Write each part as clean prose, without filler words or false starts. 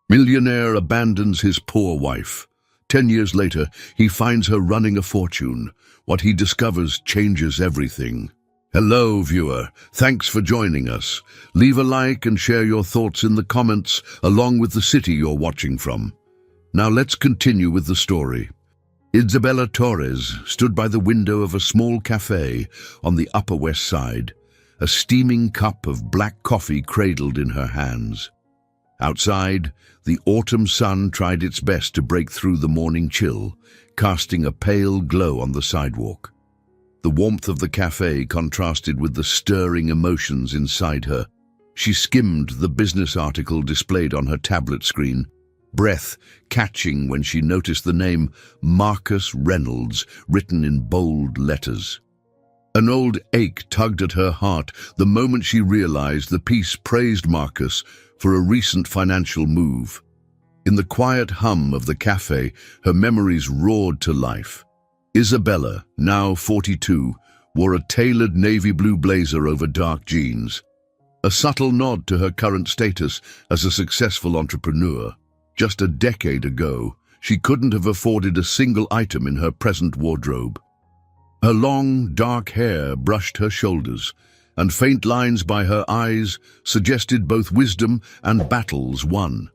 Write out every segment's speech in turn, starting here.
Millionaire abandons his poor wife. 10 years later, he finds her running a fortune. What he discovers changes everything. Hello, viewer. Thanks for joining us. Leave a like and share your thoughts in the comments, along with the city you're watching from. Now let's continue with the story. Isabella Torres stood by the window of a small cafe on the Upper West Side, a steaming cup of black coffee cradled in her hands. Outside, the autumn sun tried its best to break through the morning chill, casting a pale glow on the sidewalk. The warmth of the cafe contrasted with the stirring emotions inside her. She skimmed the business article displayed on her tablet screen, breath catching when she noticed the name Marcus Reynolds written in bold letters. An old ache tugged at her heart the moment she realized the piece praised Marcus for a recent financial move. In the quiet hum of the cafe, her memories roared to life. Isabella, now 42, wore a tailored navy blue blazer over dark jeans, a subtle nod to her current status as a successful entrepreneur. Just a decade ago, she couldn't have afforded a single item in her present wardrobe. Her long, dark hair brushed her shoulders, and faint lines by her eyes suggested both wisdom and battles won.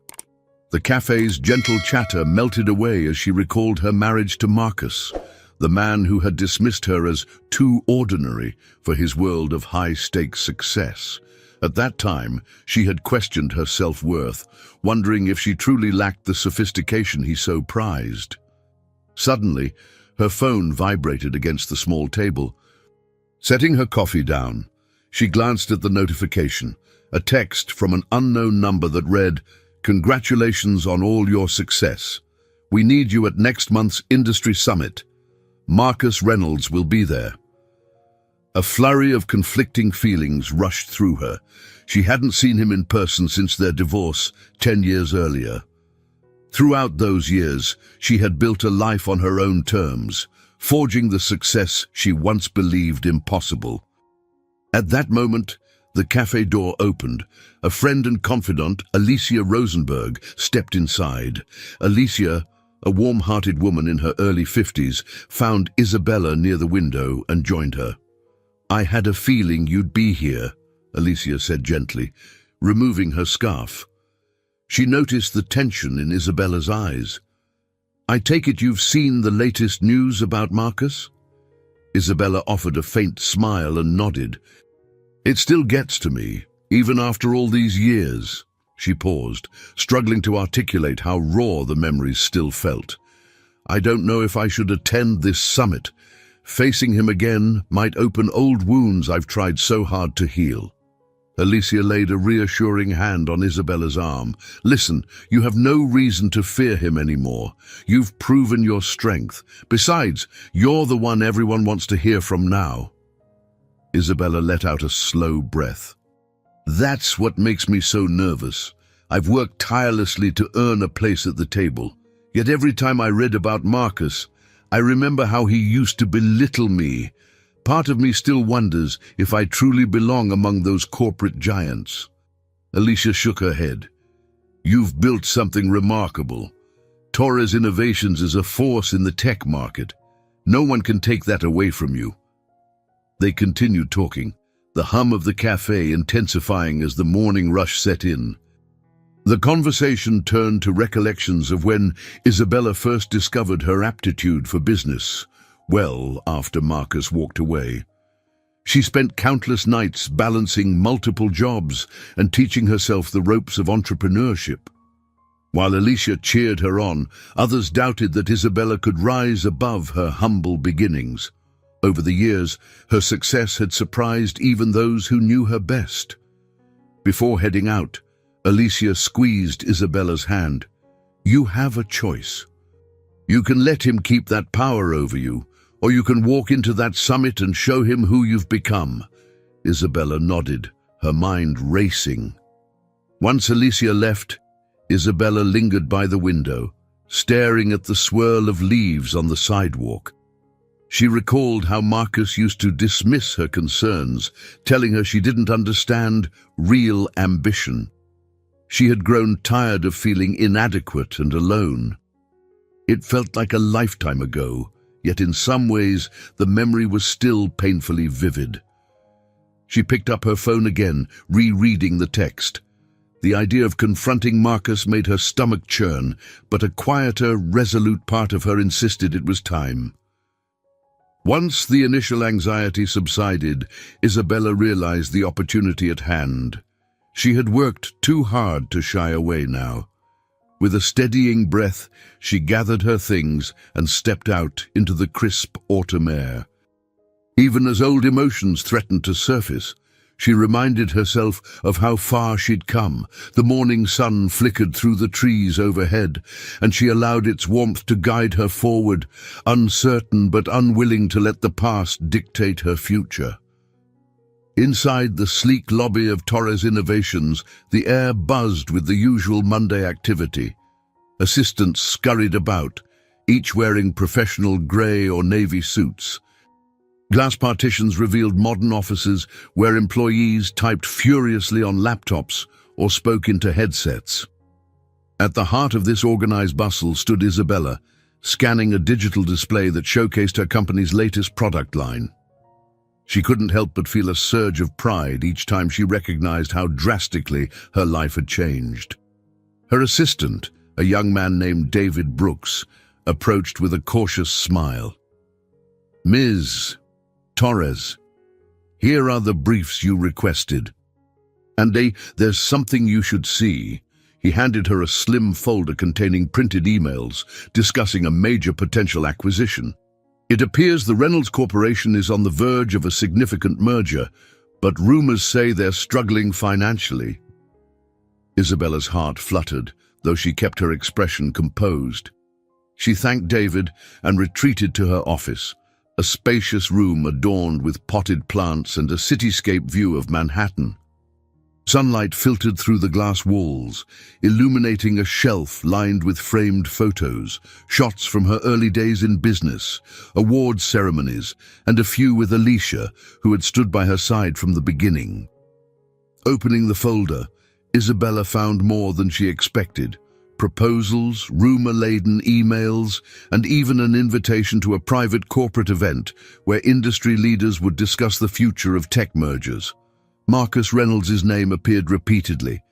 The cafe's gentle chatter melted away as she recalled her marriage to Marcus, the man who had dismissed her as too ordinary for his world of high-stakes success. At that time, she had questioned her self-worth, wondering if she truly lacked the sophistication he so prized. Suddenly, her phone vibrated against the small table. Setting her coffee down, she glanced at the notification, a text from an unknown number that read, "Congratulations on all your success. We need you at next month's industry summit. Marcus Reynolds will be there." A flurry of conflicting feelings rushed through her. She hadn't seen him in person since their divorce 10 years earlier. Throughout those years, she had built a life on her own terms, forging the success she once believed impossible. At that moment, the cafe door opened. A friend and confidant, Alicia Rosenberg, stepped inside. Alicia, a warm-hearted woman in her early 50s, found Isabella near the window and joined her. "I had a feeling you'd be here," Alicia said gently, removing her scarf. She noticed the tension in Isabella's eyes. "I take it you've seen the latest news about Marcus?" Isabella offered a faint smile and nodded. "It still gets to me, even after all these years." She paused, struggling to articulate how raw the memories still felt. "I don't know if I should attend this summit. Facing him again might open old wounds I've tried so hard to heal." Alicia laid a reassuring hand on Isabella's arm. "Listen, you have no reason to fear him anymore. You've proven your strength. Besides, you're the one everyone wants to hear from now." Isabella let out a slow breath. "That's what makes me so nervous. I've worked tirelessly to earn a place at the table. Yet every time I read about Marcus, I remember how he used to belittle me. Part of me still wonders if I truly belong among those corporate giants." Alicia shook her head. "You've built something remarkable. Torres Innovations is a force in the tech market. No one can take that away from you." They continued talking, the hum of the cafe intensifying as the morning rush set in. The conversation turned to recollections of when Isabella first discovered her aptitude for business, well after Marcus walked away. She spent countless nights balancing multiple jobs and teaching herself the ropes of entrepreneurship. While Alicia cheered her on, others doubted that Isabella could rise above her humble beginnings. Over the years, her success had surprised even those who knew her best. Before heading out, Alicia squeezed Isabella's hand. "You have a choice. You can let him keep that power over you, or you can walk into that summit and show him who you've become." Isabella nodded, her mind racing. Once Alicia left, Isabella lingered by the window, staring at the swirl of leaves on the sidewalk. She recalled how Marcus used to dismiss her concerns, telling her she didn't understand real ambition. She had grown tired of feeling inadequate and alone. It felt like a lifetime ago, yet in some ways the memory was still painfully vivid. She picked up her phone again, rereading the text. The idea of confronting Marcus made her stomach churn, but a quieter, resolute part of her insisted it was time. Once the initial anxiety subsided, Isabella realized the opportunity at hand. She had worked too hard to shy away now. With a steadying breath, she gathered her things and stepped out into the crisp autumn air. Even as old emotions threatened to surface, she reminded herself of how far she'd come. The morning sun flickered through the trees overhead, and she allowed its warmth to guide her forward, uncertain but unwilling to let the past dictate her future. Inside the sleek lobby of Torres Innovations, the air buzzed with the usual Monday activity. Assistants scurried about, each wearing professional grey or navy suits. Glass partitions revealed modern offices where employees typed furiously on laptops or spoke into headsets. At the heart of this organized bustle stood Isabella, scanning a digital display that showcased her company's latest product line. She couldn't help but feel a surge of pride each time she recognized how drastically her life had changed. Her assistant, a young man named David Brooks, approached with a cautious smile. "Ms. Torres, here are the briefs you requested. And there's something you should see." He handed her a slim folder containing printed emails discussing a major potential acquisition. "It appears the Reynolds Corporation is on the verge of a significant merger, but rumors say they're struggling financially." Isabella's heart fluttered, though she kept her expression composed. She thanked David and retreated to her office, a spacious room adorned with potted plants and a cityscape view of Manhattan. Sunlight filtered through the glass walls, illuminating a shelf lined with framed photos, shots from her early days in business, awards ceremonies, and a few with Alicia, who had stood by her side from the beginning. Opening the folder, Isabella found more than she expected. Proposals, rumor-laden emails, and even an invitation to a private corporate event where industry leaders would discuss the future of tech mergers. Marcus Reynolds' name appeared repeatedly.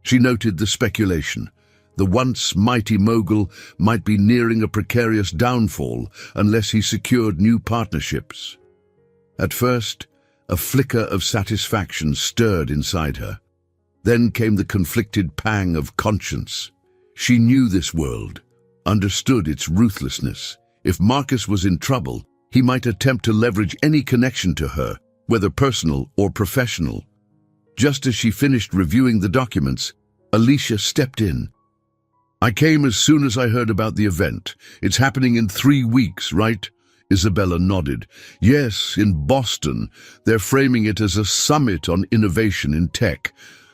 She noted the speculation. The once mighty mogul might be nearing a precarious downfall unless he secured new partnerships. At first, a flicker of satisfaction stirred inside her. Then came the conflicted pang of conscience. She knew this world, understood its ruthlessness. If Marcus was in trouble, he might attempt to leverage any connection to her, whether personal or professional. Just as she finished reviewing the documents, Alicia stepped in. "I came as soon as I heard about the event. It's happening in 3 weeks, right?" Isabella nodded. "Yes, in Boston. They're framing it as a summit on innovation in tech.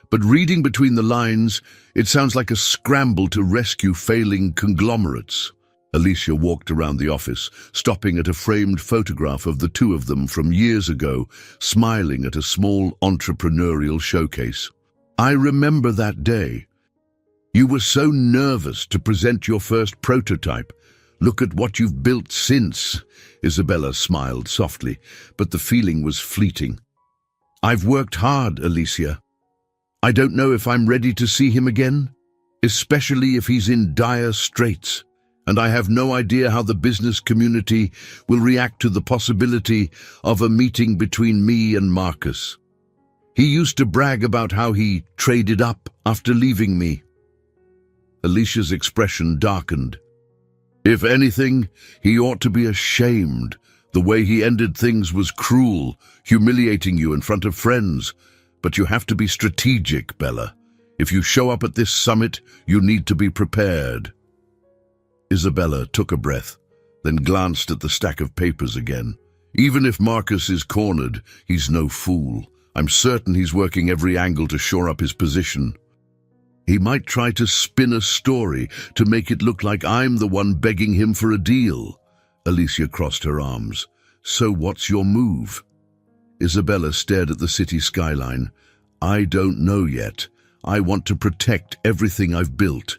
But reading between the lines, it sounds like a scramble to rescue failing conglomerates." Alicia walked around the office, stopping at a framed photograph of the two of them from years ago, smiling at a small entrepreneurial showcase. "I remember that day. You were so nervous to present your first prototype. Look at what you've built since." Isabella smiled softly, but the feeling was fleeting. "I've worked hard, Alicia. I don't know if I'm ready to see him again, especially if he's in dire straits. And I have no idea how the business community will react to the possibility of a meeting between me and Marcus. He used to brag about how he traded up after leaving me." Alicia's expression darkened. "If anything, he ought to be ashamed. The way he ended things was cruel, humiliating you in front of friends. But you have to be strategic, Bella. If you show up at this summit, you need to be prepared." Isabella took a breath, then glanced at the stack of papers again. "Even if Marcus is cornered, he's no fool. I'm certain he's working every angle to shore up his position. He might try to spin a story to make it look like I'm the one begging him for a deal." Alicia crossed her arms. "So what's your move?" Isabella stared at the city skyline. "I don't know yet. I want to protect everything I've built.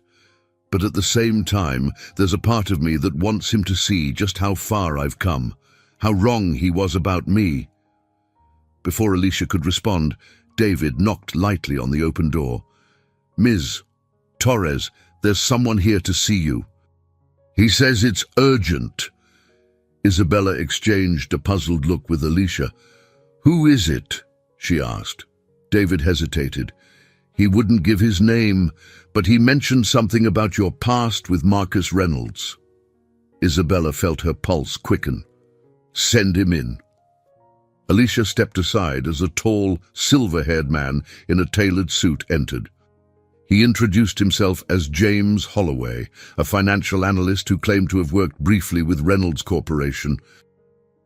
But at the same time, there's a part of me that wants him to see just how far I've come, how wrong he was about me. Before Alicia could respond, David knocked lightly on the open door. Ms. Torres, there's someone here to see you. He says it's urgent. Isabella exchanged a puzzled look with Alicia. Who is it? She asked. David hesitated. He wouldn't give his name, but he mentioned something about your past with Marcus Reynolds. Isabella felt her pulse quicken. Send him in. Alicia stepped aside as a tall, silver-haired man in a tailored suit entered. He introduced himself as James Holloway, a financial analyst who claimed to have worked briefly with Reynolds Corporation.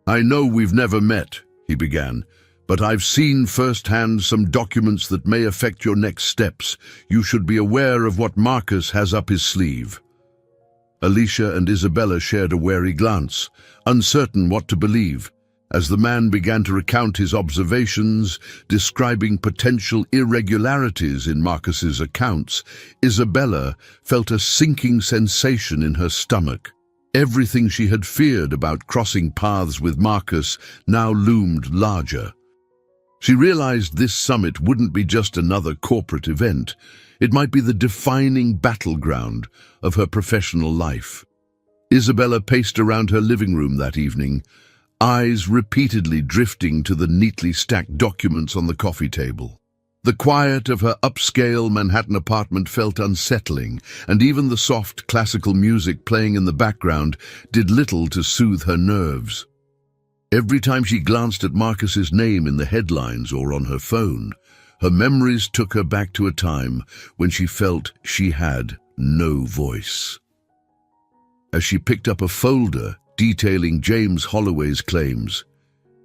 I know we've never met, he began, but I've seen firsthand some documents that may affect your next steps. You should be aware of what Marcus has up his sleeve. Alicia and Isabella shared a wary glance, uncertain what to believe, as the man began to recount his observations, describing potential irregularities in Marcus's accounts. Isabella felt a sinking sensation in her stomach. Everything she had feared about crossing paths with Marcus now loomed larger. She realized this summit wouldn't be just another corporate event. It might be the defining battleground of her professional life. Isabella paced around her living room that evening, eyes repeatedly drifting to the neatly stacked documents on the coffee table. The quiet of her upscale Manhattan apartment felt unsettling, and even the soft classical music playing in the background did little to soothe her nerves. Every time she glanced at Marcus's name in the headlines or on her phone, her memories took her back to a time when she felt she had no voice. As she picked up a folder detailing James Holloway's claims,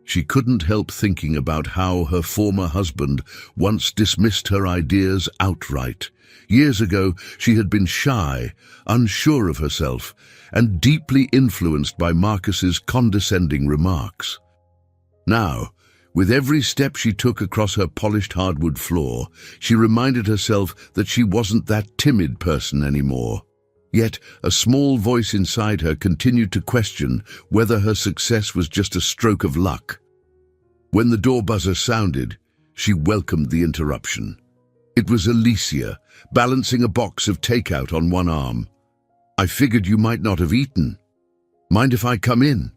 she couldn't help thinking about how her former husband once dismissed her ideas outright. Years ago, she had been shy, unsure of herself, and deeply influenced by Marcus's condescending remarks. Now, with every step she took across her polished hardwood floor, she reminded herself that she wasn't that timid person anymore. Yet, a small voice inside her continued to question whether her success was just a stroke of luck. When the door buzzer sounded, she welcomed the interruption. It was Alicia, balancing a box of takeout on one arm. I figured you might not have eaten. Mind if I come in?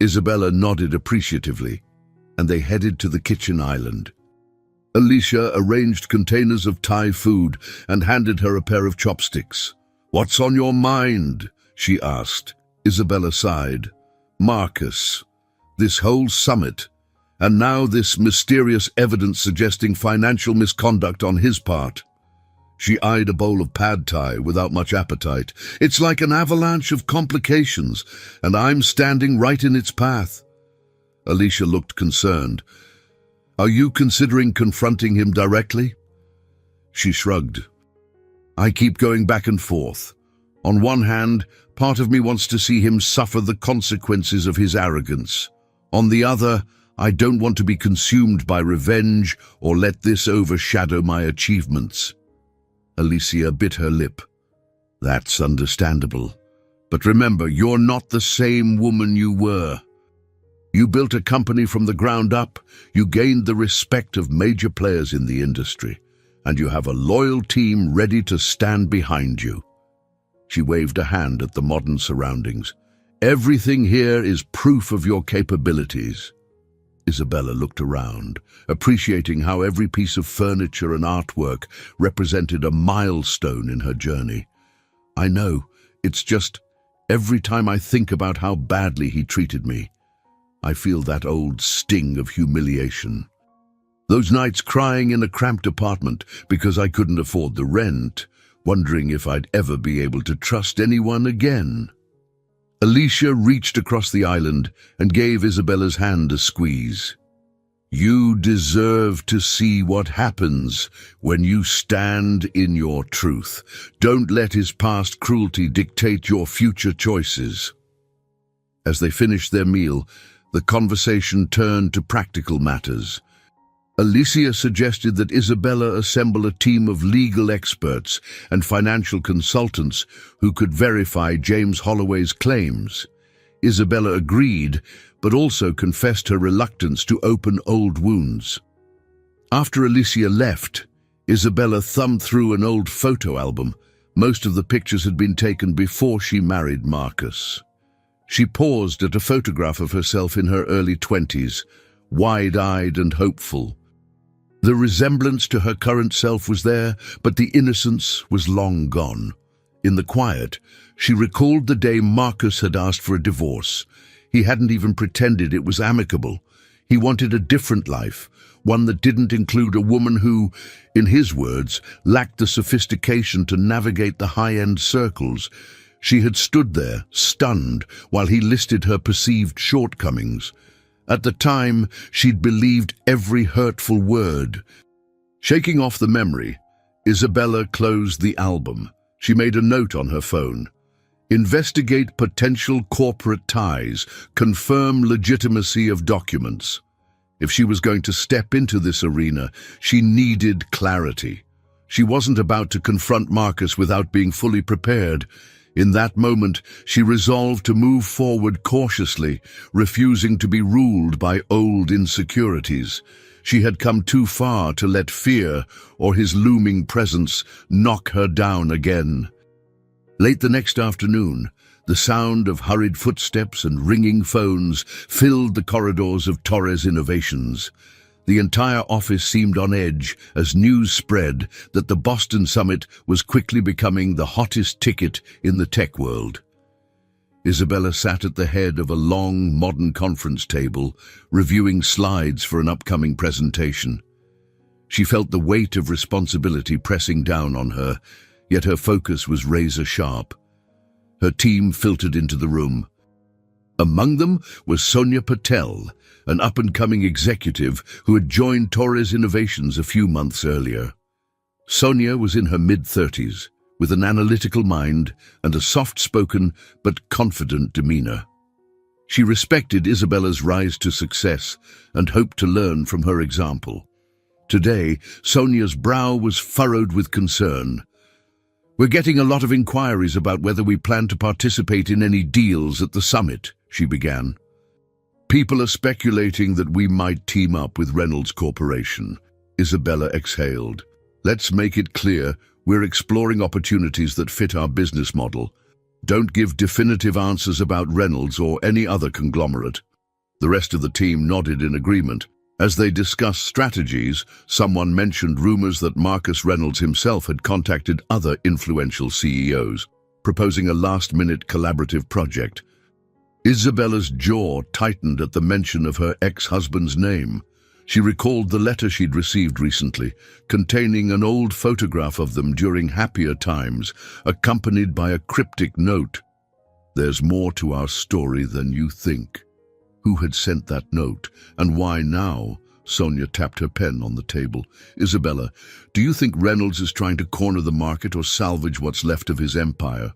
Isabella nodded appreciatively, and they headed to the kitchen island. Alicia arranged containers of Thai food and handed her a pair of chopsticks. What's on your mind? She asked. Isabella sighed. Marcus. This whole summit. And now this mysterious evidence suggesting financial misconduct on his part. She eyed a bowl of pad thai without much appetite. It's like an avalanche of complications, and I'm standing right in its path. Alicia looked concerned. Are you considering confronting him directly? She shrugged. I keep going back and forth. On one hand, part of me wants to see him suffer the consequences of his arrogance. On the other, I don't want to be consumed by revenge or let this overshadow my achievements. Alicia bit her lip. That's understandable. But remember, you're not the same woman you were. You built a company from the ground up, you gained the respect of major players in the industry, and you have a loyal team ready to stand behind you. She waved a hand at the modern surroundings. Everything here is proof of your capabilities. Isabella looked around, appreciating how every piece of furniture and artwork represented a milestone in her journey. I know, it's just, every time I think about how badly he treated me, I feel that old sting of humiliation. Those nights crying in a cramped apartment because I couldn't afford the rent, wondering if I'd ever be able to trust anyone again. Alicia reached across the island and gave Isabella's hand a squeeze. You deserve to see what happens when you stand in your truth. Don't let his past cruelty dictate your future choices. As they finished their meal, the conversation turned to practical matters. Alicia suggested that Isabella assemble a team of legal experts and financial consultants who could verify James Holloway's claims. Isabella agreed, but also confessed her reluctance to open old wounds. After Alicia left, Isabella thumbed through an old photo album. Most of the pictures had been taken before she married Marcus. She paused at a photograph of herself in her early 20s, wide-eyed and hopeful. The resemblance to her current self was there, but the innocence was long gone. In the quiet, she recalled the day Marcus had asked for a divorce. He hadn't even pretended it was amicable. He wanted a different life, one that didn't include a woman who, in his words, lacked the sophistication to navigate the high-end circles. She had stood there, stunned, while he listed her perceived shortcomings. At the time, she'd believed every hurtful word. Shaking off the memory, Isabella closed the album. She made a note on her phone. Investigate potential corporate ties. Confirm legitimacy of documents. If she was going to step into this arena, she needed clarity. She wasn't about to confront Marcus without being fully prepared. In that moment, she resolved to move forward cautiously, refusing to be ruled by old insecurities. She had come too far to let fear or his looming presence knock her down again. Late the next afternoon, the sound of hurried footsteps and ringing phones filled the corridors of Torres Innovations. The entire office seemed on edge as news spread that the Boston Summit was quickly becoming the hottest ticket in the tech world. Isabella sat at the head of a long, modern conference table, reviewing slides for an upcoming presentation. She felt the weight of responsibility pressing down on her, yet her focus was razor-sharp. Her team filtered into the room. Among them was Sonia Patel, an up-and-coming executive who had joined Torres Innovations a few months earlier. Sonia was in her mid-30s, with an analytical mind and a soft-spoken but confident demeanor. She respected Isabella's rise to success and hoped to learn from her example. Today, Sonia's brow was furrowed with concern. "We're getting a lot of inquiries about whether we plan to participate in any deals at the summit," she began. "People are speculating that we might team up with Reynolds Corporation," Isabella exhaled. "Let's make it clear we're exploring opportunities that fit our business model. Don't give definitive answers about Reynolds or any other conglomerate." The rest of the team nodded in agreement. As they discussed strategies, someone mentioned rumors that Marcus Reynolds himself had contacted other influential CEOs, proposing a last-minute collaborative project. Isabella's jaw tightened at the mention of her ex-husband's name. She recalled the letter she'd received recently, containing an old photograph of them during happier times, accompanied by a cryptic note. "There's more to our story than you think." Who had sent that note, and why now? Sonia tapped her pen on the table. "Isabella, do you think Reynolds is trying to corner the market or salvage what's left of his empire?"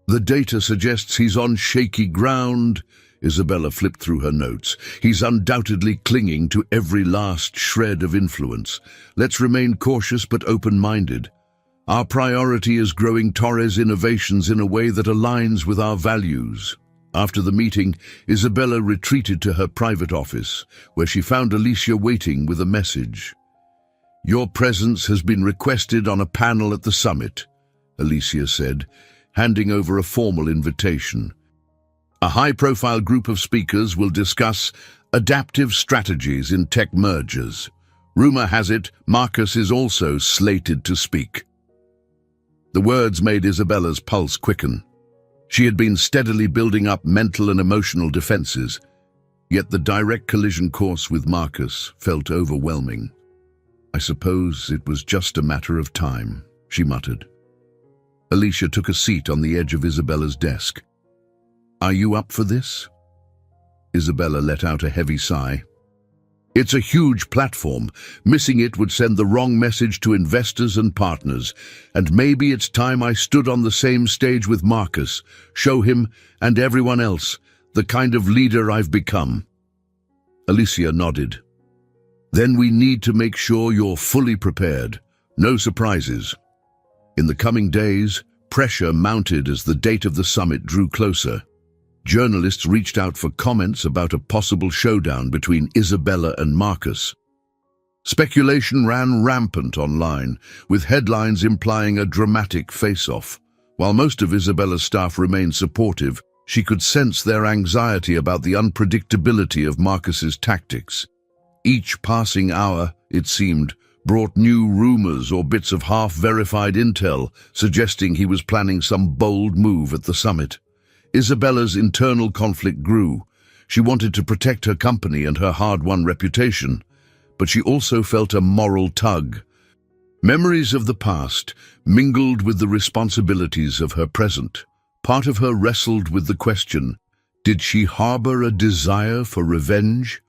"The data suggests he's on shaky ground." Isabella flipped through her notes. "He's undoubtedly clinging to every last shred of influence. Let's remain cautious but open-minded. Our priority is growing Torres Innovations in a way that aligns with our values." After the meeting, Isabella retreated to her private office, where she found Alicia waiting with a message. "Your presence has been requested on a panel at the summit," Alicia said, handing over a formal invitation. "A high-profile group of speakers will discuss adaptive strategies in tech mergers. Rumor has it Marcus is also slated to speak." The words made Isabella's pulse quicken. She had been steadily building up mental and emotional defenses, yet the direct collision course with Marcus felt overwhelming. "I suppose it was just a matter of time," she muttered. Alicia took a seat on the edge of Isabella's desk. "Are you up for this?" Isabella let out a heavy sigh. "It's a huge platform. Missing it would send the wrong message to investors and partners. And maybe it's time I stood on the same stage with Marcus, show him and everyone else the kind of leader I've become." Alicia nodded. Then we need to make sure you're fully prepared. No surprises. In the coming days, pressure mounted as the date of the summit drew closer. Journalists reached out for comments about a possible showdown between Isabella and Marcus. Speculation ran rampant online, with headlines implying a dramatic face-off. While most of Isabella's staff remained supportive, she could sense their anxiety about the unpredictability of Marcus's tactics. Each passing hour, it seemed, brought new rumors or bits of half-verified intel, suggesting he was planning some bold move at the summit. Isabella's internal conflict grew. She wanted to protect her company and her hard-won reputation, but she also felt a moral tug. Memories of the past mingled with the responsibilities of her present. Part of her wrestled with the question, did she harbor a desire for revenge?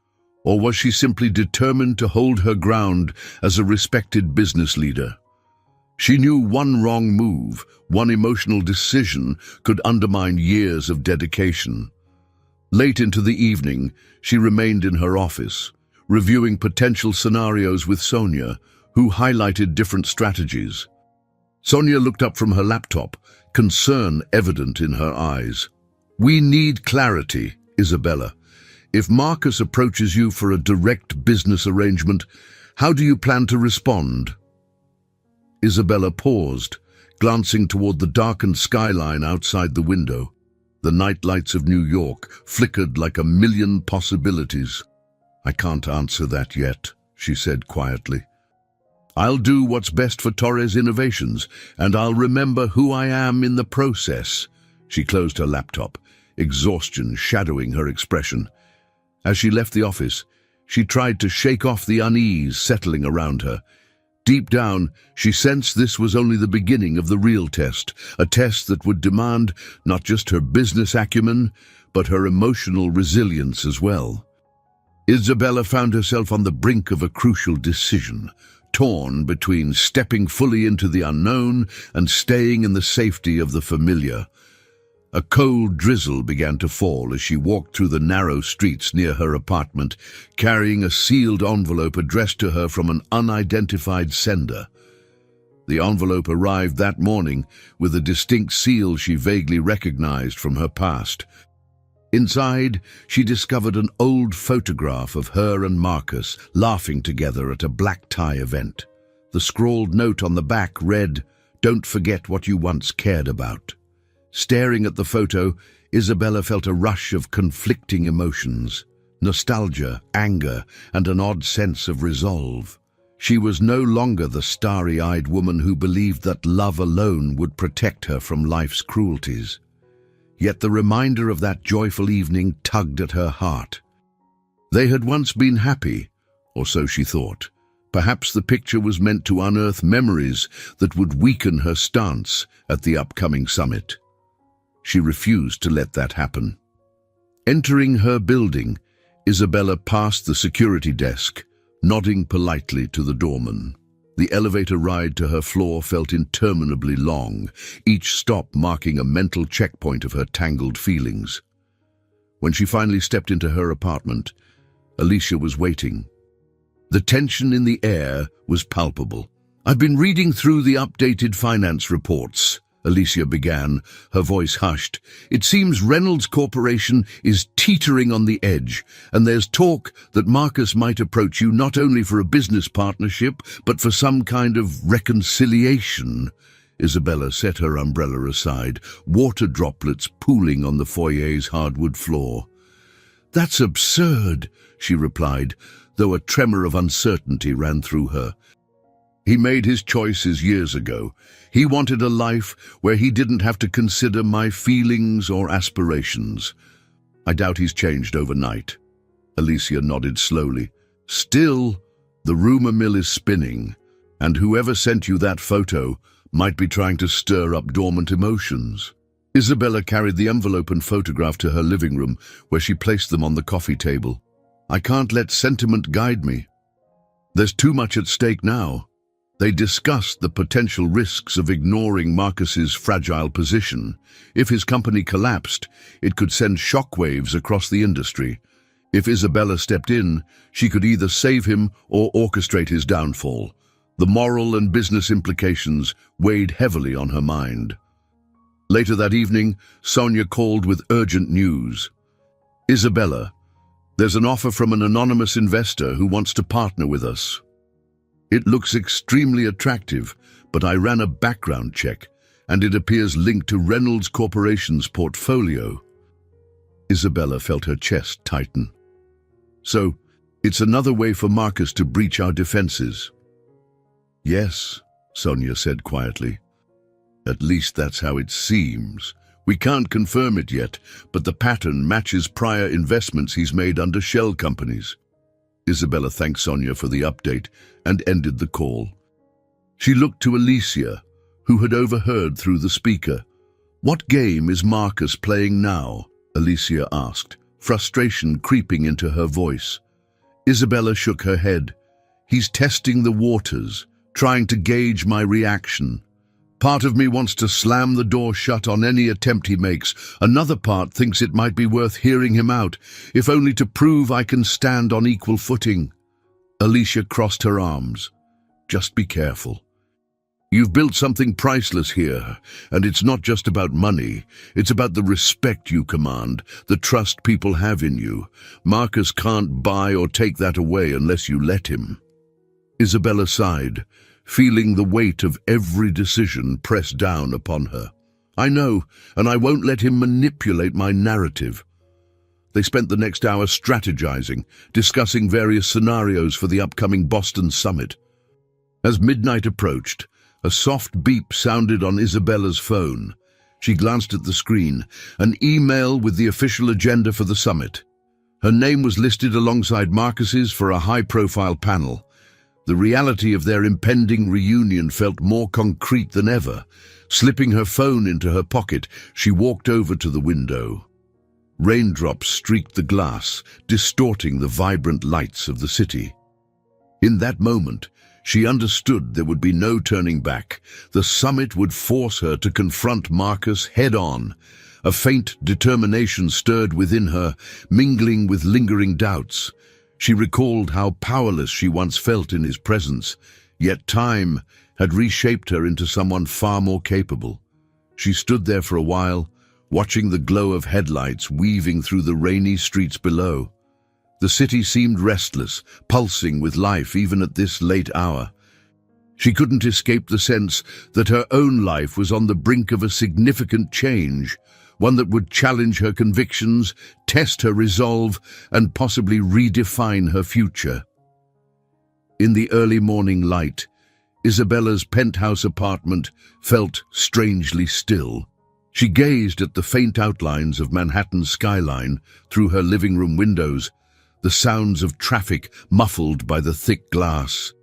Or was she simply determined to hold her ground as a respected business leader? She knew one wrong move, one emotional decision, could undermine years of dedication. Late into the evening, she remained in her office, reviewing potential scenarios with Sonia, who highlighted different strategies. Sonia looked up from her laptop, concern evident in her eyes. "We need clarity, Isabella. If Marcus approaches you for a direct business arrangement, how do you plan to respond?" Isabella paused, glancing toward the darkened skyline outside the window. The night lights of New York flickered like a million possibilities. "I can't answer that yet," she said quietly. "I'll do what's best for Torres Innovations, and I'll remember who I am in the process." She closed her laptop, exhaustion shadowing her expression. As she left the office, she tried to shake off the unease settling around her. Deep down, she sensed this was only the beginning of the real test, a test that would demand not just her business acumen, but her emotional resilience as well. Isabella found herself on the brink of a crucial decision, torn between stepping fully into the unknown and staying in the safety of the familiar. A cold drizzle began to fall as she walked through the narrow streets near her apartment, carrying a sealed envelope addressed to her from an unidentified sender. The envelope arrived that morning with a distinct seal she vaguely recognized from her past. Inside, she discovered an old photograph of her and Marcus laughing together at a black tie event. The scrawled note on the back read, "Don't forget what you once cared about." Staring at the photo, Isabella felt a rush of conflicting emotions, nostalgia, anger, and an odd sense of resolve. She was no longer the starry-eyed woman who believed that love alone would protect her from life's cruelties. Yet the reminder of that joyful evening tugged at her heart. They had once been happy, or so she thought. Perhaps the picture was meant to unearth memories that would weaken her stance at the upcoming summit. She refused to let that happen. Entering her building, Isabella passed the security desk, nodding politely to the doorman. The elevator ride to her floor felt interminably long, each stop marking a mental checkpoint of her tangled feelings. When she finally stepped into her apartment, Alicia was waiting. The tension in the air was palpable. "I've been reading through the updated finance reports," Alicia began, her voice hushed. "It seems Reynolds Corporation is teetering on the edge, and there's talk that Marcus might approach you not only for a business partnership, but for some kind of reconciliation." Isabella set her umbrella aside, water droplets pooling on the foyer's hardwood floor. "That's absurd," she replied, though a tremor of uncertainty ran through her. "He made his choices years ago. He wanted a life where he didn't have to consider my feelings or aspirations. I doubt he's changed overnight." Alicia nodded slowly. "Still, the rumor mill is spinning, and whoever sent you that photo might be trying to stir up dormant emotions." Isabella carried the envelope and photograph to her living room, where she placed them on the coffee table. "I can't let sentiment guide me. There's too much at stake now." They discussed the potential risks of ignoring Marcus's fragile position. If his company collapsed, it could send shockwaves across the industry. If Isabella stepped in, she could either save him or orchestrate his downfall. The moral and business implications weighed heavily on her mind. Later that evening, Sonia called with urgent news. "Isabella, there's an offer from an anonymous investor who wants to partner with us. It looks extremely attractive, but I ran a background check, and it appears linked to Reynolds Corporation's portfolio." Isabella felt her chest tighten. "So, it's another way for Marcus to breach our defenses?" "Yes," Sonia said quietly. "At least that's how it seems. We can't confirm it yet, but the pattern matches prior investments he's made under shell companies." Isabella thanked Sonia for the update and ended the call. She looked to Alicia, who had overheard through the speaker. "What game is Marcus playing now?" Alicia asked, frustration creeping into her voice. Isabella shook her head. "He's testing the waters, trying to gauge my reaction. Part of me wants to slam the door shut on any attempt he makes. Another part thinks it might be worth hearing him out, if only to prove I can stand on equal footing." Alicia crossed her arms. "Just be careful. You've built something priceless here, and it's not just about money. It's about the respect you command, the trust people have in you. Marcus can't buy or take that away unless you let him." Isabella sighed, feeling the weight of every decision press down upon her. "I know, and I won't let him manipulate my narrative." They spent the next hour strategizing, discussing various scenarios for the upcoming Boston summit. As midnight approached, a soft beep sounded on Isabella's phone. She glanced at the screen, an email with the official agenda for the summit. Her name was listed alongside Marcus's for a high-profile panel. The reality of their impending reunion felt more concrete than ever. Slipping her phone into her pocket, she walked over to the window. Raindrops streaked the glass, distorting the vibrant lights of the city. In that moment, she understood there would be no turning back. The summit would force her to confront Marcus head-on. A faint determination stirred within her, mingling with lingering doubts. She recalled how powerless she once felt in his presence, yet time had reshaped her into someone far more capable. She stood there for a while, watching the glow of headlights weaving through the rainy streets below. The city seemed restless, pulsing with life even at this late hour. She couldn't escape the sense that her own life was on the brink of a significant change, one that would challenge her convictions, test her resolve, and possibly redefine her future. In the early morning light, Isabella's penthouse apartment felt strangely still. She gazed at the faint outlines of Manhattan's skyline through her living room windows, the sounds of traffic muffled by the thick glass.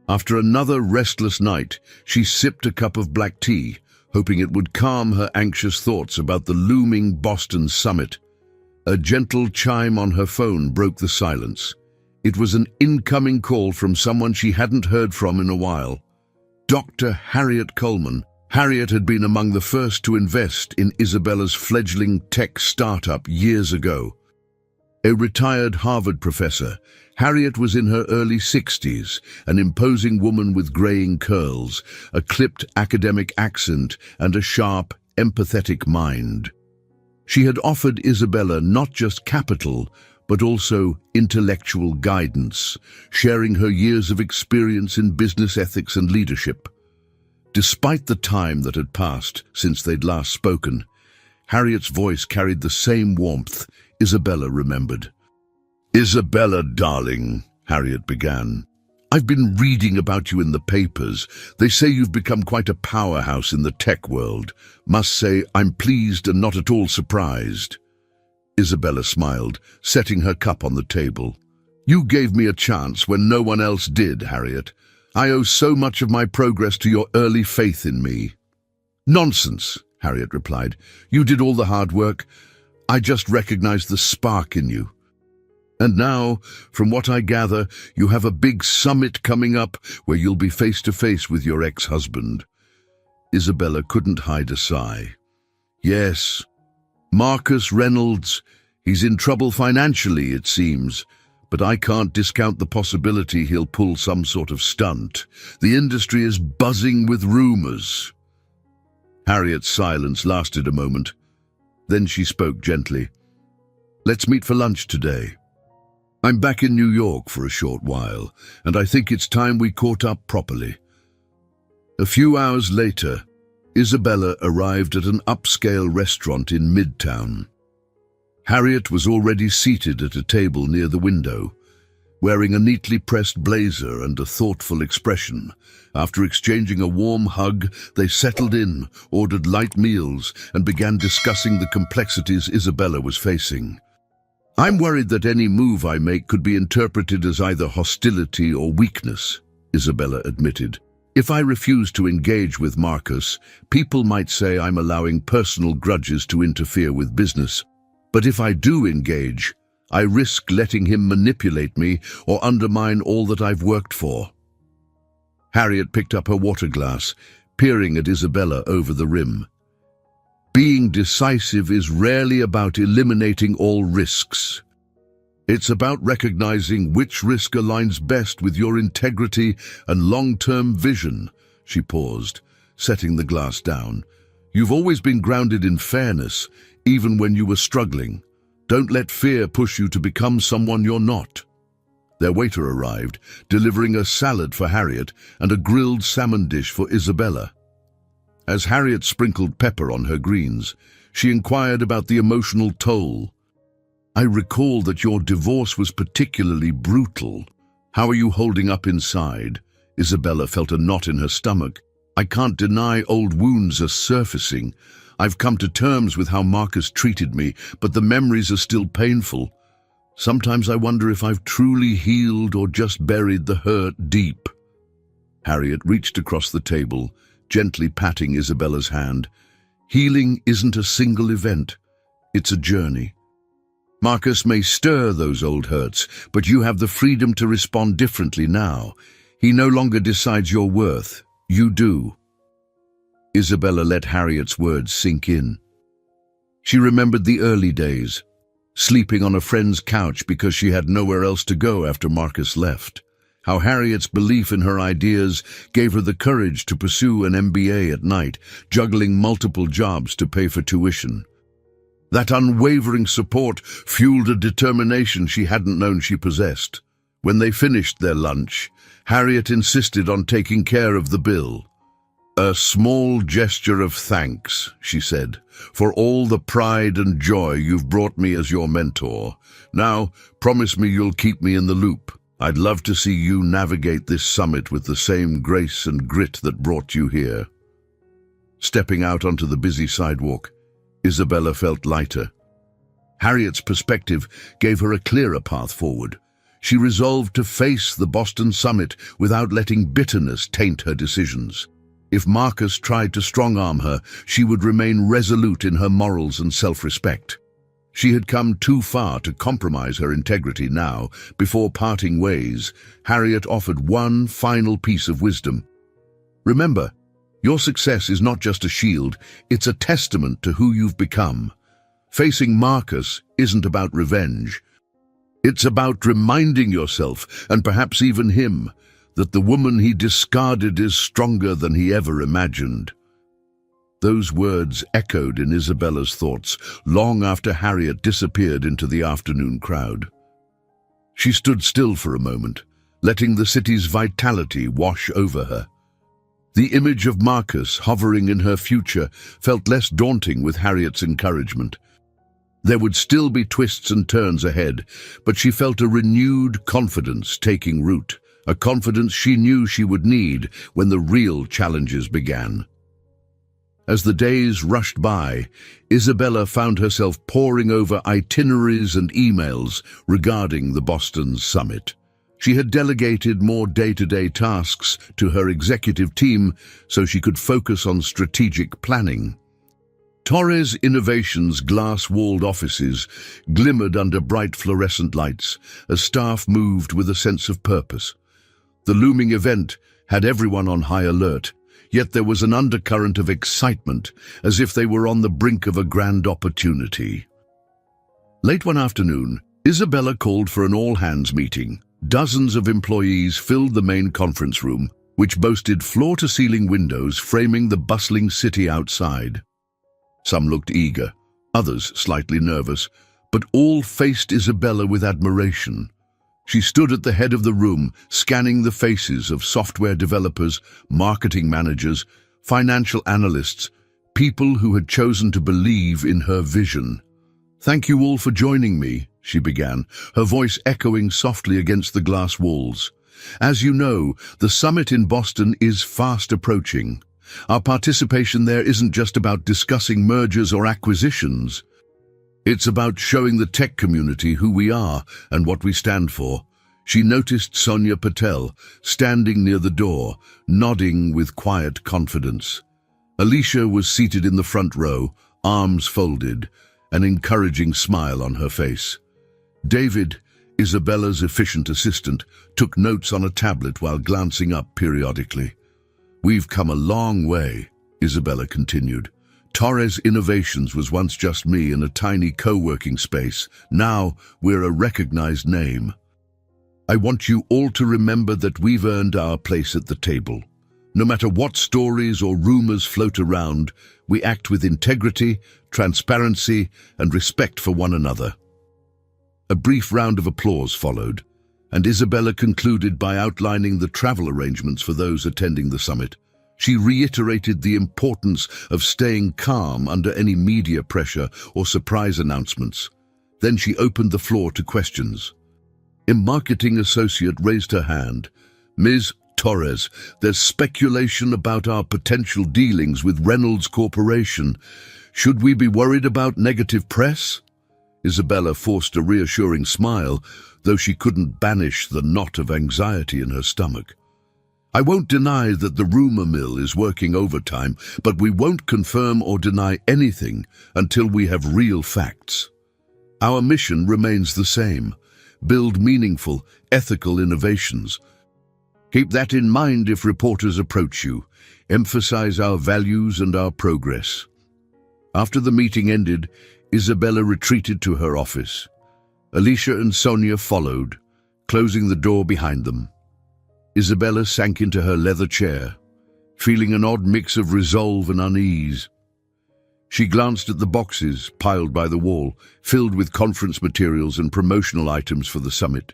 After another restless night, she sipped a cup of black tea, hoping it would calm her anxious thoughts about the looming Boston summit. A gentle chime on her phone broke the silence. It was an incoming call from someone she hadn't heard from in a while. Dr. Harriet Coleman. Harriet had been among the first to invest in Isabella's fledgling tech startup years ago. A retired Harvard professor, Harriet was in her early 60s, an imposing woman with graying curls, a clipped academic accent, and a sharp, empathetic mind. She had offered Isabella not just capital, but also intellectual guidance, sharing her years of experience in business ethics and leadership. Despite the time that had passed since they'd last spoken, Harriet's voice carried the same warmth, Isabella remembered. "Isabella, darling," Harriet began, "I've been reading about you in the papers. They say you've become quite a powerhouse in the tech world. Must say, I'm pleased and not at all surprised." Isabella smiled, setting her cup on the table. "You gave me a chance when no one else did, Harriet. I owe so much of my progress to your early faith in me." "Nonsense," Harriet replied. "You did all the hard work. I just recognized the spark in you. And now, from what I gather, you have a big summit coming up where you'll be face to face with your ex-husband." Isabella couldn't hide a sigh. "Yes, Marcus Reynolds. He's in trouble financially, it seems, but I can't discount the possibility he'll pull some sort of stunt. The industry is buzzing with rumors." Harriet's silence lasted a moment. Then she spoke gently. "Let's meet for lunch today. I'm back in New York for a short while, and I think it's time we caught up properly." A few hours later, Isabella arrived at an upscale restaurant in Midtown. Harriet was already seated at a table near the window, wearing a neatly pressed blazer and a thoughtful expression. After exchanging a warm hug, they settled in, ordered light meals, and began discussing the complexities Isabella was facing. "I'm worried that any move I make could be interpreted as either hostility or weakness," Isabella admitted. "If I refuse to engage with Marcus, people might say I'm allowing personal grudges to interfere with business. But if I do engage, I risk letting him manipulate me or undermine all that I've worked for." Harriet picked up her water glass, peering at Isabella over the rim. "Being decisive is rarely about eliminating all risks. It's about recognizing which risk aligns best with your integrity and long-term vision." She paused, setting the glass down. "You've always been grounded in fairness, even when you were struggling. Don't let fear push you to become someone you're not." Their waiter arrived, delivering a salad for Harriet and a grilled salmon dish for Isabella. As Harriet sprinkled pepper on her greens, she inquired about the emotional toll. "I recall that your divorce was particularly brutal. How are you holding up inside?" Isabella felt a knot in her stomach. "I can't deny old wounds are surfacing. I've come to terms with how Marcus treated me, but the memories are still painful. Sometimes I wonder if I've truly healed or just buried the hurt deep." Harriet reached across the table, gently patting Isabella's hand. "Healing isn't a single event. It's a journey. Marcus may stir those old hurts, but you have the freedom to respond differently now. He no longer decides your worth. You do." Isabella let Harriet's words sink in. She remembered the early days, sleeping on a friend's couch because she had nowhere else to go after Marcus left. How Harriet's belief in her ideas gave her the courage to pursue an MBA at night, juggling multiple jobs to pay for tuition. That unwavering support fueled a determination she hadn't known she possessed. When they finished their lunch, Harriet insisted on taking care of the bill. "A small gesture of thanks," she said, "for all the pride and joy you've brought me as your mentor. Now, promise me you'll keep me in the loop. I'd love to see you navigate this summit with the same grace and grit that brought you here." Stepping out onto the busy sidewalk, Isabella felt lighter. Harriet's perspective gave her a clearer path forward. She resolved to face the Boston summit without letting bitterness taint her decisions. If Marcus tried to strong-arm her, she would remain resolute in her morals and self-respect. She had come too far to compromise her integrity now. Before parting ways, Harriet offered one final piece of wisdom. "Remember, your success is not just a shield, it's a testament to who you've become. Facing Marcus isn't about revenge. It's about reminding yourself, and perhaps even him, that the woman he discarded is stronger than he ever imagined." Those words echoed in Isabella's thoughts long after Harriet disappeared into the afternoon crowd. She stood still for a moment, letting the city's vitality wash over her. The image of Marcus hovering in her future felt less daunting with Harriet's encouragement. There would still be twists and turns ahead, but she felt a renewed confidence taking root, a confidence she knew she would need when the real challenges began. As the days rushed by, Isabella found herself poring over itineraries and emails regarding the Boston summit. She had delegated more day-to-day tasks to her executive team so she could focus on strategic planning. Torres Innovations' glass-walled offices glimmered under bright fluorescent lights as staff moved with a sense of purpose. The looming event had everyone on high alert, yet there was an undercurrent of excitement, as if they were on the brink of a grand opportunity. Late one afternoon, Isabella called for an all-hands meeting. Dozens of employees filled the main conference room, which boasted floor-to-ceiling windows framing the bustling city outside. Some looked eager, others slightly nervous, but all faced Isabella with admiration. She stood at the head of the room, scanning the faces of software developers, marketing managers, financial analysts, people who had chosen to believe in her vision. "Thank you all for joining me," she began, her voice echoing softly against the glass walls. "As you know, the summit in Boston is fast approaching. Our participation there isn't just about discussing mergers or acquisitions. It's about showing the tech community who we are and what we stand for." She noticed Sonia Patel, standing near the door, nodding with quiet confidence. Alicia was seated in the front row, arms folded, an encouraging smile on her face. David, Isabella's efficient assistant, took notes on a tablet while glancing up periodically. "We've come a long way," Isabella continued. "Torres Innovations was once just me in a tiny co-working space. Now we're a recognized name. I want you all to remember that we've earned our place at the table. No matter what stories or rumors float around, we act with integrity, transparency, and respect for one another." A brief round of applause followed, and Isabella concluded by outlining the travel arrangements for those attending the summit. She reiterated the importance of staying calm under any media pressure or surprise announcements. Then she opened the floor to questions. A marketing associate raised her hand. "Ms. Torres, there's speculation about our potential dealings with Reynolds Corporation. Should we be worried about negative press?" Isabella forced a reassuring smile, though she couldn't banish the knot of anxiety in her stomach. "I won't deny that the rumor mill is working overtime, but we won't confirm or deny anything until we have real facts. Our mission remains the same: build meaningful, ethical innovations. Keep that in mind if reporters approach you. Emphasize our values and our progress." After the meeting ended, Isabella retreated to her office. Alicia and Sonia followed, closing the door behind them. Isabella sank into her leather chair, feeling an odd mix of resolve and unease. She glanced at the boxes piled by the wall, filled with conference materials and promotional items for the summit.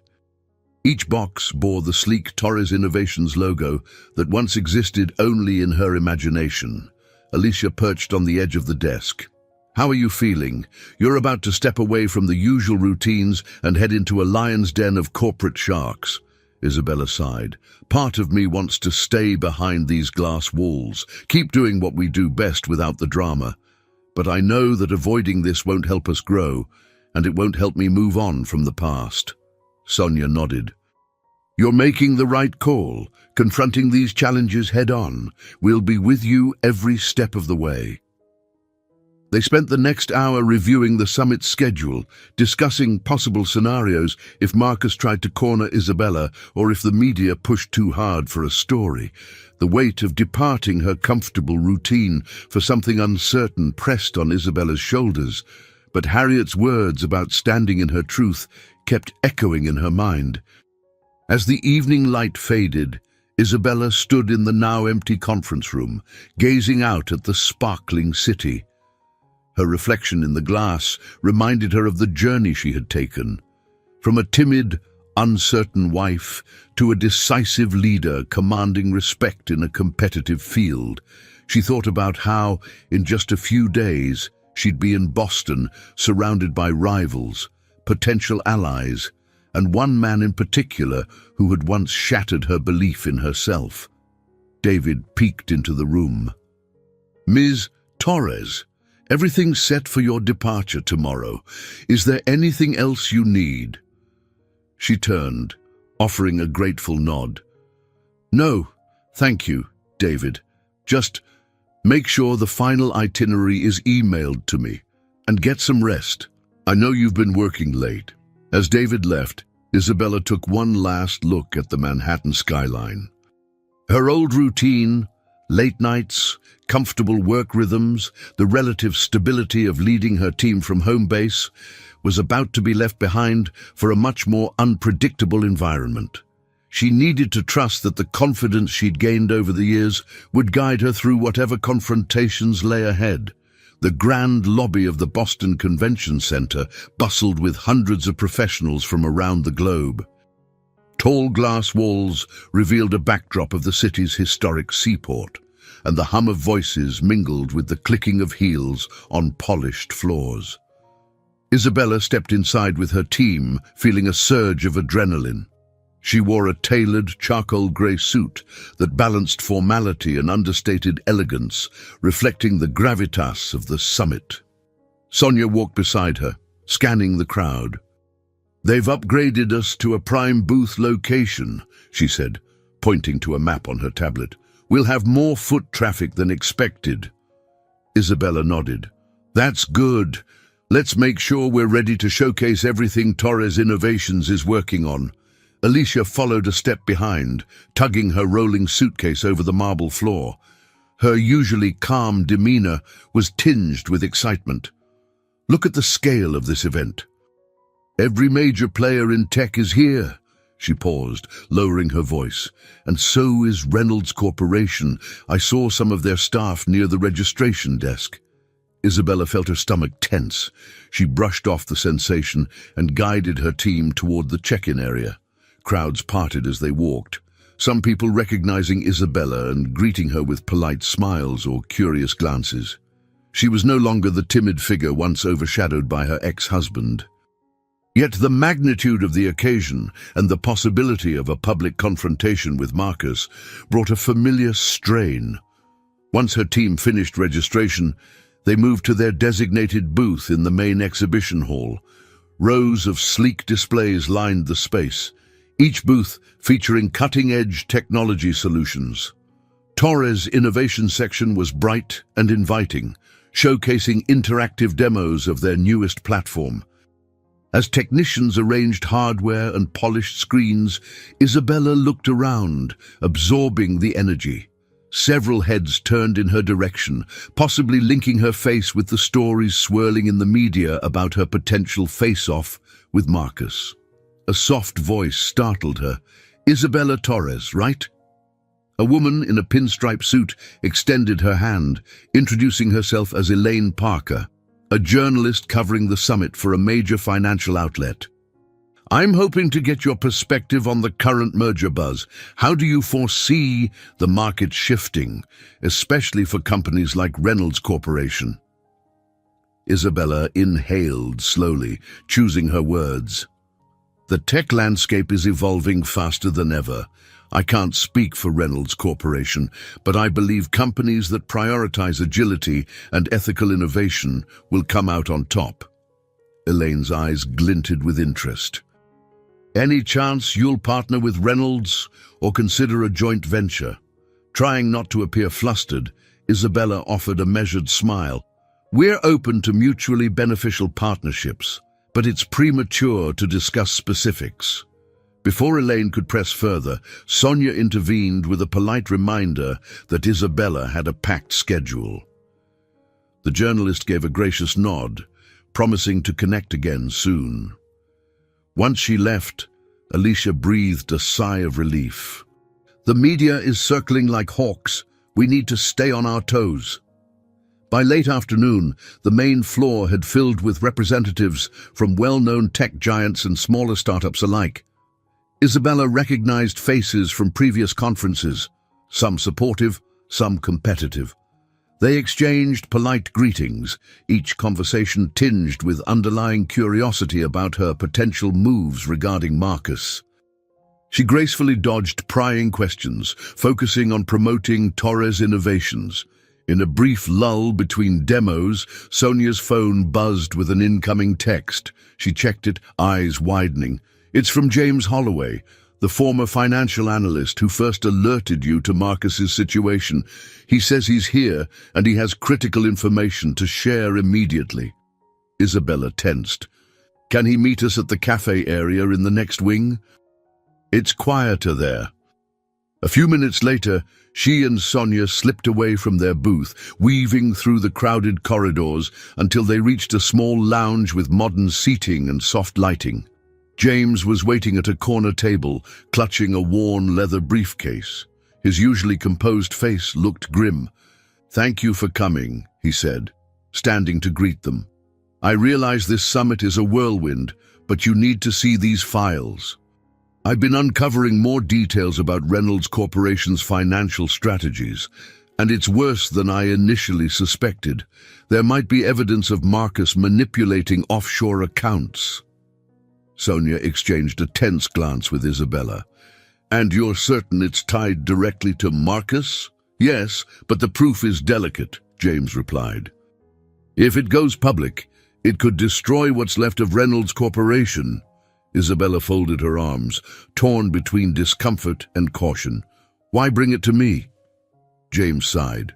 Each box bore the sleek Torres Innovations logo that once existed only in her imagination. Alicia perched on the edge of the desk. "How are you feeling? You're about to step away from the usual routines and head into a lion's den of corporate sharks." Isabella sighed. "Part of me wants to stay behind these glass walls, keep doing what we do best without the drama. But I know that avoiding this won't help us grow, and it won't help me move on from the past." Sonia nodded. "You're making the right call, confronting these challenges head-on. We'll be with you every step of the way." They spent the next hour reviewing the summit's schedule, discussing possible scenarios if Marcus tried to corner Isabella or if the media pushed too hard for a story. The weight of departing her comfortable routine for something uncertain pressed on Isabella's shoulders, but Harriet's words about standing in her truth kept echoing in her mind. As the evening light faded, Isabella stood in the now empty conference room, gazing out at the sparkling city. Her reflection in the glass reminded her of the journey she had taken. From a timid, uncertain wife to a decisive leader commanding respect in a competitive field. She thought about how, in just a few days, she'd be in Boston, surrounded by rivals, potential allies, and one man in particular who had once shattered her belief in herself. David peeked into the room. "Ms. Torres, everything's set for your departure tomorrow. Is there anything else you need?" She turned, offering a grateful nod. "No, thank you, David. Just make sure the final itinerary is emailed to me, and get some rest. I know you've been working late." As David left, Isabella took one last look at the Manhattan skyline. Her old routine, Late nights, comfortable work rhythms, the relative stability of leading her team from home base was about to be left behind for a much more unpredictable environment. She needed to trust that the confidence she'd gained over the years would guide her through whatever confrontations lay ahead. The grand lobby of the Boston Convention Center bustled with hundreds of professionals from around the globe. Tall glass walls revealed a backdrop of the city's historic seaport, and the hum of voices mingled with the clicking of heels on polished floors. Isabella stepped inside with her team, feeling a surge of adrenaline. She wore a tailored charcoal grey suit that balanced formality and understated elegance, reflecting the gravitas of the summit. Sonia walked beside her, scanning the crowd. "They've upgraded us to a prime booth location," she said, pointing to a map on her tablet. "We'll have more foot traffic than expected." Isabella nodded. "That's good. Let's make sure we're ready to showcase everything Torres Innovations is working on." Alicia followed a step behind, tugging her rolling suitcase over the marble floor. Her usually calm demeanor was tinged with excitement. "Look at the scale of this event. Every major player in tech is here." She paused, lowering her voice. "And so is Reynolds Corporation. I saw some of their staff near the registration desk." Isabella felt her stomach tense. She brushed off the sensation and guided her team toward the check-in area. Crowds parted as they walked, some people recognizing Isabella and greeting her with polite smiles or curious glances. She was no longer the timid figure once overshadowed by her ex-husband. Yet the magnitude of the occasion and the possibility of a public confrontation with Marcus brought a familiar strain. Once her team finished registration, they moved to their designated booth in the main exhibition hall. Rows of sleek displays lined the space, each booth featuring cutting-edge technology solutions. Torres' innovation section was bright and inviting, showcasing interactive demos of their newest platform. As technicians arranged hardware and polished screens, Isabella looked around, absorbing the energy. Several heads turned in her direction, possibly linking her face with the stories swirling in the media about her potential face-off with Marcus. A soft voice startled her. "Isabella Torres, right?" A woman in a pinstripe suit extended her hand, introducing herself as Elaine Parker, a journalist covering the summit for a major financial outlet. "I'm hoping to get your perspective on the current merger buzz. How do you foresee the market shifting, especially for companies like Reynolds Corporation?" Isabella inhaled slowly, choosing her words. "The tech landscape is evolving faster than ever. I can't speak for Reynolds Corporation, but I believe companies that prioritize agility and ethical innovation will come out on top." Elaine's eyes glinted with interest. "Any chance you'll partner with Reynolds or consider a joint venture?" Trying not to appear flustered, Isabella offered a measured smile. "We're open to mutually beneficial partnerships, but it's premature to discuss specifics." Before Elaine could press further, Sonia intervened with a polite reminder that Isabella had a packed schedule. The journalist gave a gracious nod, promising to connect again soon. Once she left, Alicia breathed a sigh of relief. "The media is circling like hawks. We need to stay on our toes." By late afternoon, the main floor had filled with representatives from well-known tech giants and smaller startups alike. Isabella recognized faces from previous conferences, some supportive, some competitive. They exchanged polite greetings, each conversation tinged with underlying curiosity about her potential moves regarding Marcus. She gracefully dodged prying questions, focusing on promoting Torres Innovations. In a brief lull between demos, Sonia's phone buzzed with an incoming text. She checked it, eyes widening. "It's from James Holloway, the former financial analyst who first alerted you to Marcus's situation. He says he's here and he has critical information to share immediately." Isabella tensed. "Can he meet us at the cafe area in the next wing?" "It's quieter there." A few minutes later, she and Sonia slipped away from their booth, weaving through the crowded corridors until they reached a small lounge with modern seating and soft lighting. James was waiting at a corner table, clutching a worn leather briefcase. His usually composed face looked grim. "Thank you for coming," he said, standing to greet them. "I realize this summit is a whirlwind, but you need to see these files. I've been uncovering more details about Reynolds Corporation's financial strategies, and it's worse than I initially suspected. There might be evidence of Marcus manipulating offshore accounts." Sonia exchanged a tense glance with Isabella. "And you're certain it's tied directly to Marcus?" "Yes, but the proof is delicate," James replied. "If it goes public, it could destroy what's left of Reynolds Corporation." Isabella folded her arms, torn between discomfort and caution. "Why bring it to me?" James sighed.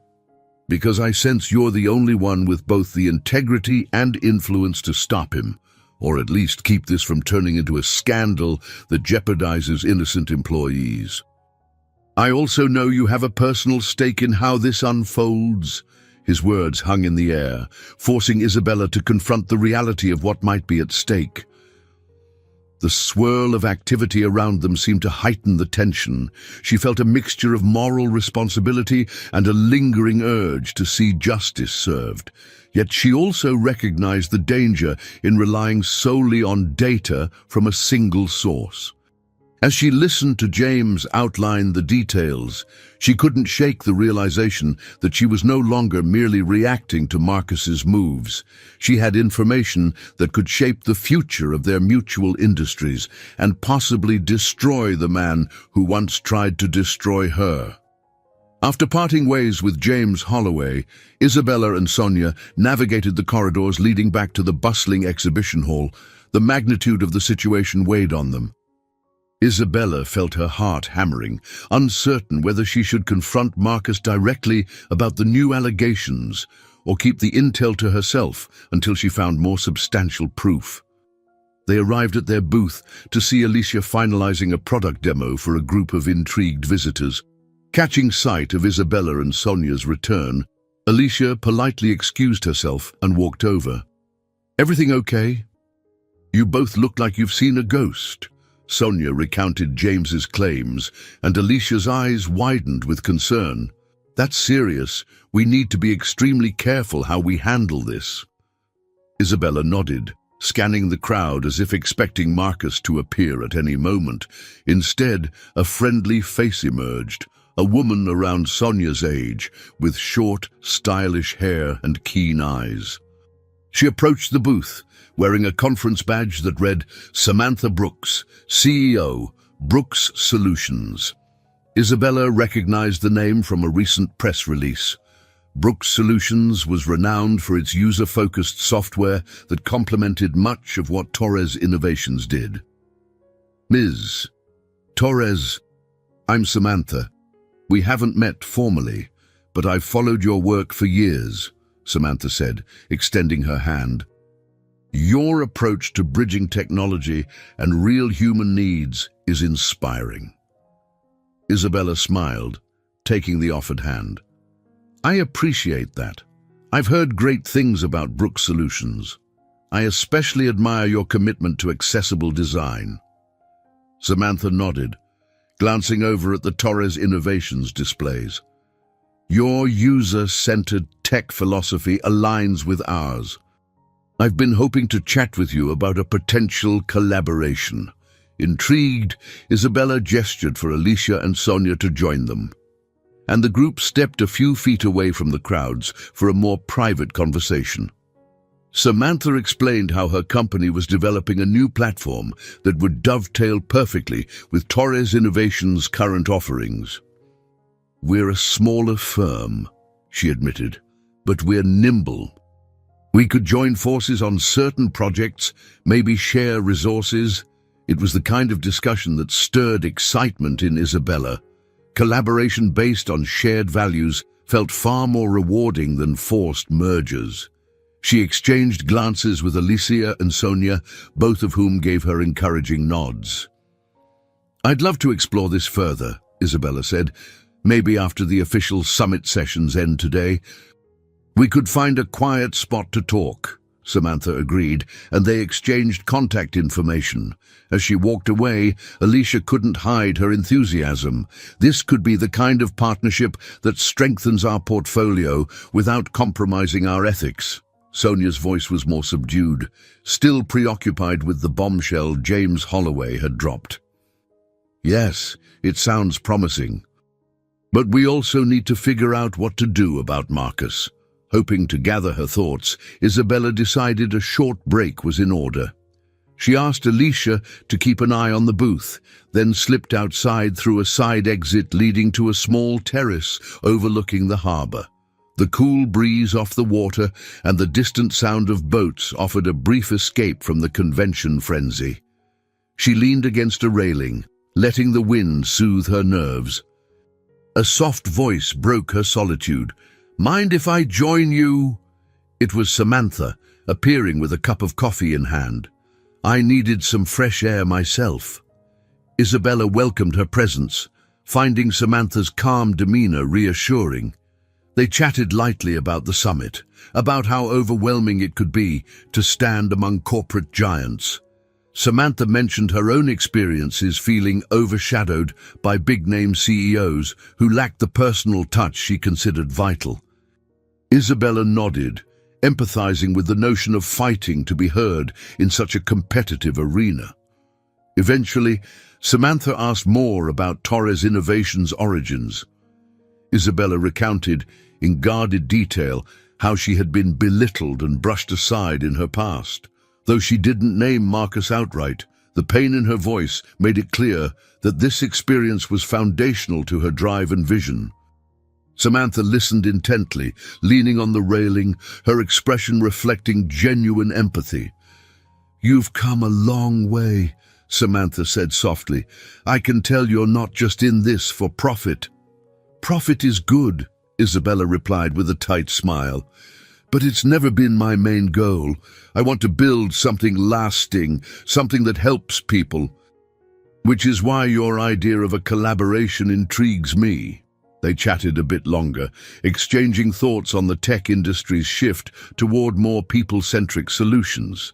"Because I sense you're the only one with both the integrity and influence to stop him, or at least keep this from turning into a scandal that jeopardizes innocent employees. I also know you have a personal stake in how this unfolds." His words hung in the air, forcing Isabella to confront the reality of what might be at stake. The swirl of activity around them seemed to heighten the tension. She felt a mixture of moral responsibility and a lingering urge to see justice served. Yet she also recognized the danger in relying solely on data from a single source. As she listened to James outline the details, she couldn't shake the realization that she was no longer merely reacting to Marcus's moves. She had information that could shape the future of their mutual industries and possibly destroy the man who once tried to destroy her. After parting ways with James Holloway, Isabella and Sonia navigated the corridors leading back to the bustling exhibition hall. The magnitude of the situation weighed on them. Isabella felt her heart hammering, uncertain whether she should confront Marcus directly about the new allegations or keep the intel to herself until she found more substantial proof. They arrived at their booth to see Alicia finalizing a product demo for a group of intrigued visitors. Catching sight of Isabella and Sonia's return, Alicia politely excused herself and walked over. "Everything okay? You both look like you've seen a ghost." Sonia recounted James's claims, and Alicia's eyes widened with concern. "That's serious. We need to be extremely careful how we handle this." Isabella nodded, scanning the crowd as if expecting Marcus to appear at any moment. Instead, a friendly face emerged, a woman around Sonia's age, with short, stylish hair and keen eyes. She approached the booth, wearing a conference badge that read, "Samantha Brooks, CEO, Brooks Solutions." Isabella recognized the name from a recent press release. Brooks Solutions was renowned for its user-focused software that complemented much of what Torres Innovations did. "Ms. Torres, I'm Samantha. We haven't met formally, but I've followed your work for years," Samantha said, extending her hand. "Your approach to bridging technology and real human needs is inspiring." Isabella smiled, taking the offered hand. "I appreciate that. I've heard great things about Brooks Solutions. I especially admire your commitment to accessible design." Samantha nodded, glancing over at the Torres Innovations displays. "Your user-centered tech philosophy aligns with ours. I've been hoping to chat with you about a potential collaboration." Intrigued, Isabella gestured for Alicia and Sonia to join them, and the group stepped a few feet away from the crowds for a more private conversation. Samantha explained how her company was developing a new platform that would dovetail perfectly with Torres Innovations' current offerings. "We're a smaller firm," she admitted, "but we're nimble. We could join forces on certain projects, maybe share resources." It was the kind of discussion that stirred excitement in Isabella. Collaboration based on shared values felt far more rewarding than forced mergers. She exchanged glances with Alicia and Sonia, both of whom gave her encouraging nods. "I'd love to explore this further," Isabella said. Maybe after the official summit sessions end today. We could find a quiet spot to talk, Samantha agreed, and they exchanged contact information. As she walked away, Alicia couldn't hide her enthusiasm. This could be the kind of partnership that strengthens our portfolio without compromising our ethics. Sonia's voice was more subdued, still preoccupied with the bombshell James Holloway had dropped. Yes, it sounds promising. But we also need to figure out what to do about Marcus. Hoping to gather her thoughts, Isabella decided a short break was in order. She asked Alicia to keep an eye on the booth, then slipped outside through a side exit leading to a small terrace overlooking the harbour. The cool breeze off the water and the distant sound of boats offered a brief escape from the convention frenzy. She leaned against a railing, letting the wind soothe her nerves. A soft voice broke her solitude. "Mind if I join you?" It was Samantha, appearing with a cup of coffee in hand. I needed some fresh air myself. Isabella welcomed her presence, finding Samantha's calm demeanor reassuring. They chatted lightly about the summit, about how overwhelming it could be to stand among corporate giants. Samantha mentioned her own experiences feeling overshadowed by big-name CEOs who lacked the personal touch she considered vital. Isabella nodded, empathizing with the notion of fighting to be heard in such a competitive arena. Eventually, Samantha asked more about Torres Innovations' origins. Isabella recounted, in guarded detail, how she had been belittled and brushed aside in her past. Though she didn't name Marcus outright, the pain in her voice made it clear that this experience was foundational to her drive and vision. Samantha listened intently, leaning on the railing, her expression reflecting genuine empathy. "You've come a long way," Samantha said softly. "I can tell you're not just in this for profit." "Profit is good," Isabella replied with a tight smile. "But it's never been my main goal. I want to build something lasting, something that helps people. Which is why your idea of a collaboration intrigues me." They chatted a bit longer, exchanging thoughts on the tech industry's shift toward more people-centric solutions.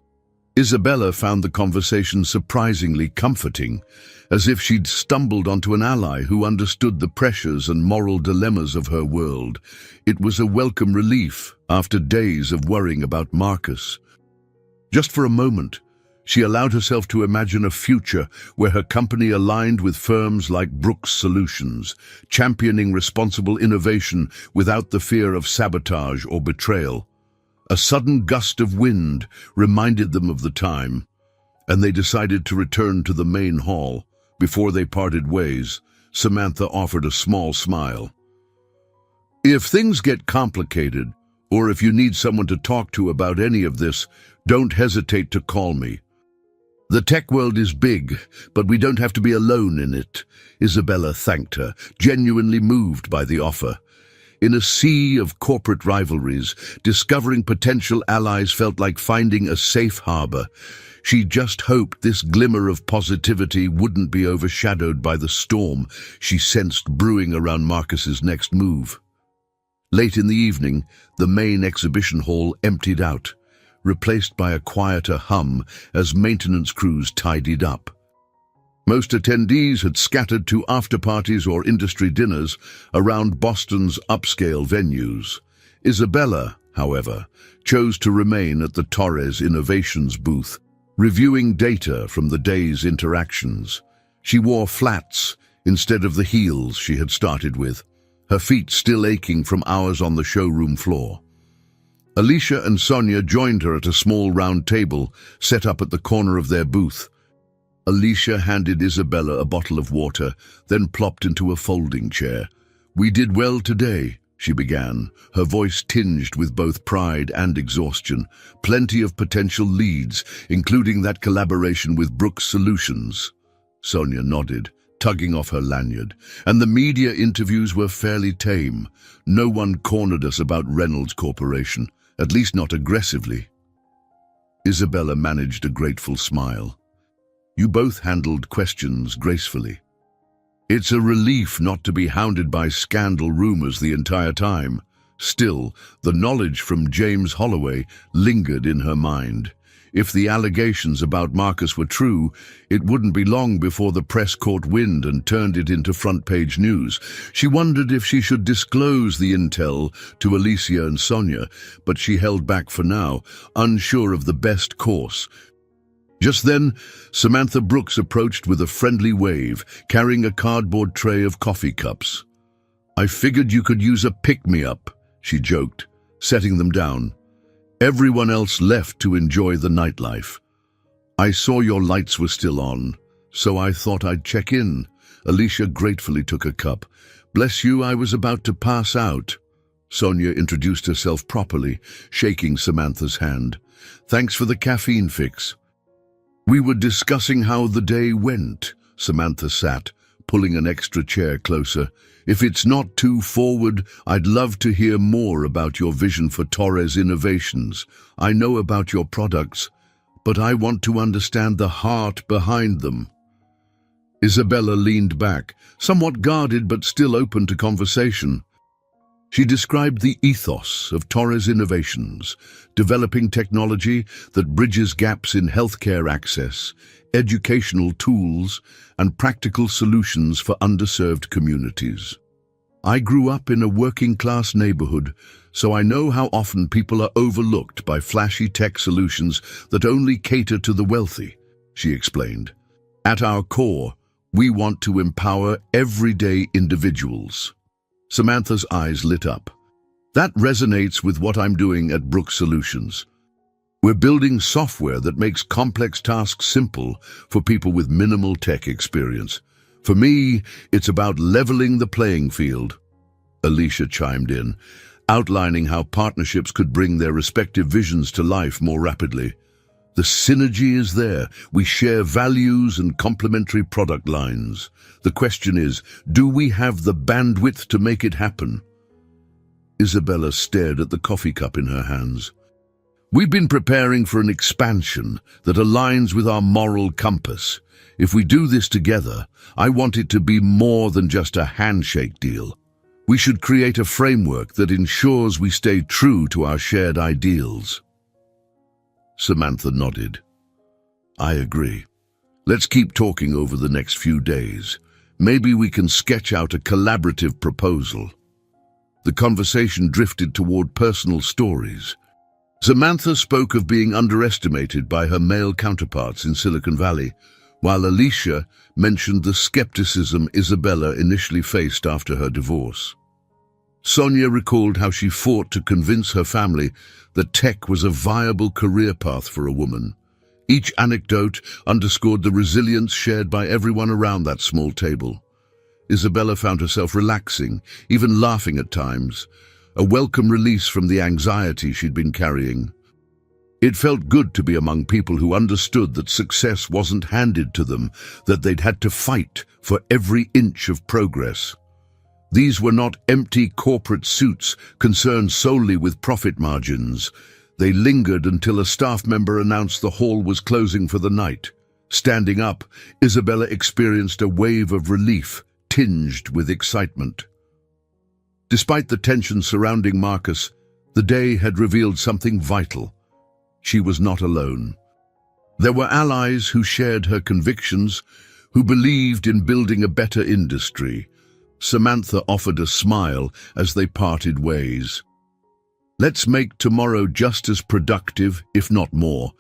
Isabella found the conversation surprisingly comforting, as if she'd stumbled onto an ally who understood the pressures and moral dilemmas of her world. It was a welcome relief after days of worrying about Marcus. Just for a moment, she allowed herself to imagine a future where her company aligned with firms like Brooks Solutions, championing responsible innovation without the fear of sabotage or betrayal. A sudden gust of wind reminded them of the time, and they decided to return to the main hall. Before they parted ways, Samantha offered a small smile. "If things get complicated, or if you need someone to talk to about any of this, don't hesitate to call me. The tech world is big, but we don't have to be alone in it." Isabella thanked her, genuinely moved by the offer. In a sea of corporate rivalries, discovering potential allies felt like finding a safe harbor. She just hoped this glimmer of positivity wouldn't be overshadowed by the storm she sensed brewing around Marcus's next move. Late in the evening, the main exhibition hall emptied out, replaced by a quieter hum as maintenance crews tidied up. Most attendees had scattered to after-parties or industry dinners around Boston's upscale venues. Isabella, however, chose to remain at the Torres Innovations booth, reviewing data from the day's interactions. She wore flats instead of the heels she had started with, her feet still aching from hours on the showroom floor. Alicia and Sonia joined her at a small round table set up at the corner of their booth. Alicia handed Isabella a bottle of water, then plopped into a folding chair. "We did well today," she began, her voice tinged with both pride and exhaustion. "Plenty of potential leads, including that collaboration with Brooks Solutions." Sonia nodded, tugging off her lanyard. "And the media interviews were fairly tame. No one cornered us about Reynolds Corporation. At least not aggressively." Isabella managed a grateful smile. "You both handled questions gracefully." It's a relief not to be hounded by scandal rumors the entire time. Still, the knowledge from James Holloway lingered in her mind. If the allegations about Marcus were true, it wouldn't be long before the press caught wind and turned it into front-page news. She wondered if she should disclose the intel to Alicia and Sonia, but she held back for now, unsure of the best course. Just then, Samantha Brooks approached with a friendly wave, carrying a cardboard tray of coffee cups. "I figured you could use a pick-me-up," she joked, setting them down. Everyone else left to enjoy the nightlife. "I saw your lights were still on, so I thought I'd check in." Alicia gratefully took a cup. "Bless you, I was about to pass out." Sonia introduced herself properly, shaking Samantha's hand. "Thanks for the caffeine fix." "We were discussing how the day went." Samantha sat, pulling an extra chair closer. "If it's not too forward, I'd love to hear more about your vision for Torres Innovations. I know about your products, but I want to understand the heart behind them." Isabella leaned back, somewhat guarded but still open to conversation. She described the ethos of Torres Innovations, developing technology that bridges gaps in healthcare access, educational tools, and practical solutions for underserved communities. "I grew up in a working-class neighborhood, so I know how often people are overlooked by flashy tech solutions that only cater to the wealthy," she explained. "At our core, we want to empower everyday individuals." Samantha's eyes lit up. "That resonates with what I'm doing at Brooks Solutions. We're building software that makes complex tasks simple for people with minimal tech experience. For me, it's about leveling the playing field." Alicia chimed in, outlining how partnerships could bring their respective visions to life more rapidly. "The synergy is there. We share values and complementary product lines. The question is, do we have the bandwidth to make it happen?" Isabella stared at the coffee cup in her hands. "We've been preparing for an expansion that aligns with our moral compass. If we do this together, I want it to be more than just a handshake deal. We should create a framework that ensures we stay true to our shared ideals." Samantha nodded. "I agree. Let's keep talking over the next few days. Maybe we can sketch out a collaborative proposal." The conversation drifted toward personal stories. Samantha spoke of being underestimated by her male counterparts in Silicon Valley, while Alicia mentioned the skepticism Isabella initially faced after her divorce. Sonia recalled how she fought to convince her family that tech was a viable career path for a woman. Each anecdote underscored the resilience shared by everyone around that small table. Isabella found herself relaxing, even laughing at times, a welcome release from the anxiety she'd been carrying. It felt good to be among people who understood that success wasn't handed to them, that they'd had to fight for every inch of progress. These were not empty corporate suits concerned solely with profit margins. They lingered until a staff member announced the hall was closing for the night. Standing up, Isabella experienced a wave of relief, tinged with excitement. Despite the tension surrounding Marcus, the day had revealed something vital. She was not alone. There were allies who shared her convictions, who believed in building a better industry. Samantha offered a smile as they parted ways. "Let's make tomorrow just as productive, if not more.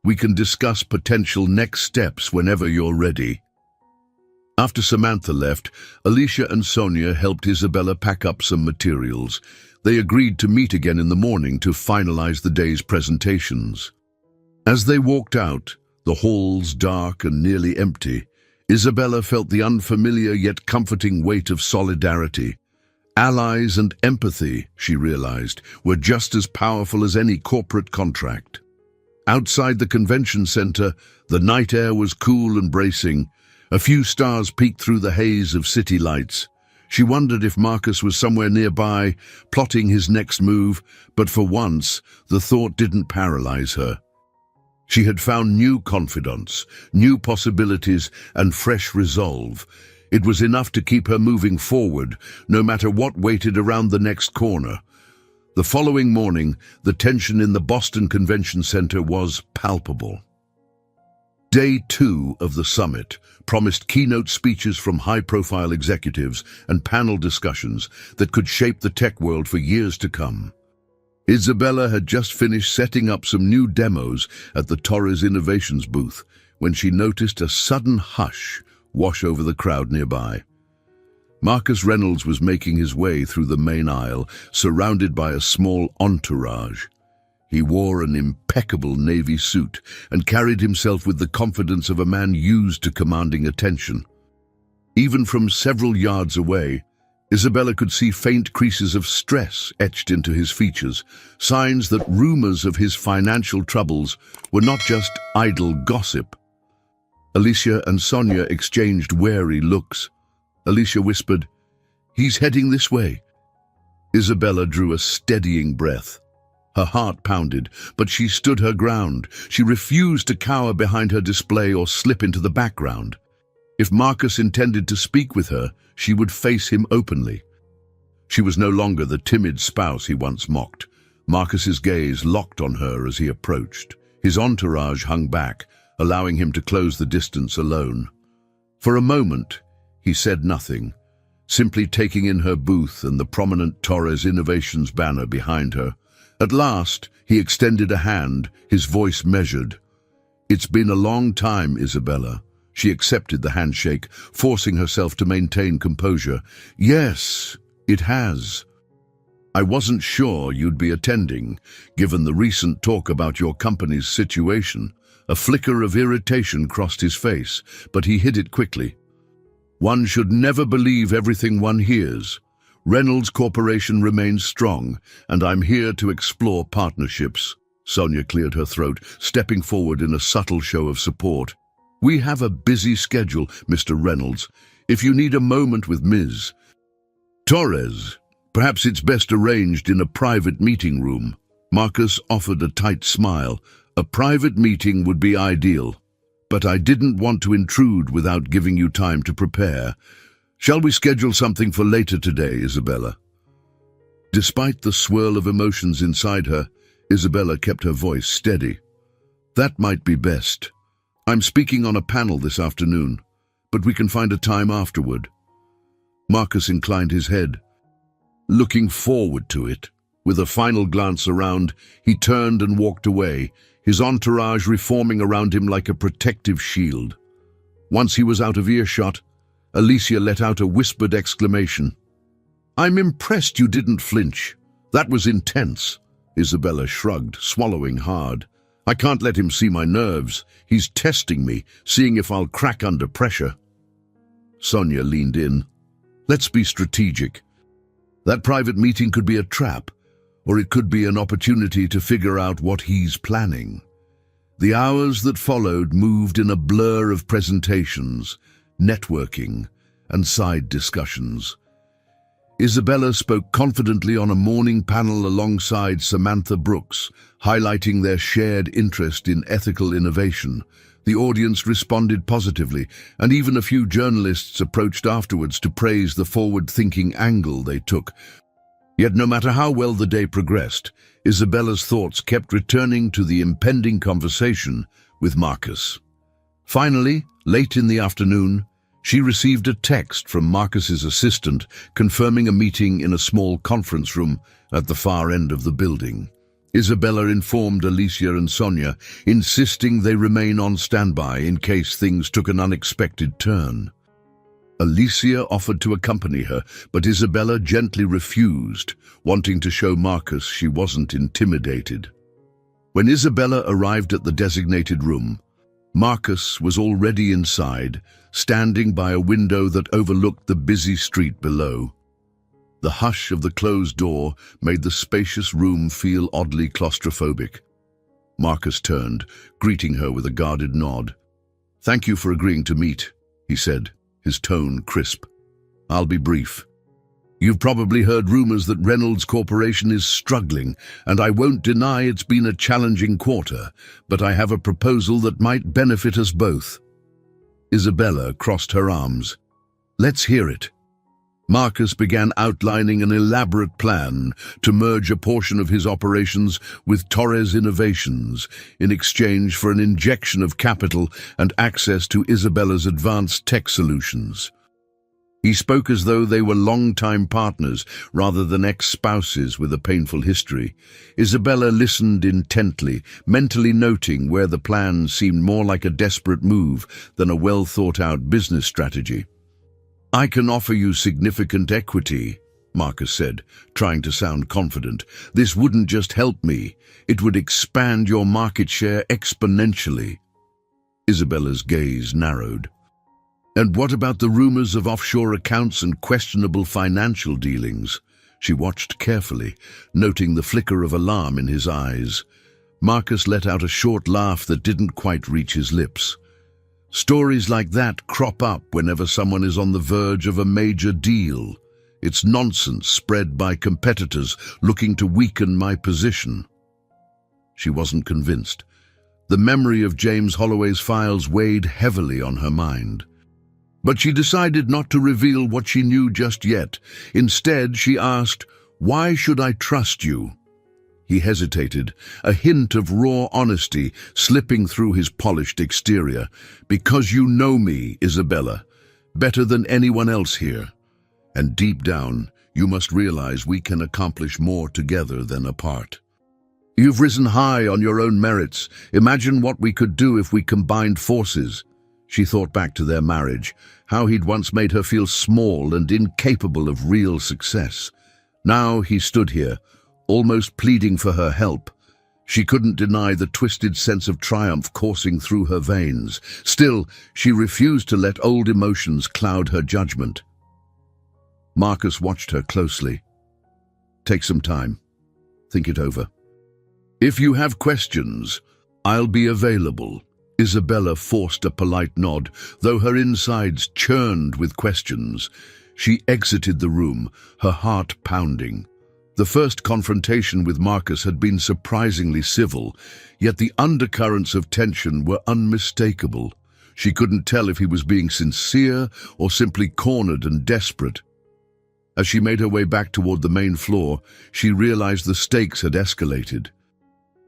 We can discuss potential next steps whenever you're ready." After Samantha left, Alicia and Sonia helped Isabella pack up some materials. They agreed to meet again in the morning to finalize the day's presentations. As they walked out, the halls dark and nearly empty, Isabella felt the unfamiliar yet comforting weight of solidarity. Allies and empathy, she realized, were just as powerful as any corporate contract. Outside the convention center, the night air was cool and bracing. A few stars peeked through the haze of city lights. She wondered if Marcus was somewhere nearby, plotting his next move, but for once, the thought didn't paralyze her. She had found new confidants, new possibilities, and fresh resolve. It was enough to keep her moving forward, no matter what waited around the next corner. The following morning, the tension in the Boston Convention Center was palpable. Day 2 of the summit promised keynote speeches from high-profile executives and panel discussions that could shape the tech world for years to come. Isabella had just finished setting up some new demos at the Torres Innovations booth when she noticed a sudden hush wash over the crowd nearby. Marcus Reynolds was making his way through the main aisle, surrounded by a small entourage. He wore an impeccable navy suit and carried himself with the confidence of a man used to commanding attention. Even from several yards away, Isabella could see faint creases of stress etched into his features, signs that rumors of his financial troubles were not just idle gossip. Alicia and Sonia exchanged wary looks. Alicia whispered, "He's heading this way." Isabella drew a steadying breath. Her heart pounded, but she stood her ground. She refused to cower behind her display or slip into the background. If Marcus intended to speak with her, she would face him openly. She was no longer the timid spouse he once mocked. Marcus's gaze locked on her as he approached. His entourage hung back, allowing him to close the distance alone. For a moment, he said nothing, simply taking in her booth and the prominent Torres Innovations banner behind her. At last, he extended a hand, his voice measured. "It's been a long time, Isabella." She accepted the handshake, forcing herself to maintain composure. "Yes, it has. I wasn't sure you'd be attending, given the recent talk about your company's situation." A flicker of irritation crossed his face, but he hid it quickly. "One should never believe everything one hears. Reynolds Corporation remains strong, and I'm here to explore partnerships." Sonia cleared her throat, stepping forward in a subtle show of support. "We have a busy schedule, Mr. Reynolds. If you need a moment with Ms. Torres, perhaps it's best arranged in a private meeting room." Marcus offered a tight smile. "A private meeting would be ideal, but I didn't want to intrude without giving you time to prepare. Shall we schedule something for later today, Isabella?" Despite the swirl of emotions inside her, Isabella kept her voice steady. "That might be best. I'm speaking on a panel this afternoon, but we can find a time afterward." Marcus inclined his head. "Looking forward to it." With a final glance around, he turned and walked away, his entourage reforming around him like a protective shield. Once he was out of earshot, Alicia let out a whispered exclamation. "I'm impressed you didn't flinch. That was intense." Isabella shrugged, swallowing hard. "I can't let him see my nerves. He's testing me, seeing if I'll crack under pressure." Sonia leaned in. "Let's be strategic. That private meeting could be a trap, or it could be an opportunity to figure out what he's planning." The hours that followed moved in a blur of presentations, networking, and side discussions. Isabella spoke confidently on a morning panel alongside Samantha Brooks, highlighting their shared interest in ethical innovation. The audience responded positively, and even a few journalists approached afterwards to praise the forward-thinking angle they took. Yet no matter how well the day progressed, Isabella's thoughts kept returning to the impending conversation with Marcus. Finally, late in the afternoon, she received a text from Marcus's assistant confirming a meeting in a small conference room at the far end of the building. Isabella informed Alicia and Sonia, insisting they remain on standby in case things took an unexpected turn. Alicia offered to accompany her, but Isabella gently refused, wanting to show Marcus she wasn't intimidated. When Isabella arrived at the designated room, Marcus was already inside, standing by a window that overlooked the busy street below. The hush of the closed door made the spacious room feel oddly claustrophobic. Marcus turned, greeting her with a guarded nod. "Thank you for agreeing to meet," he said, his tone crisp. "I'll be brief. You've probably heard rumors that Reynolds Corporation is struggling, and I won't deny it's been a challenging quarter, but I have a proposal that might benefit us both." Isabella crossed her arms. Let's hear it. Marcus began outlining an elaborate plan to merge a portion of his operations with Torres Innovations in exchange for an injection of capital and access to Isabella's advanced tech solutions. He spoke as though they were long-time partners rather than ex-spouses with a painful history. Isabella listened intently, mentally noting where the plan seemed more like a desperate move than a well-thought-out business strategy. "I can offer you significant equity," Marcus said, trying to sound confident. "This wouldn't just help me, it would expand your market share exponentially." Isabella's gaze narrowed. "And what about the rumors of offshore accounts and questionable financial dealings?" She watched carefully, noting the flicker of alarm in his eyes. Marcus let out a short laugh that didn't quite reach his lips. "Stories like that crop up whenever someone is on the verge of a major deal. It's nonsense spread by competitors looking to weaken my position." She wasn't convinced. The memory of James Holloway's files weighed heavily on her mind. But she decided not to reveal what she knew just yet. Instead, she asked, "Why should I trust you?" He hesitated, a hint of raw honesty slipping through his polished exterior. "Because you know me, Isabella, better than anyone else here. And deep down, you must realize we can accomplish more together than apart. You've risen high on your own merits. Imagine what we could do if we combined forces." She thought back to their marriage, how he'd once made her feel small and incapable of real success. Now he stood here, almost pleading for her help. She couldn't deny the twisted sense of triumph coursing through her veins. Still, she refused to let old emotions cloud her judgment. Marcus watched her closely. "Take some time. Think it over. If you have questions, I'll be available." Isabella forced a polite nod, though her insides churned with questions. She exited the room, her heart pounding. The first confrontation with Marcus had been surprisingly civil, yet the undercurrents of tension were unmistakable. She couldn't tell if he was being sincere or simply cornered and desperate. As she made her way back toward the main floor, she realized the stakes had escalated.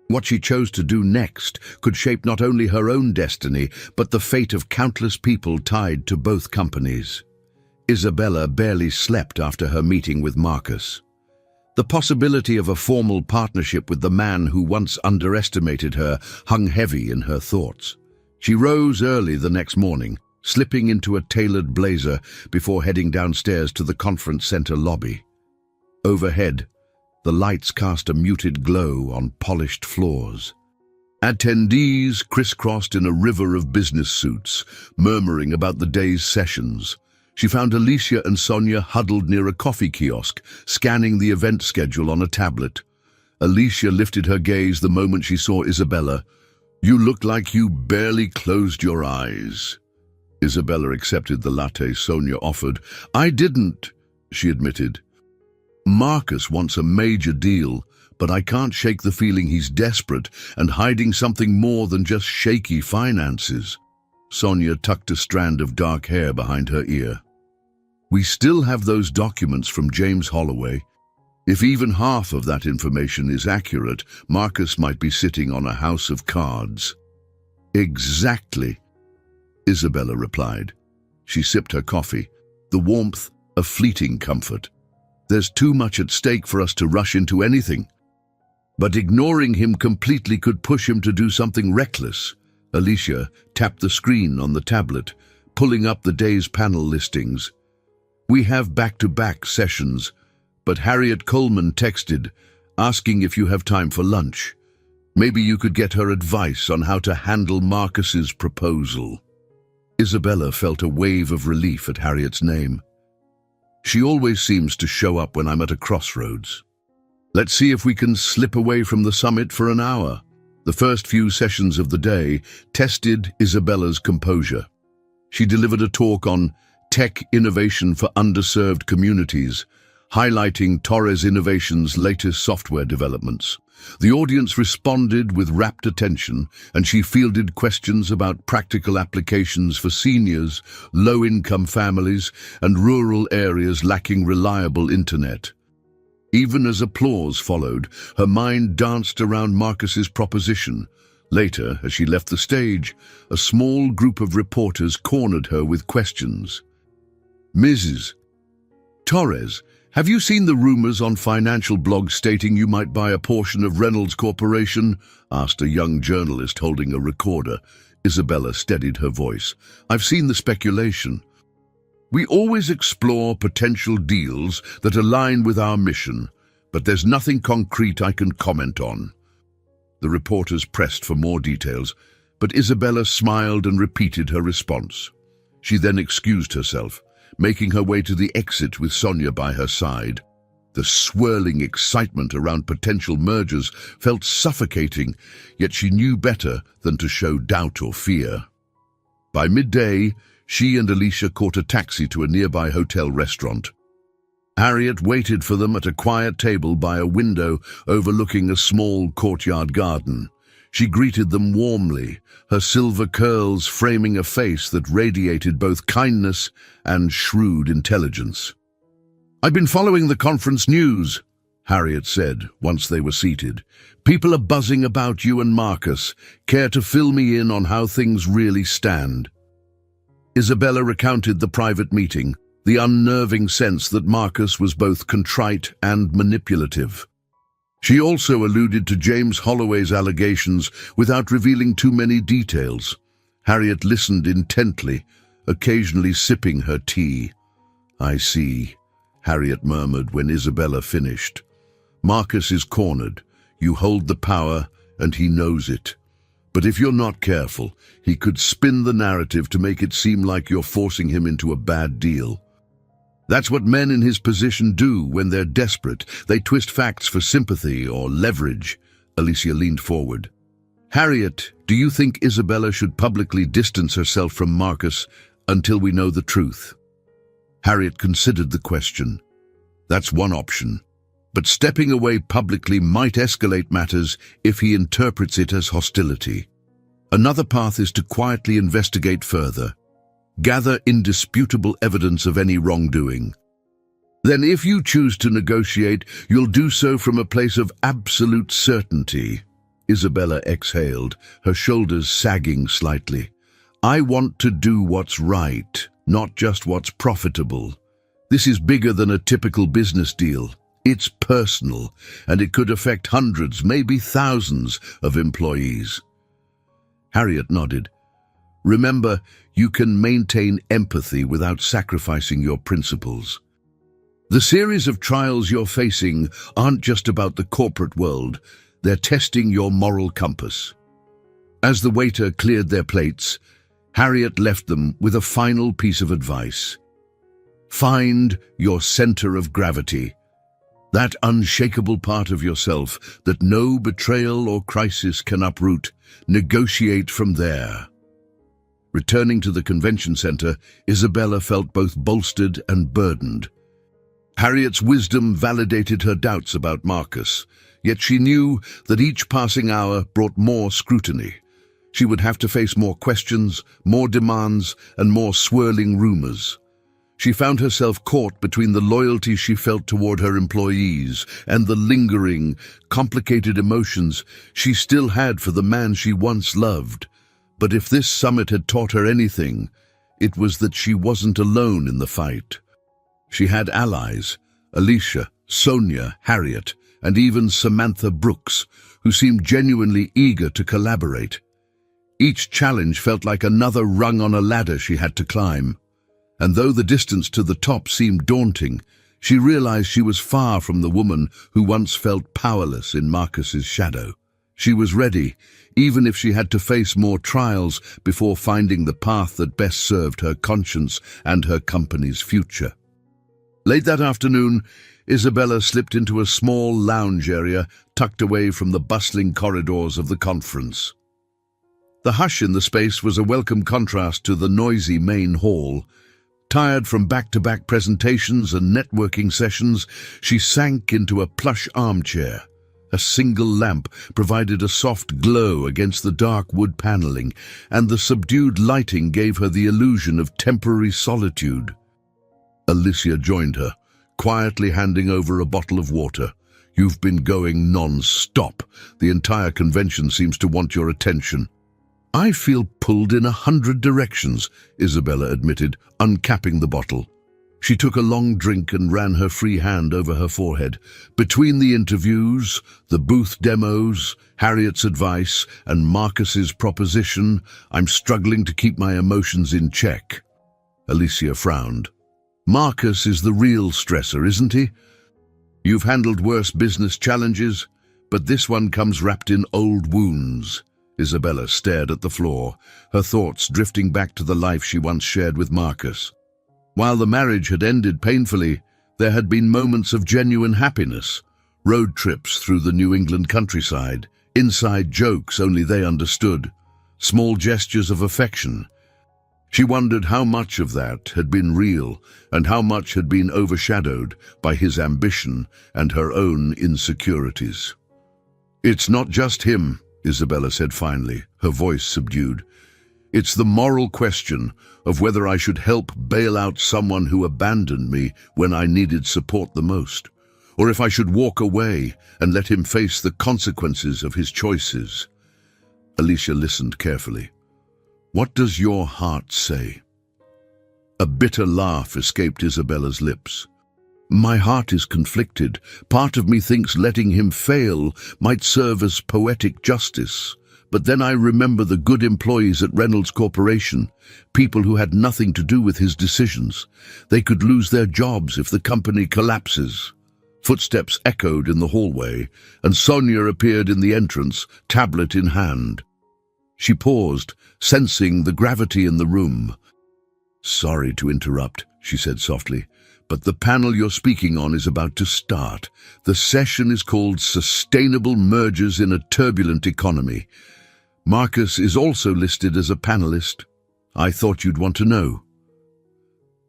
What she chose to do next could shape not only her own destiny, but the fate of countless people tied to both companies. Isabella barely slept after her meeting with Marcus. The possibility of a formal partnership with the man who once underestimated her hung heavy in her thoughts. She rose early the next morning, slipping into a tailored blazer before heading downstairs to the conference center lobby. Overhead, the lights cast a muted glow on polished floors. Attendees crisscrossed in a river of business suits, murmuring about the day's sessions. She found Alicia and Sonia huddled near a coffee kiosk, scanning the event schedule on a tablet. Alicia lifted her gaze the moment she saw Isabella. "You look like you barely closed your eyes." Isabella accepted the latte Sonia offered. "I didn't," she admitted. "Marcus wants a major deal, but I can't shake the feeling he's desperate and hiding something more than just shaky finances." Sonia tucked a strand of dark hair behind her ear. "We still have those documents from James Holloway. If even half of that information is accurate, Marcus might be sitting on a house of cards." "Exactly," Isabella replied. She sipped her coffee, the warmth a fleeting comfort. "There's too much at stake for us to rush into anything. But ignoring him completely could push him to do something reckless." Alicia tapped the screen on the tablet, pulling up the day's panel listings. "We have back-to-back sessions, but Harriet Coleman texted, asking if you have time for lunch. Maybe you could get her advice on how to handle Marcus's proposal." Isabella felt a wave of relief at Harriet's name. "She always seems to show up when I'm at a crossroads. Let's see if we can slip away from the summit for an hour." The first few sessions of the day tested Isabella's composure. She delivered a talk on tech innovation for underserved communities, highlighting Torres Innovations' latest software developments. The audience responded with rapt attention, and she fielded questions about practical applications for seniors, low-income families, and rural areas lacking reliable internet. Even as applause followed, her mind danced around Marcus's proposition. Later, as she left the stage, a small group of reporters cornered her with questions. "Mrs. Torres, have you seen the rumors on financial blogs stating you might buy a portion of Reynolds Corporation?" asked a young journalist holding a recorder. Isabella steadied her voice. "I've seen the speculation. We always explore potential deals that align with our mission, but there's nothing concrete I can comment on." The reporters pressed for more details, but Isabella smiled and repeated her response. She then excused herself, making her way to the exit with Sonia by her side. The swirling excitement around potential mergers felt suffocating, yet she knew better than to show doubt or fear. By midday, she and Alicia caught a taxi to a nearby hotel restaurant. Harriet waited for them at a quiet table by a window overlooking a small courtyard garden. She greeted them warmly, her silver curls framing a face that radiated both kindness and shrewd intelligence. "I've been following the conference news," Harriet said once they were seated. "People are buzzing about you and Marcus. Care to fill me in on how things really stand?" Isabella recounted the private meeting, the unnerving sense that Marcus was both contrite and manipulative. She also alluded to James Holloway's allegations without revealing too many details. Harriet listened intently, occasionally sipping her tea. "I see," Harriet murmured when Isabella finished. "Marcus is cornered. You hold the power, and he knows it. But if you're not careful, he could spin the narrative to make it seem like you're forcing him into a bad deal. That's what men in his position do when they're desperate. They twist facts for sympathy or leverage." Alicia leaned forward. "Harriet, do you think Isabella should publicly distance herself from Marcus until we know the truth?" Harriet considered the question. "That's one option. But stepping away publicly might escalate matters if he interprets it as hostility. Another path is to quietly investigate further. Gather indisputable evidence of any wrongdoing. Then if you choose to negotiate, you'll do so from a place of absolute certainty." Isabella exhaled, her shoulders sagging slightly. "I want to do what's right, not just what's profitable. This is bigger than a typical business deal. It's personal, and it could affect hundreds, maybe thousands of employees." Harriet nodded. "Remember, you can maintain empathy without sacrificing your principles. The series of trials you're facing aren't just about the corporate world. They're testing your moral compass." As the waiter cleared their plates, Harriet left them with a final piece of advice. Find your center of gravity. That unshakable part of yourself that no betrayal or crisis can uproot. Negotiate from there. Returning to the convention center, Isabella felt both bolstered and burdened. Harriet's wisdom validated her doubts about Marcus, yet she knew that each passing hour brought more scrutiny. She would have to face more questions, more demands, and more swirling rumors. She found herself caught between the loyalty she felt toward her employees and the lingering, complicated emotions she still had for the man she once loved. But if this summit had taught her anything, it was that she wasn't alone in the fight. She had allies, Alicia, Sonia, Harriet, and even Samantha Brooks, who seemed genuinely eager to collaborate. Each challenge felt like another rung on a ladder she had to climb. And though the distance to the top seemed daunting, she realized she was far from the woman who once felt powerless in Marcus's shadow. She was ready, even if she had to face more trials before finding the path that best served her conscience and her company's future. Late that afternoon, Isabella slipped into a small lounge area tucked away from the bustling corridors of the conference. The hush in the space was a welcome contrast to the noisy main hall. Tired from back-to-back presentations and networking sessions, she sank into a plush armchair. A single lamp provided a soft glow against the dark wood paneling, and the subdued lighting gave her the illusion of temporary solitude. Alicia joined her, quietly handing over a bottle of water. "You've been going non-stop. The entire convention seems to want your attention." "I feel pulled in 100 directions," Isabella admitted, uncapping the bottle. She took a long drink and ran her free hand over her forehead. "Between the interviews, the booth demos, Harriet's advice, and Marcus's proposition, I'm struggling to keep my emotions in check." Alicia frowned. "Marcus is the real stressor, isn't he? You've handled worse business challenges, but this one comes wrapped in old wounds." Isabella stared at the floor, her thoughts drifting back to the life she once shared with Marcus. While the marriage had ended painfully, there had been moments of genuine happiness. Road trips through the New England countryside, inside jokes only they understood, small gestures of affection. She wondered how much of that had been real and how much had been overshadowed by his ambition and her own insecurities. "It's not just him," Isabella said finally, her voice subdued. "It's the moral question of whether I should help bail out someone who abandoned me when I needed support the most, or if I should walk away and let him face the consequences of his choices." Alicia listened carefully. "What does your heart say?" A bitter laugh escaped Isabella's lips. "My heart is conflicted. Part of me thinks letting him fail might serve as poetic justice. But then I remember the good employees at Reynolds Corporation, people who had nothing to do with his decisions. They could lose their jobs if the company collapses." Footsteps echoed in the hallway, and Sonia appeared in the entrance, tablet in hand. She paused, sensing the gravity in the room. "Sorry to interrupt," she said softly, "but the panel you're speaking on is about to start. The session is called Sustainable Mergers in a Turbulent Economy. Marcus is also listed as a panelist. I thought you'd want to know."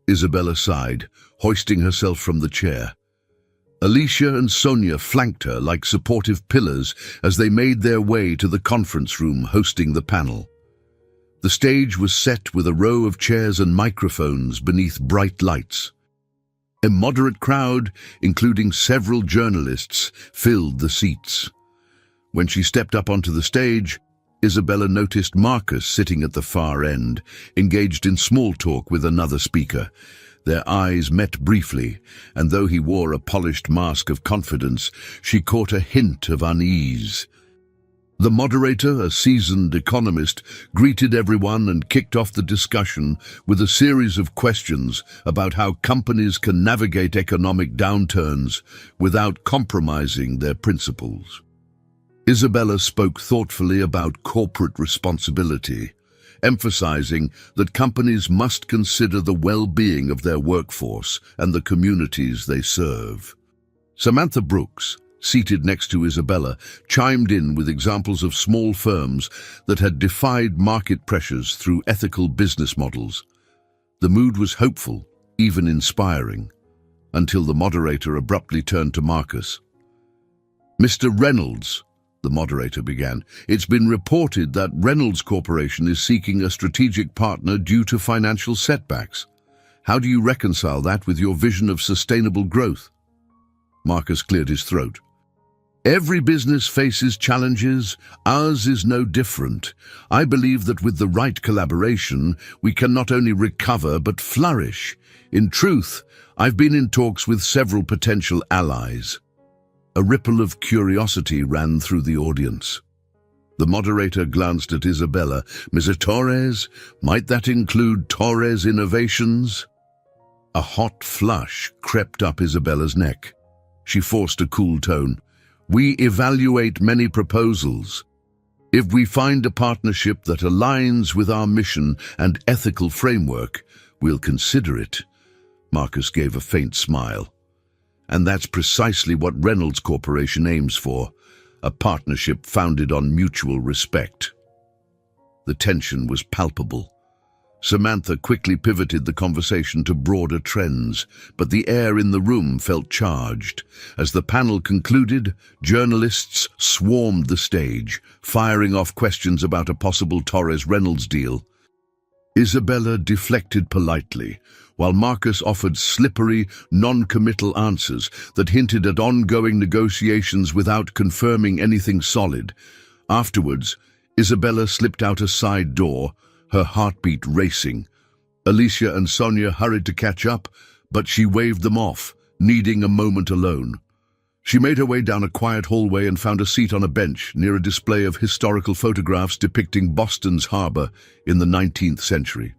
Isabella sighed, hoisting herself from the chair. Alicia and Sonia flanked her like supportive pillars as they made their way to the conference room hosting the panel. The stage was set with a row of chairs and microphones beneath bright lights. A moderate crowd, including several journalists, filled the seats. When she stepped up onto the stage, Isabella noticed Marcus sitting at the far end, engaged in small talk with another speaker. Their eyes met briefly, and though he wore a polished mask of confidence, she caught a hint of unease. The moderator, a seasoned economist, greeted everyone and kicked off the discussion with a series of questions about how companies can navigate economic downturns without compromising their principles. Isabella spoke thoughtfully about corporate responsibility, emphasizing that companies must consider the well-being of their workforce and the communities they serve. Samantha Brooks, seated next to Isabella, chimed in with examples of small firms that had defied market pressures through ethical business models. The mood was hopeful, even inspiring, until the moderator abruptly turned to Marcus. "Mr. Reynolds," the moderator began, "it's been reported that Reynolds Corporation is seeking a strategic partner due to financial setbacks. How do you reconcile that with your vision of sustainable growth?" Marcus cleared his throat. "Every business faces challenges. Ours is no different. I believe that with the right collaboration, we can not only recover but flourish. In truth, I've been in talks with several potential allies." A ripple of curiosity ran through the audience. The moderator glanced at Isabella. "Mr. Torres, might that include Torres Innovations?" A hot flush crept up Isabella's neck. She forced a cool tone. "We evaluate many proposals. If we find a partnership that aligns with our mission and ethical framework, we'll consider it." Marcus gave a faint smile. "And that's precisely what Reynolds Corporation aims for, a partnership founded on mutual respect." The tension was palpable. Samantha quickly pivoted the conversation to broader trends, but the air in the room felt charged. As the panel concluded, journalists swarmed the stage, firing off questions about a possible Torres-Reynolds deal. Isabella deflected politely, while Marcus offered slippery, non-committal answers that hinted at ongoing negotiations without confirming anything solid. Afterwards, Isabella slipped out a side door, her heartbeat racing. Alicia and Sonia hurried to catch up, but she waved them off, needing a moment alone. She made her way down a quiet hallway and found a seat on a bench near a display of historical photographs depicting Boston's harbor in the 19th century.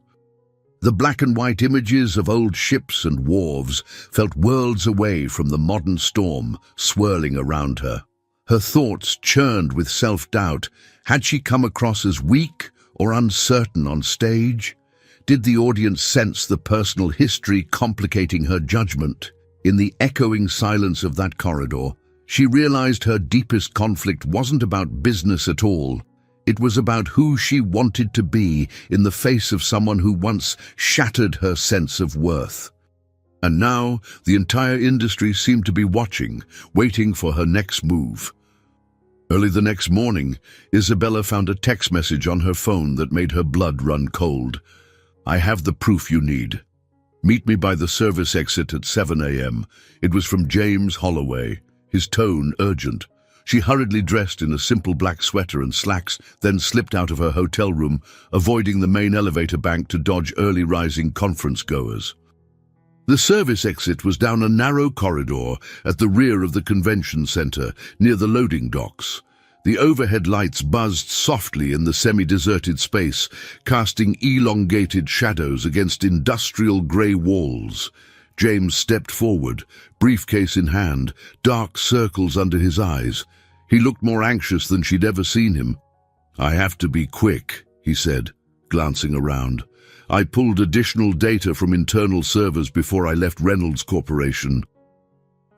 The black and white images of old ships and wharves felt worlds away from the modern storm swirling around her. Her thoughts churned with self-doubt. Had she come across as weak or uncertain on stage? Did the audience sense the personal history complicating her judgment? In the echoing silence of that corridor, she realized her deepest conflict wasn't about business at all. It was about who she wanted to be in the face of someone who once shattered her sense of worth. And now, the entire industry seemed to be watching, waiting for her next move. Early the next morning, Isabella found a text message on her phone that made her blood run cold. "I have the proof you need. Meet me by the service exit at 7 a.m. It was from James Holloway, his tone urgent. She hurriedly dressed in a simple black sweater and slacks, then slipped out of her hotel room, avoiding the main elevator bank to dodge early-rising conference-goers. The service exit was down a narrow corridor at the rear of the convention center, near the loading docks. The overhead lights buzzed softly in the semi-deserted space, casting elongated shadows against industrial grey walls. James stepped forward, briefcase in hand, dark circles under his eyes. He looked more anxious than she'd ever seen him. "I have to be quick," he said, glancing around. "I pulled additional data from internal servers before I left Reynolds Corporation.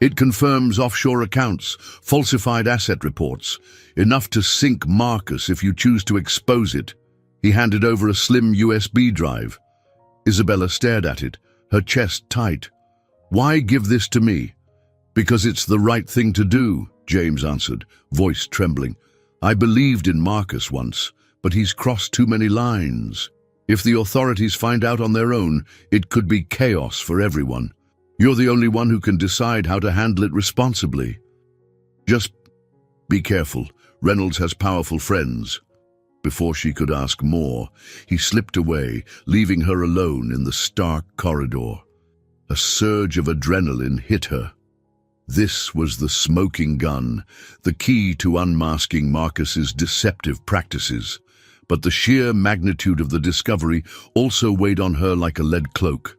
It confirms offshore accounts, falsified asset reports, enough to sink Marcus if you choose to expose it." He handed over a slim USB drive. Isabella stared at it, her chest tight. "Why give this to me?" "Because it's the right thing to do," James answered, voice trembling. "I believed in Marcus once, but he's crossed too many lines. If the authorities find out on their own, it could be chaos for everyone. You're the only one who can decide how to handle it responsibly. Just be careful. Reynolds has powerful friends." Before she could ask more, he slipped away, leaving her alone in the stark corridor. A surge of adrenaline hit her. This was the smoking gun, the key to unmasking Marcus's deceptive practices. But the sheer magnitude of the discovery also weighed on her like a lead cloak.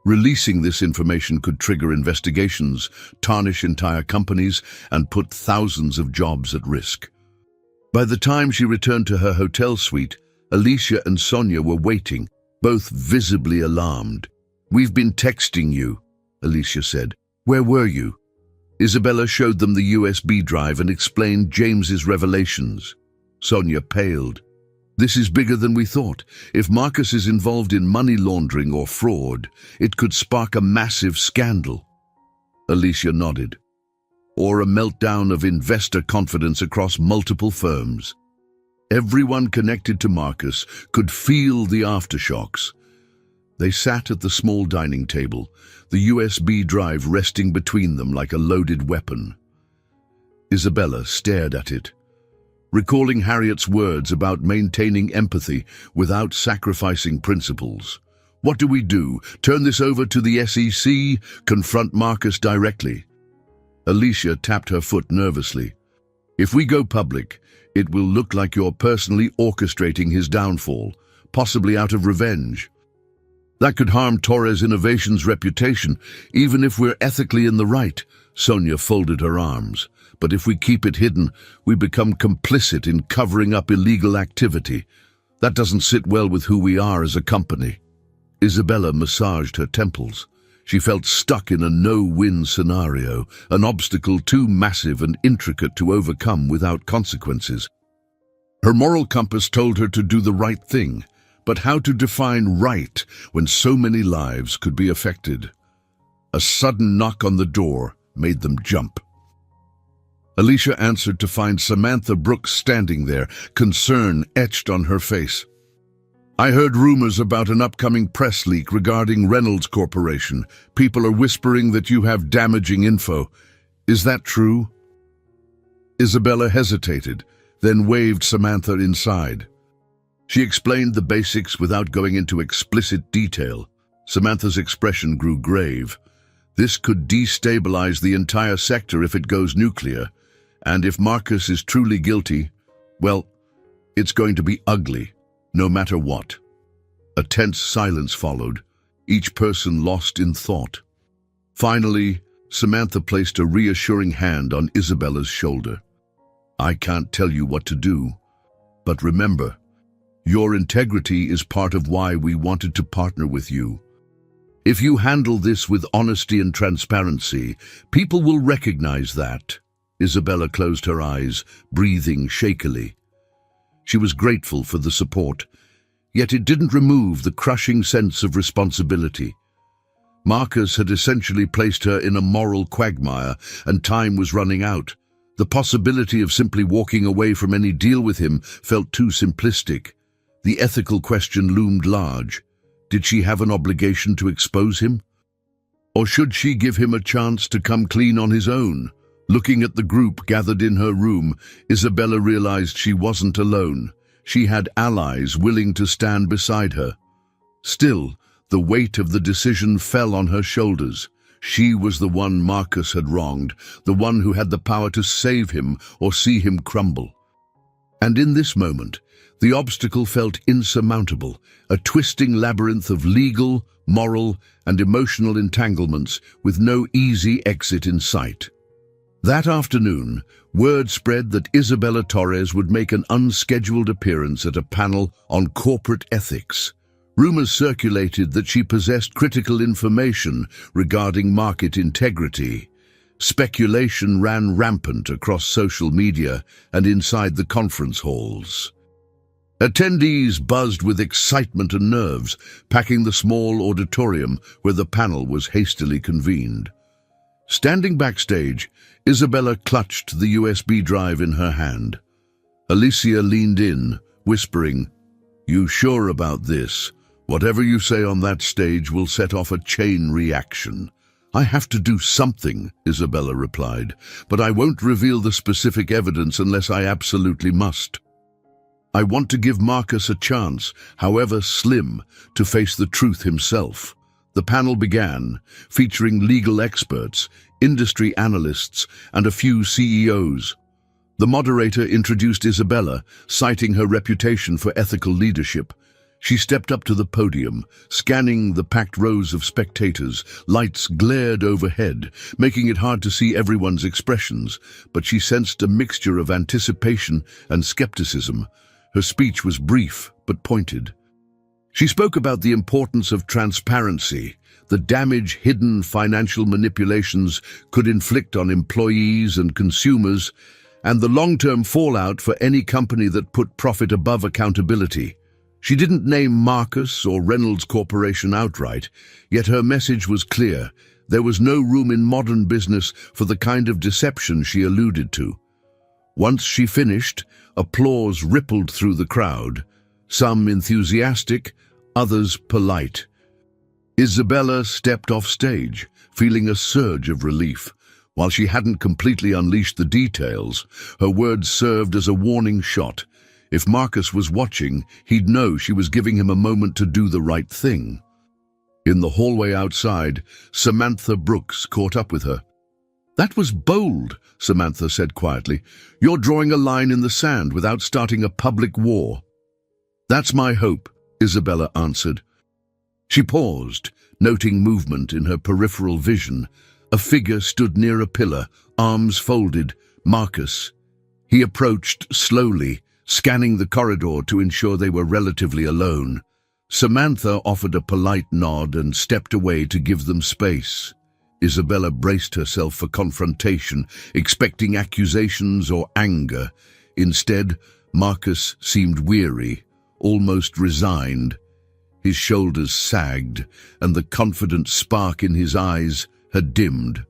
Releasing this information could trigger investigations, tarnish entire companies, and put thousands of jobs at risk. By the time she returned to her hotel suite, Alicia and Sonia were waiting, both visibly alarmed. "We've been texting you," Alicia said. "Where were you?" Isabella showed them the USB drive and explained James's revelations. Sonia paled. "This is bigger than we thought. If Marcus is involved in money laundering or fraud, it could spark a massive scandal." Alicia nodded. "Or a meltdown of investor confidence across multiple firms. Everyone connected to Marcus could feel the aftershocks." They sat at the small dining table, the USB drive resting between them like a loaded weapon. Isabella stared at it, recalling Harriet's words about maintaining empathy without sacrificing principles. What do we do? Turn this over to the SEC? Confront Marcus directly? Alicia tapped her foot nervously. "If we go public, it will look like you're personally orchestrating his downfall, possibly out of revenge. That could harm Torres Innovation's reputation, even if we're ethically in the right." Sonia folded her arms. "But if we keep it hidden, we become complicit in covering up illegal activity. That doesn't sit well with who we are as a company." Isabella massaged her temples. She felt stuck in a no-win scenario, an obstacle too massive and intricate to overcome without consequences. Her moral compass told her to do the right thing, But how to define right when so many lives could be affected? A sudden knock on the door made them jump. Alicia answered to find Samantha Brooks standing there, concern etched on her face. I heard rumors about an upcoming press leak regarding Reynolds Corporation. People are whispering that you have damaging info. Is that true? Isabella hesitated, then waved Samantha inside. She explained the basics without going into explicit detail. Samantha's expression grew grave. This could destabilize the entire sector if it goes nuclear. And if Marcus is truly guilty, well, it's going to be ugly, no matter what. A tense silence followed, each person lost in thought. Finally, Samantha placed a reassuring hand on Isabella's shoulder. I can't tell you what to do, but remember, your integrity is part of why we wanted to partner with you. If you handle this with honesty and transparency, people will recognize that. Isabella closed her eyes, breathing shakily. She was grateful for the support, yet it didn't remove the crushing sense of responsibility. Marcus had essentially placed her in a moral quagmire, and time was running out. The possibility of simply walking away from any deal with him felt too simplistic. The ethical question loomed large. Did she have an obligation to expose him? Or should she give him a chance to come clean on his own? Looking at the group gathered in her room, Isabella realized she wasn't alone. She had allies willing to stand beside her. Still, the weight of the decision fell on her shoulders. She was the one Marcus had wronged, the one who had the power to save him or see him crumble. And in this moment, the obstacle felt insurmountable, a twisting labyrinth of legal, moral, and emotional entanglements with no easy exit in sight. That afternoon, word spread that Isabella Torres would make an unscheduled appearance at a panel on corporate ethics. Rumors circulated that she possessed critical information regarding market integrity. Speculation ran rampant across social media and inside the conference halls. Attendees buzzed with excitement and nerves, packing the small auditorium where the panel was hastily convened. Standing backstage, Isabella clutched the USB drive in her hand. Alicia leaned in, whispering, "You sure about this? Whatever you say on that stage will set off a chain reaction." "I have to do something," Isabella replied, "but I won't reveal the specific evidence unless I absolutely must. I want to give Marcus a chance, however slim, to face the truth himself." The panel began, featuring legal experts, industry analysts, and a few CEOs. The moderator introduced Isabella, citing her reputation for ethical leadership. She stepped up to the podium, scanning the packed rows of spectators. Lights glared overhead, making it hard to see everyone's expressions, but she sensed a mixture of anticipation and skepticism. Her speech was brief but pointed. She spoke about the importance of transparency, the damage hidden financial manipulations could inflict on employees and consumers, and the long-term fallout for any company that put profit above accountability. She didn't name Marcus or Reynolds Corporation outright, yet her message was clear. There was no room in modern business for the kind of deception she alluded to. Once she finished, applause rippled through the crowd, some enthusiastic, others polite. Isabella stepped off stage, feeling a surge of relief. While she hadn't completely unleashed the details, her words served as a warning shot. If Marcus was watching, he'd know she was giving him a moment to do the right thing. In the hallway outside, Samantha Brooks caught up with her. "That was bold," Samantha said quietly. "You're drawing a line in the sand without starting a public war." "That's my hope," Isabella answered. She paused, noting movement in her peripheral vision. A figure stood near a pillar, arms folded. Marcus. He approached slowly, scanning the corridor to ensure they were relatively alone. Samantha offered a polite nod and stepped away to give them space. Isabella braced herself for confrontation, expecting accusations or anger. Instead, Marcus seemed weary, almost resigned. His shoulders sagged, and the confident spark in his eyes had dimmed.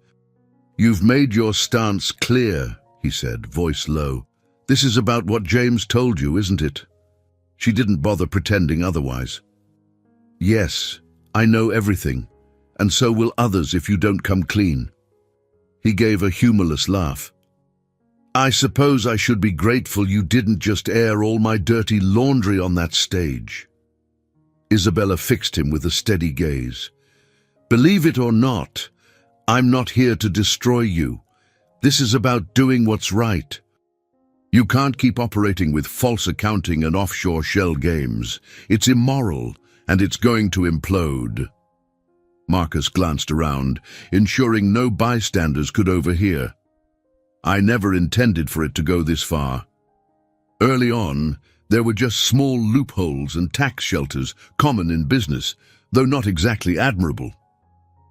"You've made your stance clear," he said, voice low. "This is about what James told you, isn't it?" She didn't bother pretending otherwise. "Yes, I know everything, and so will others if you don't come clean." He gave a humorless laugh. "I suppose I should be grateful you didn't just air all my dirty laundry on that stage." Isabella fixed him with a steady gaze. "Believe it or not, I'm not here to destroy you. This is about doing what's right. You can't keep operating with false accounting and offshore shell games. It's immoral, and it's going to implode." Marcus glanced around, ensuring no bystanders could overhear. "I never intended for it to go this far. Early on, there were just small loopholes and tax shelters common in business, though not exactly admirable.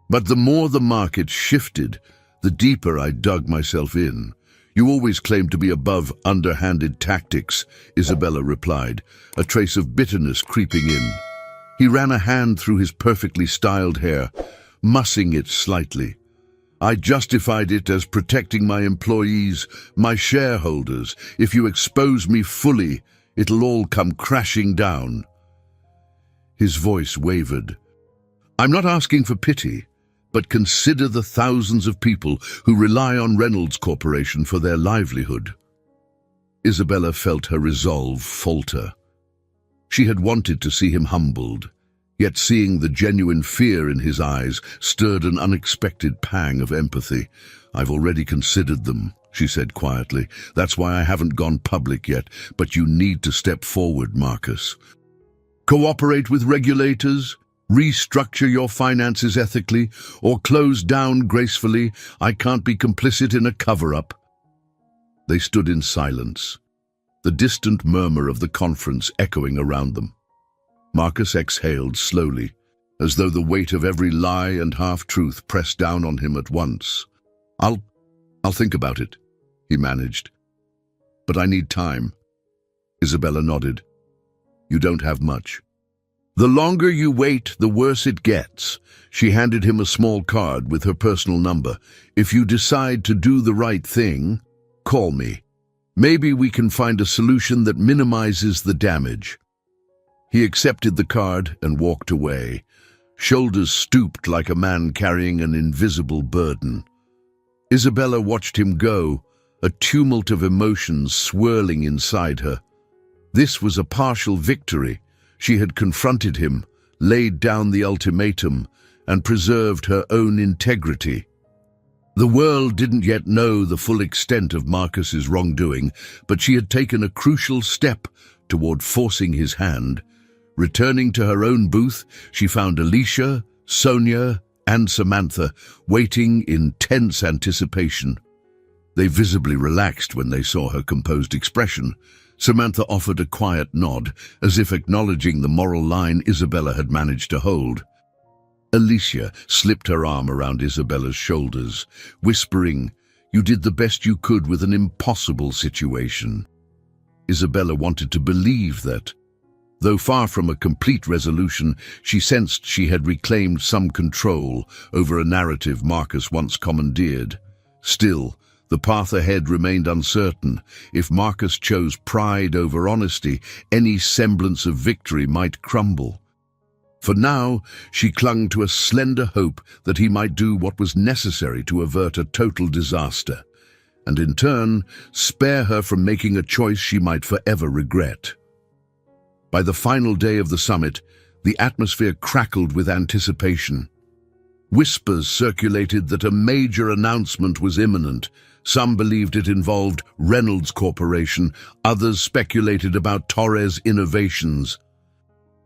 But the more the market shifted, the deeper I dug myself in. You always claimed to be above underhanded tactics," Isabella replied, a trace of bitterness creeping in. He ran a hand through his perfectly styled hair, mussing it slightly. "I justified it as protecting my employees, my shareholders. If you expose me fully, it'll all come crashing down." His voice wavered. "I'm not asking for pity, but consider the thousands of people who rely on Reynolds Corporation for their livelihood." Isabella felt her resolve falter. She had wanted to see him humbled, yet seeing the genuine fear in his eyes stirred an unexpected pang of empathy. "I've already considered them," she said quietly. "That's why I haven't gone public yet, but you need to step forward, Marcus. Cooperate with regulators, restructure your finances ethically, or close down gracefully. I can't be complicit in a cover-up." They stood in silence, the distant murmur of the conference echoing around them. Marcus exhaled slowly, as though the weight of every lie and half-truth pressed down on him at once. I'll think about it," he managed. "But I need time." Isabella nodded. "You don't have much." "The longer you wait, the worse it gets." She handed him a small card with her personal number. "If you decide to do the right thing, call me. Maybe we can find a solution that minimizes the damage." He accepted the card and walked away, shoulders stooped like a man carrying an invisible burden. Isabella watched him go, a tumult of emotions swirling inside her. This was a partial victory. She had confronted him, laid down the ultimatum, and preserved her own integrity. The world didn't yet know the full extent of Marcus's wrongdoing, but she had taken a crucial step toward forcing his hand. Returning to her own booth, she found Alicia, Sonia, and Samantha waiting in tense anticipation. They visibly relaxed when they saw her composed expression. Samantha offered a quiet nod, as if acknowledging the moral line Isabella had managed to hold. Alicia slipped her arm around Isabella's shoulders, whispering, "You did the best you could with an impossible situation." Isabella wanted to believe that. Though far from a complete resolution, she sensed she had reclaimed some control over a narrative Marcus once commandeered. Still, the path ahead remained uncertain. If Marcus chose pride over honesty, any semblance of victory might crumble. For now, she clung to a slender hope that he might do what was necessary to avert a total disaster, and in turn, spare her from making a choice she might forever regret. By the final day of the summit, the atmosphere crackled with anticipation. Whispers circulated that a major announcement was imminent. Some believed it involved Reynolds Corporation, others speculated about Torres innovations.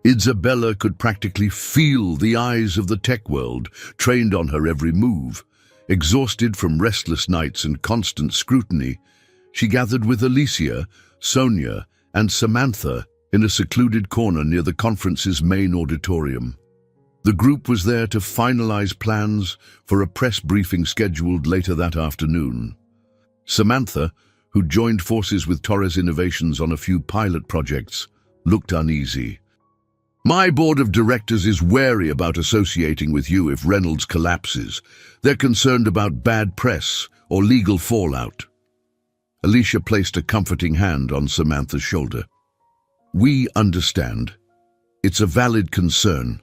Isabella could practically feel the eyes of the tech world, trained on her every move. Exhausted from restless nights and constant scrutiny, she gathered with Alicia, Sonia, and Samantha in a secluded corner near the conference's main auditorium. The group was there to finalize plans for a press briefing scheduled later that afternoon. Samantha, who joined forces with Torres Innovations on a few pilot projects, looked uneasy. My board of directors is wary about associating with you if Reynolds collapses. They're concerned about bad press or legal fallout. Alicia placed a comforting hand on Samantha's shoulder. We understand. It's a valid concern.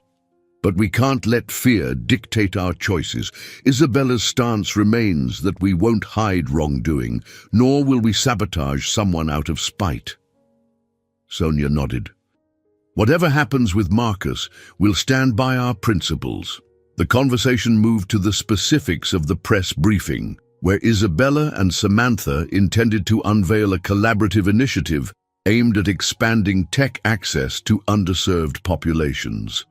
But we can't let fear dictate our choices. Isabella's stance remains that we won't hide wrongdoing, nor will we sabotage someone out of spite. Sonia nodded. Whatever happens with Marcus, we'll stand by our principles. The conversation moved to the specifics of the press briefing, where Isabella and Samantha intended to unveil a collaborative initiative aimed at expanding tech access to underserved populations.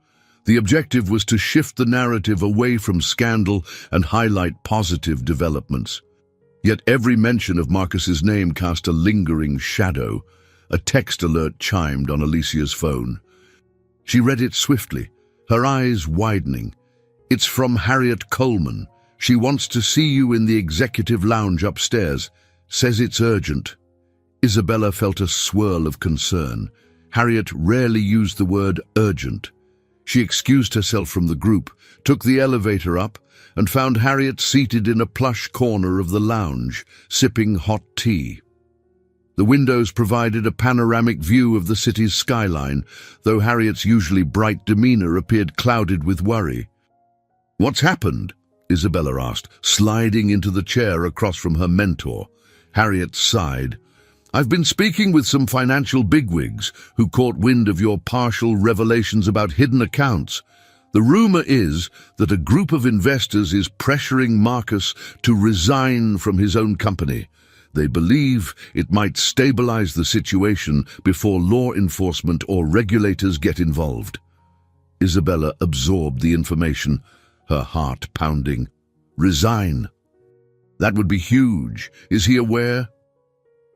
The objective was to shift the narrative away from scandal and highlight positive developments. Yet every mention of Marcus's name cast a lingering shadow. A text alert chimed on Alicia's phone. She read it swiftly, her eyes widening. It's from Harriet Coleman. She wants to see you in the executive lounge upstairs. Says it's urgent. Isabella felt a swirl of concern. Harriet rarely used the word urgent. She excused herself from the group, took the elevator up, and found Harriet seated in a plush corner of the lounge, sipping hot tea. The windows provided a panoramic view of the city's skyline, though Harriet's usually bright demeanor appeared clouded with worry. What's happened? Isabella asked, sliding into the chair across from her mentor. Harriet sighed. I've been speaking with some financial bigwigs who caught wind of your partial revelations about hidden accounts. The rumor is that a group of investors is pressuring Marcus to resign from his own company. They believe it might stabilize the situation before law enforcement or regulators get involved. Isabella absorbed the information, her heart pounding. Resign. That would be huge. Is he aware?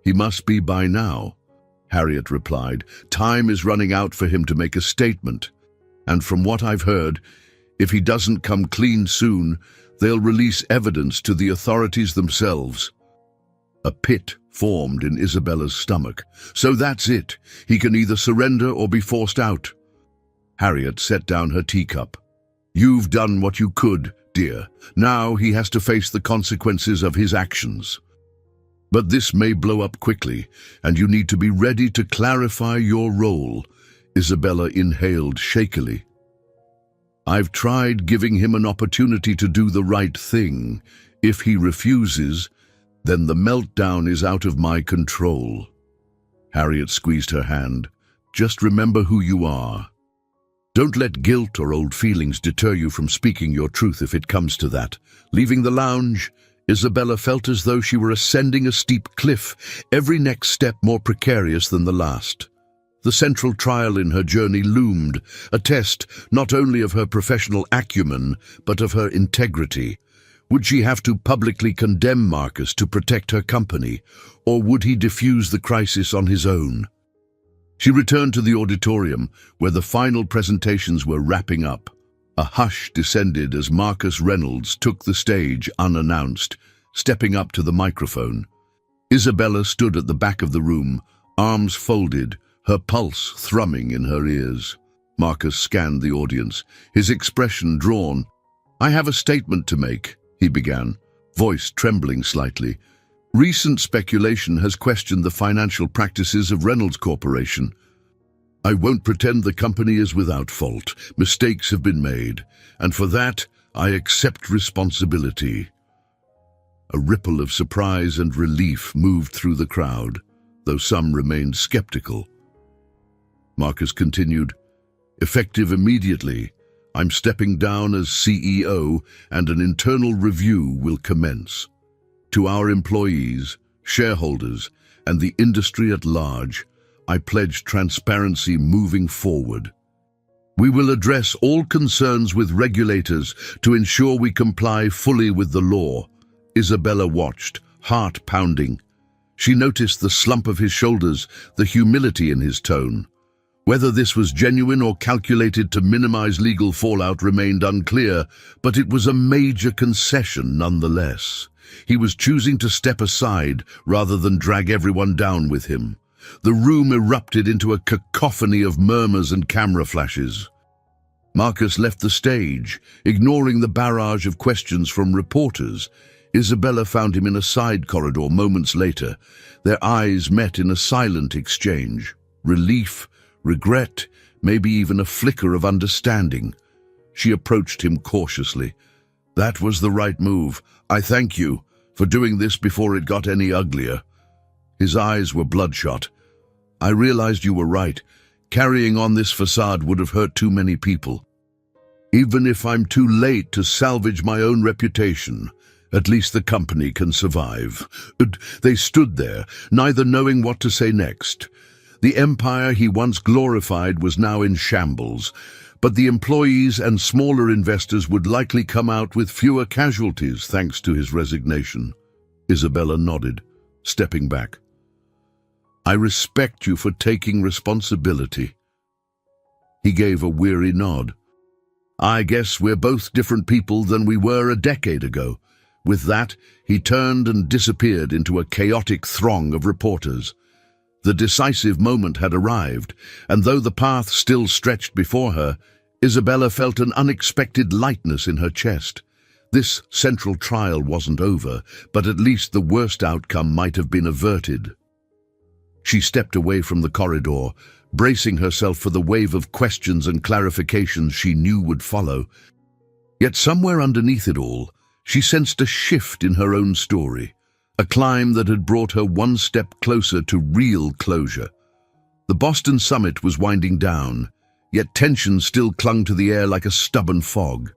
He must be by now, Harriet replied. Time is running out for him to make a statement. And from what I've heard, if he doesn't come clean soon, they'll release evidence to the authorities themselves. A pit formed in Isabella's stomach. So that's it. He can either surrender or be forced out. Harriet set down her teacup. You've done what you could, dear. Now he has to face the consequences of his actions. But this may blow up quickly, and you need to be ready to clarify your role. Isabella inhaled shakily. I've tried giving him an opportunity to do the right thing. If he refuses, then the meltdown is out of my control. Harriet squeezed her hand. Just remember who you are. Don't let guilt or old feelings deter you from speaking your truth if it comes to that. Leaving the lounge, Isabella felt as though she were ascending a steep cliff, every next step more precarious than the last. The central trial in her journey loomed, a test not only of her professional acumen, but of her integrity. Would she have to publicly condemn Marcus to protect her company, or would he defuse the crisis on his own? She returned to the auditorium, where the final presentations were wrapping up. A hush descended as Marcus Reynolds took the stage unannounced, stepping up to the microphone. Isabella stood at the back of the room, arms folded, her pulse thrumming in her ears. Marcus scanned the audience, his expression drawn. I have a statement to make, he began, voice trembling slightly. Recent speculation has questioned the financial practices of Reynolds Corporation. I won't pretend the company is without fault. Mistakes have been made, and for that, I accept responsibility. A ripple of surprise and relief moved through the crowd, though some remained skeptical. Marcus continued, effective immediately, I'm stepping down as CEO and an internal review will commence. To our employees, shareholders, and the industry at large, I pledge transparency moving forward. We will address all concerns with regulators to ensure we comply fully with the law. Isabella watched, heart pounding. She noticed the slump of his shoulders, the humility in his tone. Whether this was genuine or calculated to minimize legal fallout remained unclear, but it was a major concession nonetheless. He was choosing to step aside rather than drag everyone down with him. The room erupted into a cacophony of murmurs and camera flashes. Marcus left the stage, ignoring the barrage of questions from reporters. Isabella found him in a side corridor moments later. Their eyes met in a silent exchange. Relief, regret, maybe even a flicker of understanding. She approached him cautiously. "That was the right move. I thank you for doing this before it got any uglier." His eyes were bloodshot. "I realized you were right. Carrying on this facade would have hurt too many people. Even if I'm too late to salvage my own reputation, at least the company can survive." They stood there, neither knowing what to say next. The empire he once glorified was now in shambles, but the employees and smaller investors would likely come out with fewer casualties thanks to his resignation. Isabella nodded, stepping back. "I respect you for taking responsibility." He gave a weary nod. "I guess we're both different people than we were a decade ago." With that, he turned and disappeared into a chaotic throng of reporters. The decisive moment had arrived, and though the path still stretched before her, Isabella felt an unexpected lightness in her chest. This central trial wasn't over, but at least the worst outcome might have been averted. She stepped away from the corridor, bracing herself for the wave of questions and clarifications she knew would follow. Yet somewhere underneath it all, she sensed a shift in her own story, a climb that had brought her one step closer to real closure. The Boston summit was winding down, yet tension still clung to the air like a stubborn fog.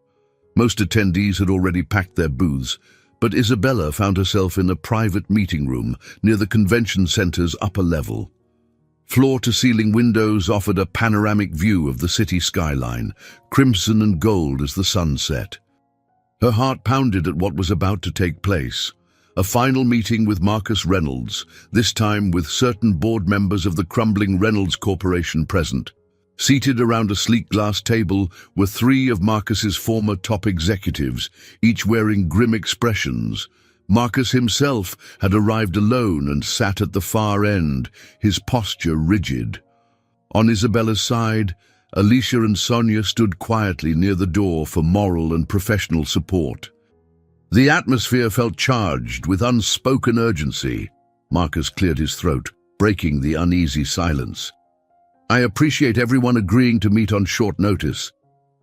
Most attendees had already packed their booths, but Isabella found herself in a private meeting room near the convention center's upper level. Floor-to-ceiling windows offered a panoramic view of the city skyline, crimson and gold as the sun set. Her heart pounded at what was about to take place. A final meeting with Marcus Reynolds, this time with certain board members of the crumbling Reynolds Corporation present. Seated around a sleek glass table were three of Marcus's former top executives, each wearing grim expressions. Marcus himself had arrived alone and sat at the far end, his posture rigid. On Isabella's side, Alicia and Sonia stood quietly near the door for moral and professional support. The atmosphere felt charged with unspoken urgency. Marcus cleared his throat, breaking the uneasy silence. "I appreciate everyone agreeing to meet on short notice.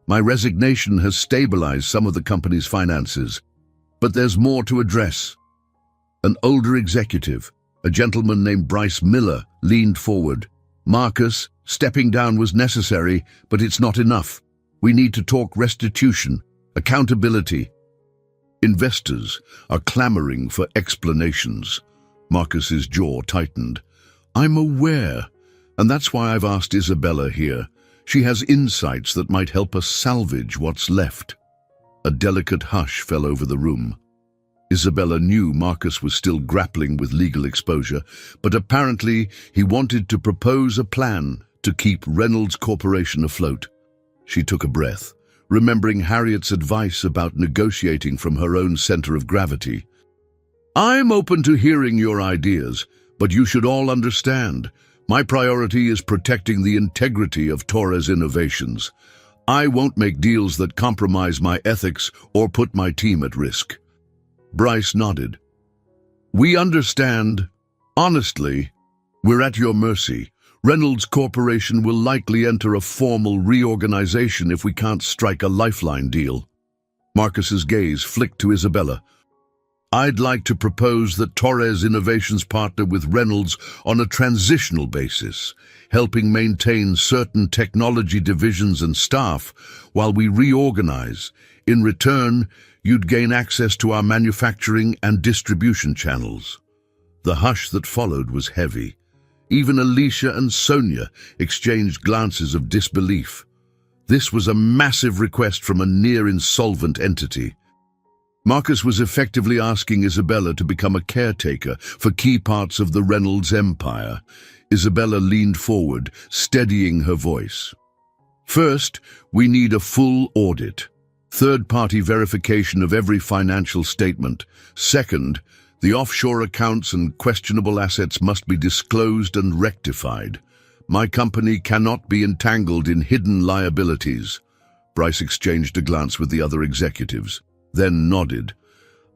My resignation has stabilized some of the company's finances, but there's more to address." An older executive, a gentleman named Bryce Miller, leaned forward. "Marcus, stepping down was necessary, but it's not enough. We need to talk restitution, accountability." Investors are clamoring for explanations. Marcus's jaw tightened. "I'm aware, and that's why I've asked Isabella here. She has insights that might help us salvage what's left." A delicate hush fell over the room. Isabella knew Marcus was still grappling with legal exposure, but apparently he wanted to propose a plan to keep Reynolds Corporation afloat. She took a breath, remembering Harriet's advice about negotiating from her own center of gravity. "I'm open to hearing your ideas, but you should all understand. My priority is protecting the integrity of Torres Innovations. I won't make deals that compromise my ethics or put my team at risk." Bryce nodded. "We understand. Honestly, we're at your mercy. Reynolds Corporation will likely enter a formal reorganization if we can't strike a lifeline deal." Marcus's gaze flicked to Isabella. "I'd like to propose that Torres Innovations partner with Reynolds on a transitional basis, helping maintain certain technology divisions and staff while we reorganize. In return, you'd gain access to our manufacturing and distribution channels." The hush that followed was heavy. Even Alicia and Sonia exchanged glances of disbelief. This was a massive request from a near-insolvent entity. Marcus was effectively asking Isabella to become a caretaker for key parts of the Reynolds empire. Isabella leaned forward, steadying her voice. "First, we need a full audit. Third-party verification of every financial statement. Second, The offshore accounts and questionable assets must be disclosed and rectified. My company cannot be entangled in hidden liabilities. Bryce exchanged a glance with the other executives, then nodded.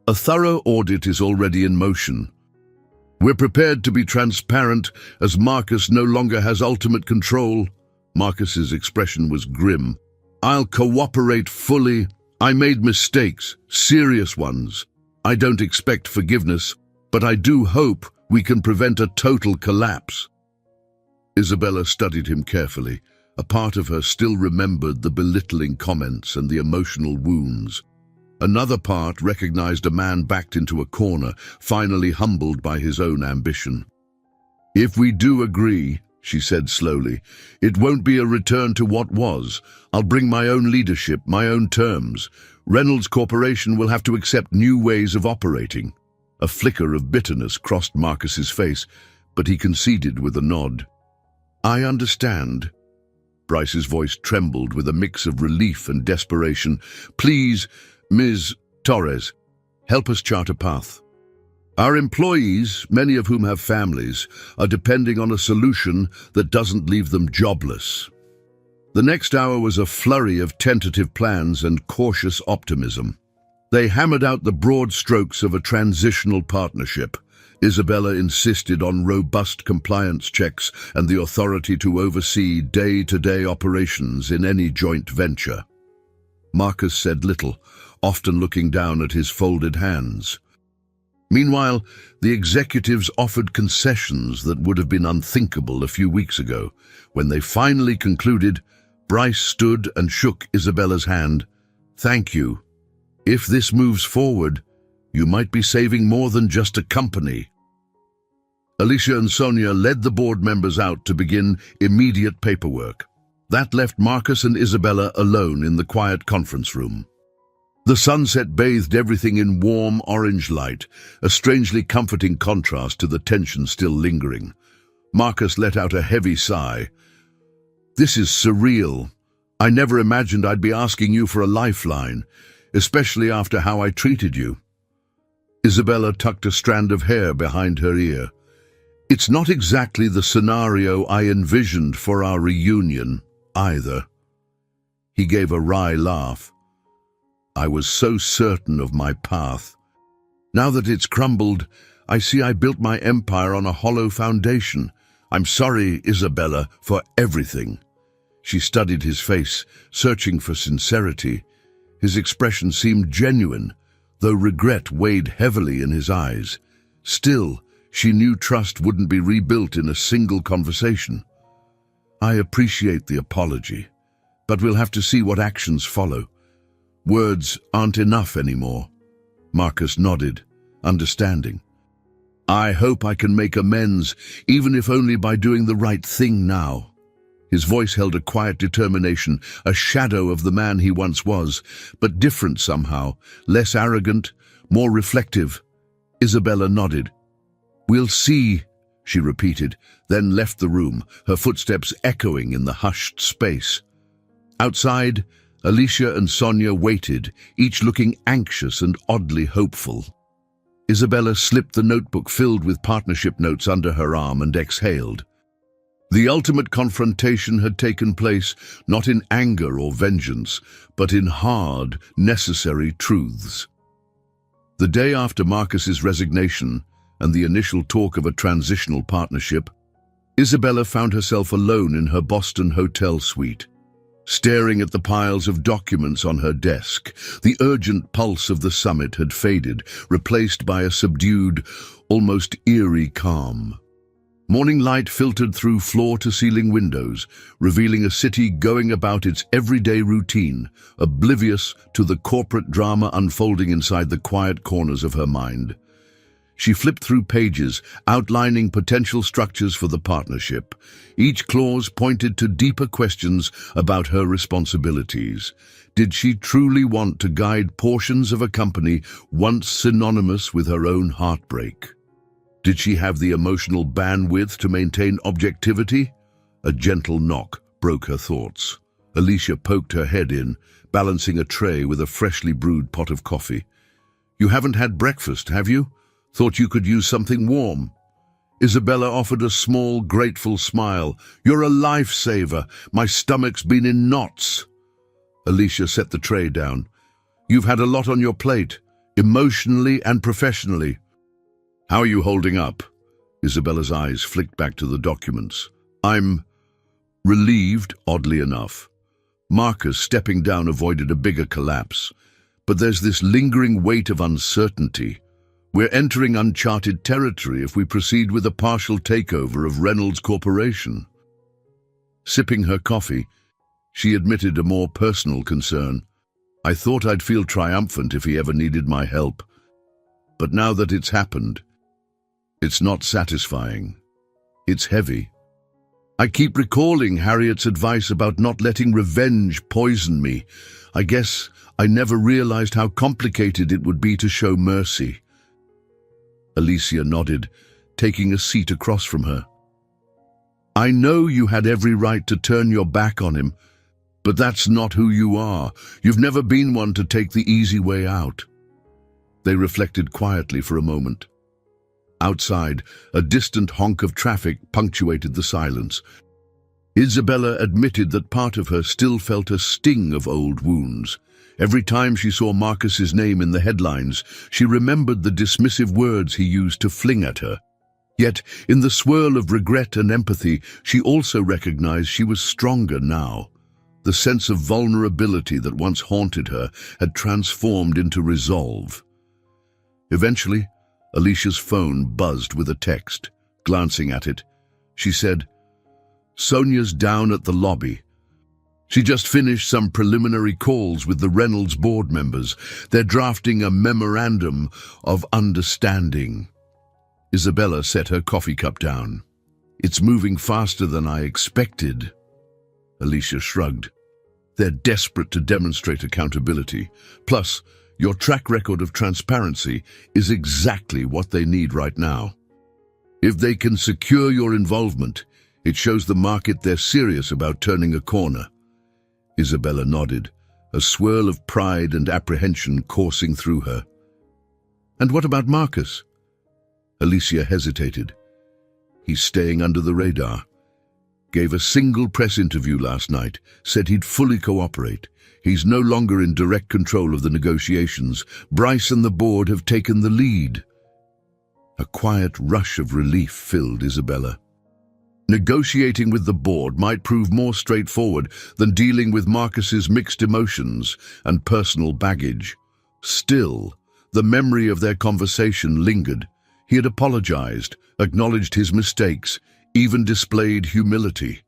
A thorough audit is already in motion. We're prepared to be transparent as Marcus no longer has ultimate control. Marcus's expression was grim. I'll cooperate fully. I made mistakes, serious ones. I don't expect forgiveness, but I do hope we can prevent a total collapse. Isabella studied him carefully. A part of her still remembered the belittling comments and the emotional wounds. Another part recognized a man backed into a corner, finally humbled by his own ambition. If we do agree, she said slowly, it won't be a return to what was. I'll bring my own leadership, my own terms. Reynolds Corporation will have to accept new ways of operating. A flicker of bitterness crossed Marcus's face, but he conceded with a nod. I understand. Bryce's voice trembled with a mix of relief and desperation. Please, Ms. Torres, help us chart a path. Our employees, many of whom have families, are depending on a solution that doesn't leave them jobless. The next hour was a flurry of tentative plans and cautious optimism. They hammered out the broad strokes of a transitional partnership. Isabella insisted on robust compliance checks and the authority to oversee day-to-day operations in any joint venture. Marcus said little, often looking down at his folded hands. Meanwhile, the executives offered concessions that would have been unthinkable a few weeks ago. When they finally concluded, Bryce stood and shook Isabella's hand. Thank you. If this moves forward, you might be saving more than just a company. Alicia and Sonia led the board members out to begin immediate paperwork. That left Marcus and Isabella alone in the quiet conference room. The sunset bathed everything in warm orange light, a strangely comforting contrast to the tension still lingering. Marcus let out a heavy sigh. This is surreal. I never imagined I'd be asking you for a lifeline, especially after how I treated you. Isabella tucked a strand of hair behind her ear. It's not exactly the scenario I envisioned for our reunion, either. He gave a wry laugh. I was so certain of my path. Now that it's crumbled, I see I built my empire on a hollow foundation. I'm sorry, Isabella, for everything. She studied his face, searching for sincerity. His expression seemed genuine, though regret weighed heavily in his eyes. Still, she knew trust wouldn't be rebuilt in a single conversation. I appreciate the apology, but we'll have to see what actions follow. Words aren't enough anymore. Marcus nodded, understanding. I hope I can make amends, even if only by doing the right thing now. His voice held a quiet determination, a shadow of the man he once was, but different somehow, less arrogant, more reflective. Isabella nodded. We'll see, she repeated, then left the room, her footsteps echoing in the hushed space. Outside, Alicia and Sonia waited, each looking anxious and oddly hopeful. Isabella slipped the notebook filled with partnership notes under her arm and exhaled. The ultimate confrontation had taken place not in anger or vengeance, but in hard, necessary truths. The day after Marcus's resignation and the initial talk of a transitional partnership, Isabella found herself alone in her Boston hotel suite. Staring at the piles of documents on her desk, the urgent pulse of the summit had faded, replaced by a subdued, almost eerie calm. Morning light filtered through floor-to-ceiling windows, revealing a city going about its everyday routine, oblivious to the corporate drama unfolding inside the quiet corners of her mind. She flipped through pages, outlining potential structures for the partnership. Each clause pointed to deeper questions about her responsibilities. Did she truly want to guide portions of a company once synonymous with her own heartbreak? Did she have the emotional bandwidth to maintain objectivity? A gentle knock broke her thoughts. Alicia poked her head in, balancing a tray with a freshly brewed pot of coffee. You haven't had breakfast, have you? Thought you could use something warm. Isabella offered a small, grateful smile. You're a lifesaver. My stomach's been in knots. Alicia set the tray down. You've had a lot on your plate, emotionally and professionally. How are you holding up? Isabella's eyes flicked back to the documents. I'm relieved, oddly enough. Marcus, stepping down, avoided a bigger collapse. But there's this lingering weight of uncertainty. We're entering uncharted territory if we proceed with a partial takeover of Reynolds Corporation. Sipping her coffee, she admitted a more personal concern. I thought I'd feel triumphant if he ever needed my help. But now that it's happened, it's not satisfying. It's heavy. I keep recalling Harriet's advice about not letting revenge poison me. I guess I never realized how complicated it would be to show mercy. Alicia nodded, taking a seat across from her. I know you had every right to turn your back on him, but that's not who you are. You've never been one to take the easy way out. They reflected quietly for a moment. Outside, a distant honk of traffic punctuated the silence. Isabella admitted that part of her still felt a sting of old wounds. Every time she saw Marcus's name in the headlines, she remembered the dismissive words he used to fling at her. Yet, in the swirl of regret and empathy, she also recognized she was stronger now. The sense of vulnerability that once haunted her had transformed into resolve. Eventually, Alicia's phone buzzed with a text. Glancing at it, she said, Sonia's down at the lobby. She just finished some preliminary calls with the Reynolds board members. They're drafting a memorandum of understanding. Isabella set her coffee cup down. It's moving faster than I expected. Alicia shrugged. They're desperate to demonstrate accountability. Plus, your track record of transparency is exactly what they need right now. If they can secure your involvement, it shows the market they're serious about turning a corner. Isabella nodded, a swirl of pride and apprehension coursing through her. And what about Marcus? Alicia hesitated. He's staying under the radar. Gave a single press interview last night, said he'd fully cooperate. He's no longer in direct control of the negotiations. Bryce and the board have taken the lead. A quiet rush of relief filled Isabella. Negotiating with the board might prove more straightforward than dealing with Marcus's mixed emotions and personal baggage. Still, the memory of their conversation lingered. He had apologized, acknowledged his mistakes, even displayed humility.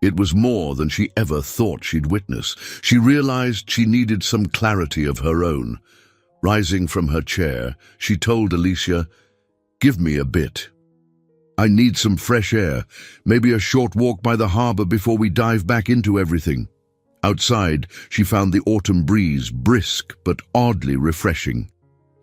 It was more than she ever thought she'd witness. She realized she needed some clarity of her own. Rising from her chair, she told Alicia, "Give me a bit. I need some fresh air, maybe a short walk by the harbor before we dive back into everything." Outside, she found the autumn breeze brisk but oddly refreshing.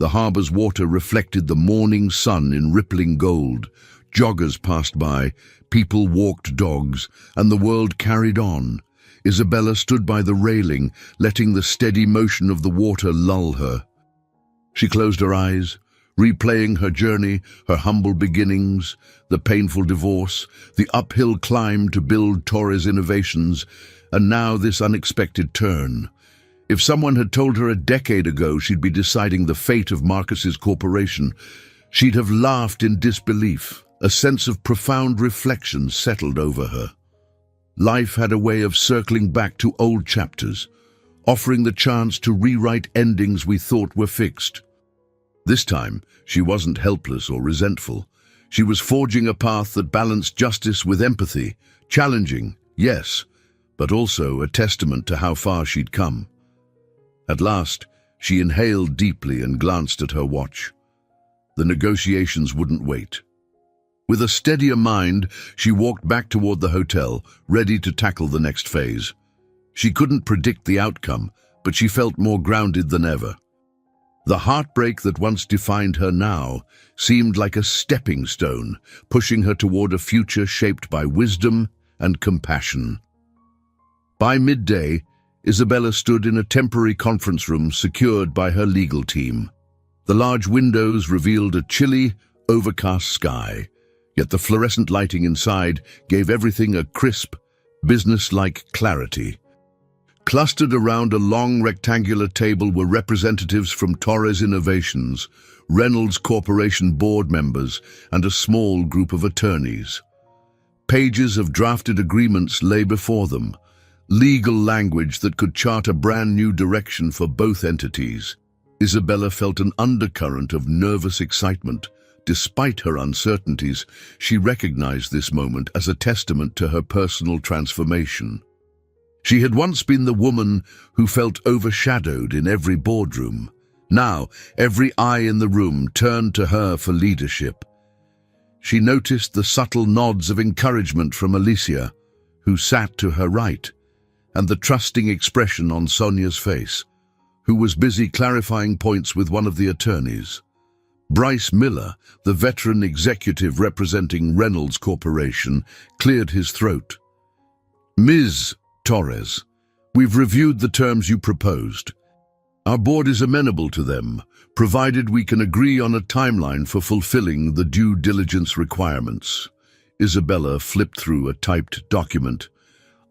The harbor's water reflected the morning sun in rippling gold. Joggers passed by, people walked dogs, and the world carried on. Isabella stood by the railing, letting the steady motion of the water lull her. She closed her eyes, replaying her journey, her humble beginnings, the painful divorce, the uphill climb to build Torres Innovations, and now this unexpected turn. If someone had told her a decade ago she'd be deciding the fate of Marcus's corporation, she'd have laughed in disbelief. A sense of profound reflection settled over her. Life had a way of circling back to old chapters, offering the chance to rewrite endings we thought were fixed. This time, she wasn't helpless or resentful. She was forging a path that balanced justice with empathy, challenging, yes, but also a testament to how far she'd come. At last, she inhaled deeply and glanced at her watch. The negotiations wouldn't wait. With a steadier mind, she walked back toward the hotel, ready to tackle the next phase. She couldn't predict the outcome, but she felt more grounded than ever. The heartbreak that once defined her now seemed like a stepping stone, pushing her toward a future shaped by wisdom and compassion. By midday, Isabella stood in a temporary conference room secured by her legal team. The large windows revealed a chilly, overcast sky, yet the fluorescent lighting inside gave everything a crisp, business-like clarity. Clustered around a long rectangular table were representatives from Torres Innovations, Reynolds Corporation board members, and a small group of attorneys. Pages of drafted agreements lay before them, legal language that could chart a brand new direction for both entities. Isabella felt an undercurrent of nervous excitement. Despite her uncertainties, she recognized this moment as a testament to her personal transformation. She had once been the woman who felt overshadowed in every boardroom. Now, every eye in the room turned to her for leadership. She noticed the subtle nods of encouragement from Alicia, who sat to her right, and the trusting expression on Sonia's face, who was busy clarifying points with one of the attorneys. Bryce Miller, the veteran executive representing Reynolds Corporation, cleared his throat. "Ms. Torres, we've reviewed the terms you proposed. Our board is amenable to them, provided we can agree on a timeline for fulfilling the due diligence requirements." Isabella flipped through a typed document.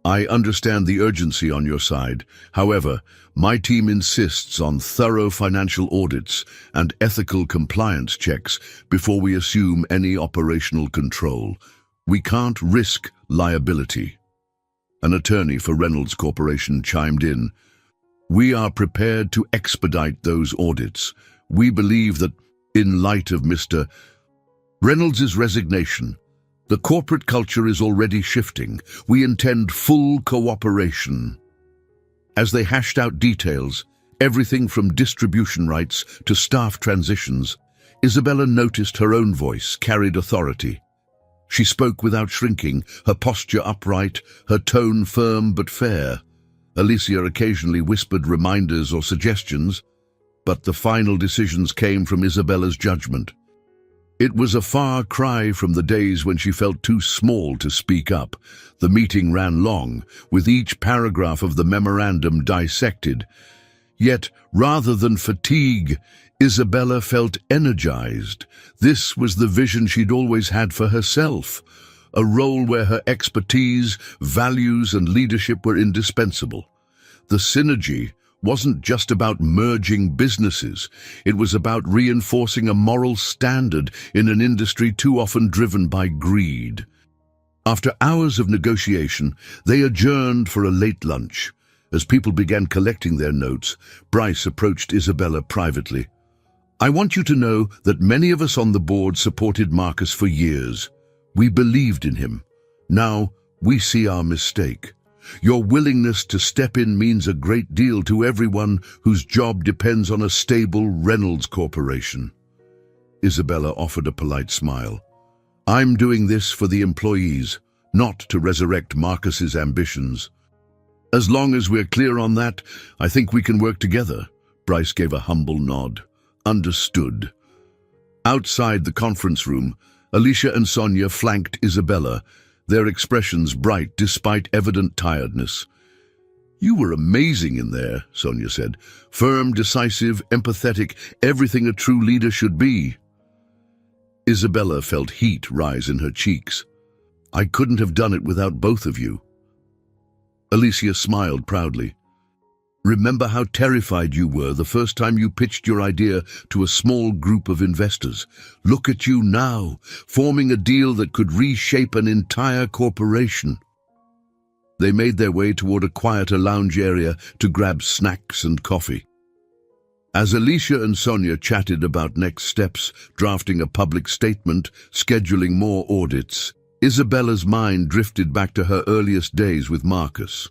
"I understand the urgency on your side. However, my team insists on thorough financial audits and ethical compliance checks before we assume any operational control. We can't risk liability." An attorney for Reynolds Corporation chimed in. "We are prepared to expedite those audits. We believe that, in light of Mr. Reynolds' resignation, the corporate culture is already shifting. We intend full cooperation." As they hashed out details, everything from distribution rights to staff transitions, Isabella noticed her own voice carried authority. She spoke without shrinking, her posture upright, her tone firm but fair. Alicia occasionally whispered reminders or suggestions, but the final decisions came from Isabella's judgment. It was a far cry from the days when she felt too small to speak up. The meeting ran long, with each paragraph of the memorandum dissected. Yet, rather than fatigue, Isabella felt energized. This was the vision she'd always had for herself, a role where her expertise, values, and leadership were indispensable. The synergy wasn't just about merging businesses. It was about reinforcing a moral standard in an industry too often driven by greed. After hours of negotiation, they adjourned for a late lunch. As people began collecting their notes, Bryce approached Isabella privately. "I want you to know that many of us on the board supported Marcus for years. We believed in him. Now, we see our mistake. Your willingness to step in means a great deal to everyone whose job depends on a stable Reynolds Corporation." Isabella offered a polite smile. "I'm doing this for the employees, not to resurrect Marcus's ambitions." "As long as we're clear on that, I think we can work together." Bryce gave a humble nod. "Understood." Outside the conference room, Alicia and Sonia flanked Isabella, their expressions bright despite evident tiredness. "You were amazing in there," Sonia said. "Firm, decisive, empathetic, everything a true leader should be." Isabella felt heat rise in her cheeks. "I couldn't have done it without both of you." Alicia smiled proudly. "Remember how terrified you were the first time you pitched your idea to a small group of investors? Look at you now, forming a deal that could reshape an entire corporation." They made their way toward a quieter lounge area to grab snacks and coffee. As Alicia and Sonia chatted about next steps, drafting a public statement, scheduling more audits, Isabella's mind drifted back to her earliest days with Marcus.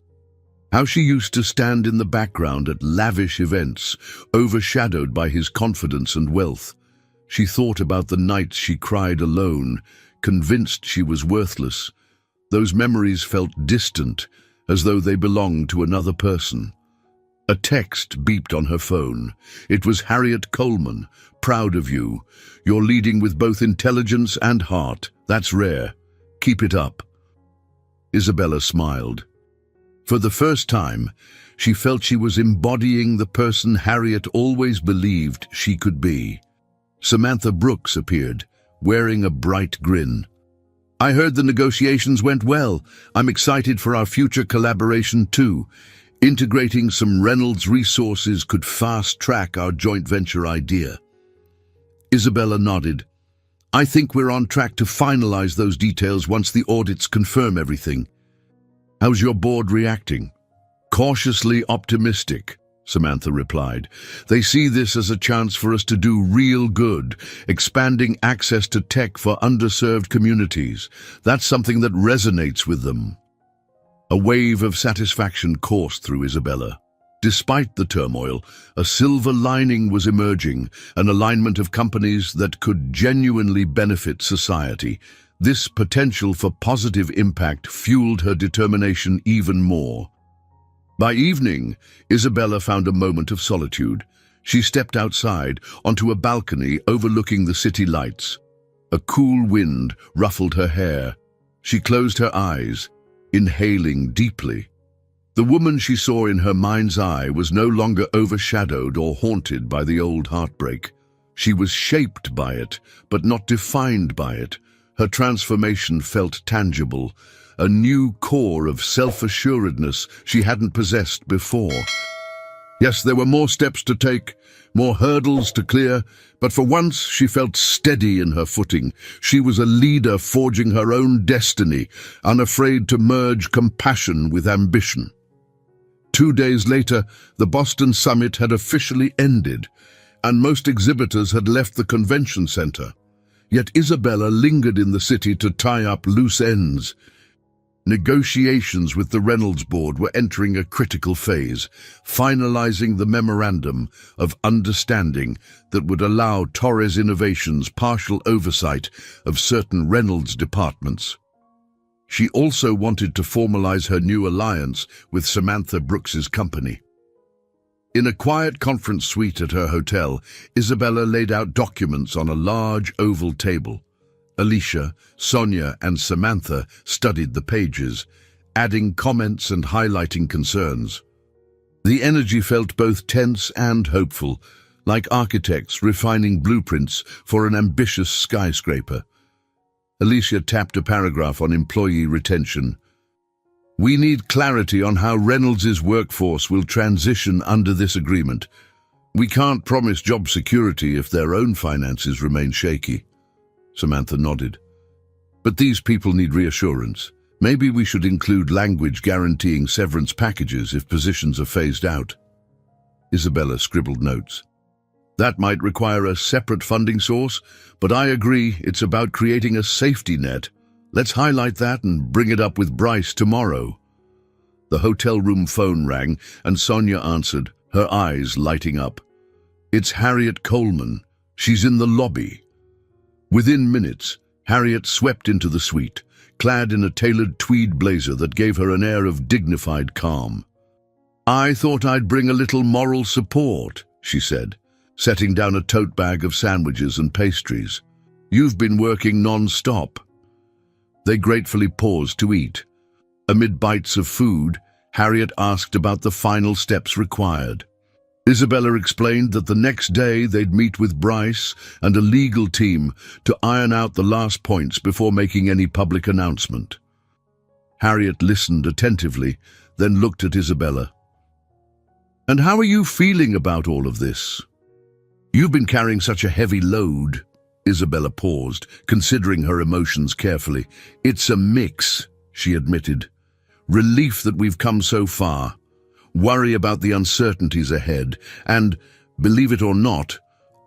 How she used to stand in the background at lavish events, overshadowed by his confidence and wealth. She thought about the nights she cried alone, convinced she was worthless. Those memories felt distant, as though they belonged to another person. A text beeped on her phone. It was Harriet Coleman. "Proud of you. You're leading with both intelligence and heart. That's rare. Keep it up." Isabella smiled. For the first time, she felt she was embodying the person Harriet always believed she could be. Samantha Brooks appeared, wearing a bright grin. "I heard the negotiations went well. I'm excited for our future collaboration too. Integrating some Reynolds resources could fast-track our joint venture idea." Isabella nodded. "I think we're on track to finalize those details once the audits confirm everything." "How's your board reacting?" "Cautiously optimistic," Samantha replied. "They see this as a chance for us to do real good, expanding access to tech for underserved communities. That's something that resonates with them." A wave of satisfaction coursed through Isabella. Despite the turmoil, a silver lining was emerging, an alignment of companies that could genuinely benefit society. This potential for positive impact fueled her determination even more. By evening, Isabella found a moment of solitude. She stepped outside onto a balcony overlooking the city lights. A cool wind ruffled her hair. She closed her eyes, inhaling deeply. The woman she saw in her mind's eye was no longer overshadowed or haunted by the old heartbreak. She was shaped by it, but not defined by it. Her transformation felt tangible, a new core of self-assuredness she hadn't possessed before. Yes, there were more steps to take, more hurdles to clear, but for once she felt steady in her footing. She was a leader forging her own destiny, unafraid to merge compassion with ambition. 2 days later, the Boston Summit had officially ended, and most exhibitors had left the convention center. Yet Isabella lingered in the city to tie up loose ends. Negotiations with the Reynolds board were entering a critical phase, finalizing the memorandum of understanding that would allow Torres Innovations partial oversight of certain Reynolds departments. She also wanted to formalize her new alliance with Samantha Brooks's company. In a quiet conference suite at her hotel, Isabella laid out documents on a large oval table. Alicia, Sonia, and Samantha studied the pages, adding comments and highlighting concerns. The energy felt both tense and hopeful, like architects refining blueprints for an ambitious skyscraper. Alicia tapped a paragraph on employee retention. "We need clarity on how Reynolds' workforce will transition under this agreement. We can't promise job security if their own finances remain shaky." Samantha nodded. "But these people need reassurance. Maybe we should include language guaranteeing severance packages if positions are phased out." Isabella scribbled notes. "That might require a separate funding source, but I agree it's about creating a safety net. Let's highlight that and bring it up with Bryce tomorrow." The hotel room phone rang and Sonia answered, her eyes lighting up. "It's Harriet Coleman. She's in the lobby." Within minutes, Harriet swept into the suite, clad in a tailored tweed blazer that gave her an air of dignified calm. "I thought I'd bring a little moral support," she said, setting down a tote bag of sandwiches and pastries. "You've been working non-stop." They gratefully paused to eat. Amid bites of food, Harriet asked about the final steps required. Isabella explained that the next day they'd meet with Bryce and a legal team to iron out the last points before making any public announcement. Harriet listened attentively, then looked at Isabella. "And how are you feeling about all of this? You've been carrying such a heavy load." Isabella paused, considering her emotions carefully. "It's a mix," she admitted. "Relief that we've come so far, worry about the uncertainties ahead, and, believe it or not,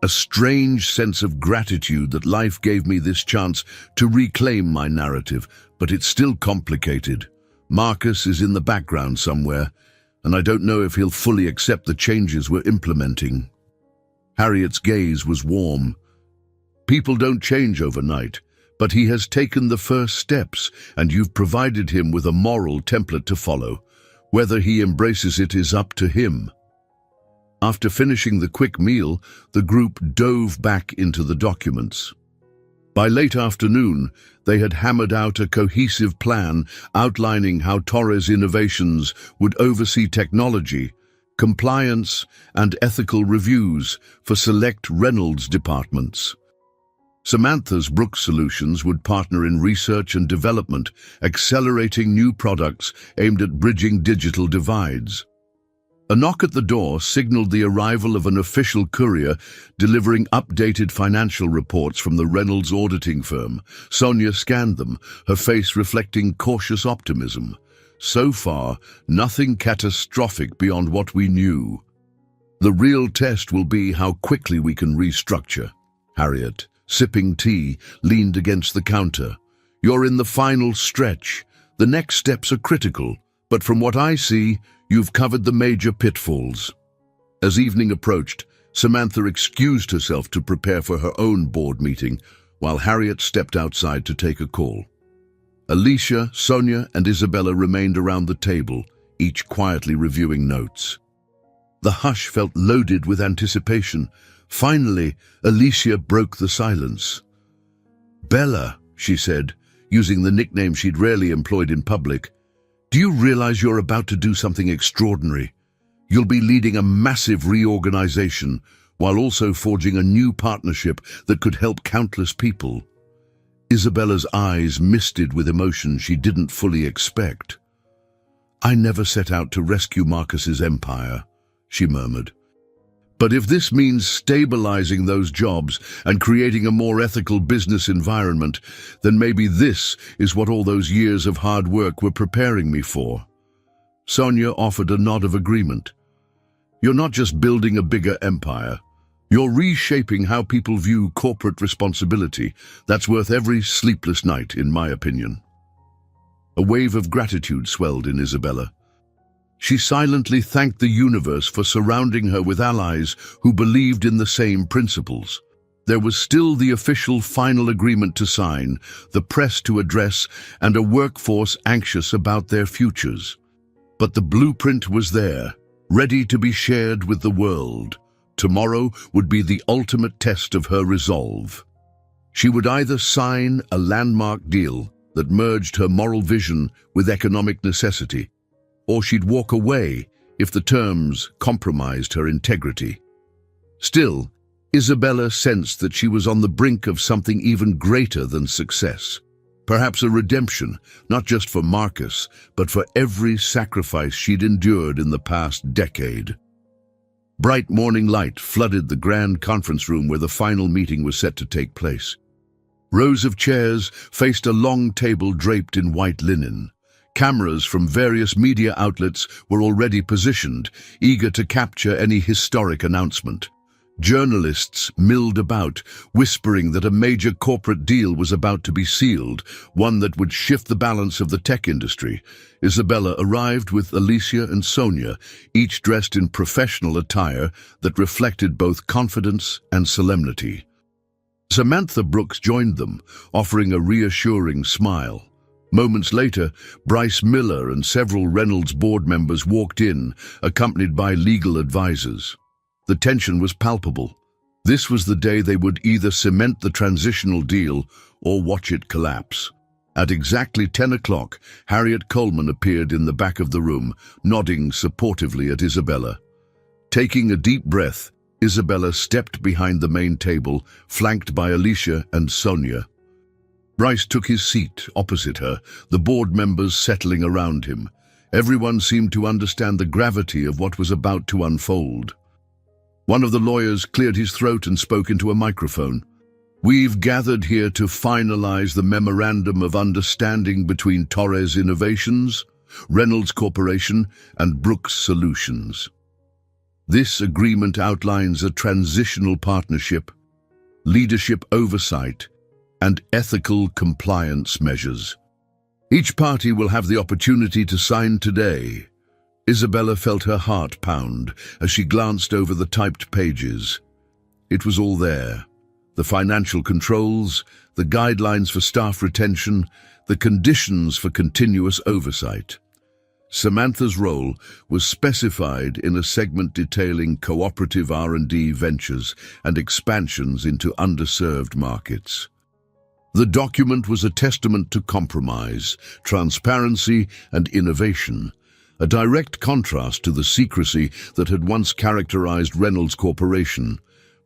a strange sense of gratitude that life gave me this chance to reclaim my narrative, but it's still complicated. Marcus is in the background somewhere, and I don't know if he'll fully accept the changes we're implementing." Harriet's gaze was warm. "People don't change overnight, but he has taken the first steps, and you've provided him with a moral template to follow. Whether he embraces it is up to him." After finishing the quick meal, the group dove back into the documents. By late afternoon, they had hammered out a cohesive plan outlining how Torres Innovations would oversee technology, compliance, and ethical reviews for select Reynolds departments. Samantha's Brooks Solutions would partner in research and development, accelerating new products aimed at bridging digital divides. A knock at the door signaled the arrival of an official courier delivering updated financial reports from the Reynolds auditing firm. Sonia scanned them, her face reflecting cautious optimism. So far, nothing catastrophic beyond what we knew. The real test will be how quickly we can restructure. Harriet, sipping tea, leaned against the counter. You're in the final stretch. The next steps are critical, but from what I see, you've covered the major pitfalls. As evening approached, Samantha excused herself to prepare for her own board meeting, while Harriet stepped outside to take a call. Alicia, Sonia, and Isabella remained around the table, each quietly reviewing notes. The hush felt loaded with anticipation. Finally, Alicia broke the silence. "Bella," she said, using the nickname she'd rarely employed in public, "do you realize you're about to do something extraordinary? You'll be leading a massive reorganization while also forging a new partnership that could help countless people." Isabella's eyes misted with emotion she didn't fully expect. "I never set out to rescue Marcus's empire," she murmured. "But if this means stabilizing those jobs and creating a more ethical business environment, then maybe this is what all those years of hard work were preparing me for." Sonia offered a nod of agreement. "You're not just building a bigger empire. You're reshaping how people view corporate responsibility. That's worth every sleepless night, in my opinion." A wave of gratitude swelled in Isabella. She silently thanked the universe for surrounding her with allies who believed in the same principles. There was still the official final agreement to sign, the press to address, and a workforce anxious about their futures. But the blueprint was there, ready to be shared with the world. Tomorrow would be the ultimate test of her resolve. She would either sign a landmark deal that merged her moral vision with economic necessity, or she'd walk away if the terms compromised her integrity. Still, Isabella sensed that she was on the brink of something even greater than success. Perhaps a redemption, not just for Marcus, but for every sacrifice she'd endured in the past decade. Bright morning light flooded the grand conference room where the final meeting was set to take place. Rows of chairs faced a long table draped in white linen. Cameras from various media outlets were already positioned, eager to capture any historic announcement. Journalists milled about, whispering that a major corporate deal was about to be sealed, one that would shift the balance of the tech industry. Isabella arrived with Alicia and Sonia, each dressed in professional attire that reflected both confidence and solemnity. Samantha Brooks joined them, offering a reassuring smile. Moments later, Bryce Miller and several Reynolds board members walked in, accompanied by legal advisors. The tension was palpable. This was the day they would either cement the transitional deal or watch it collapse. At exactly 10 o'clock, Harriet Coleman appeared in the back of the room, nodding supportively at Isabella. Taking a deep breath, Isabella stepped behind the main table, flanked by Alicia and Sonia. Bryce took his seat opposite her, the board members settling around him. Everyone seemed to understand the gravity of what was about to unfold. One of the lawyers cleared his throat and spoke into a microphone. "We've gathered here to finalize the Memorandum of Understanding between Torres Innovations, Reynolds Corporation, and Brooks Solutions. This agreement outlines a transitional partnership, leadership oversight, and ethical compliance measures. Each party will have the opportunity to sign today." Isabella felt her heart pound as she glanced over the typed pages. It was all there. The financial controls, the guidelines for staff retention, the conditions for continuous oversight. Samantha's role was specified in a segment detailing cooperative R&D ventures and expansions into underserved markets. The document was a testament to compromise, transparency, and innovation, a direct contrast to the secrecy that had once characterized Reynolds Corporation.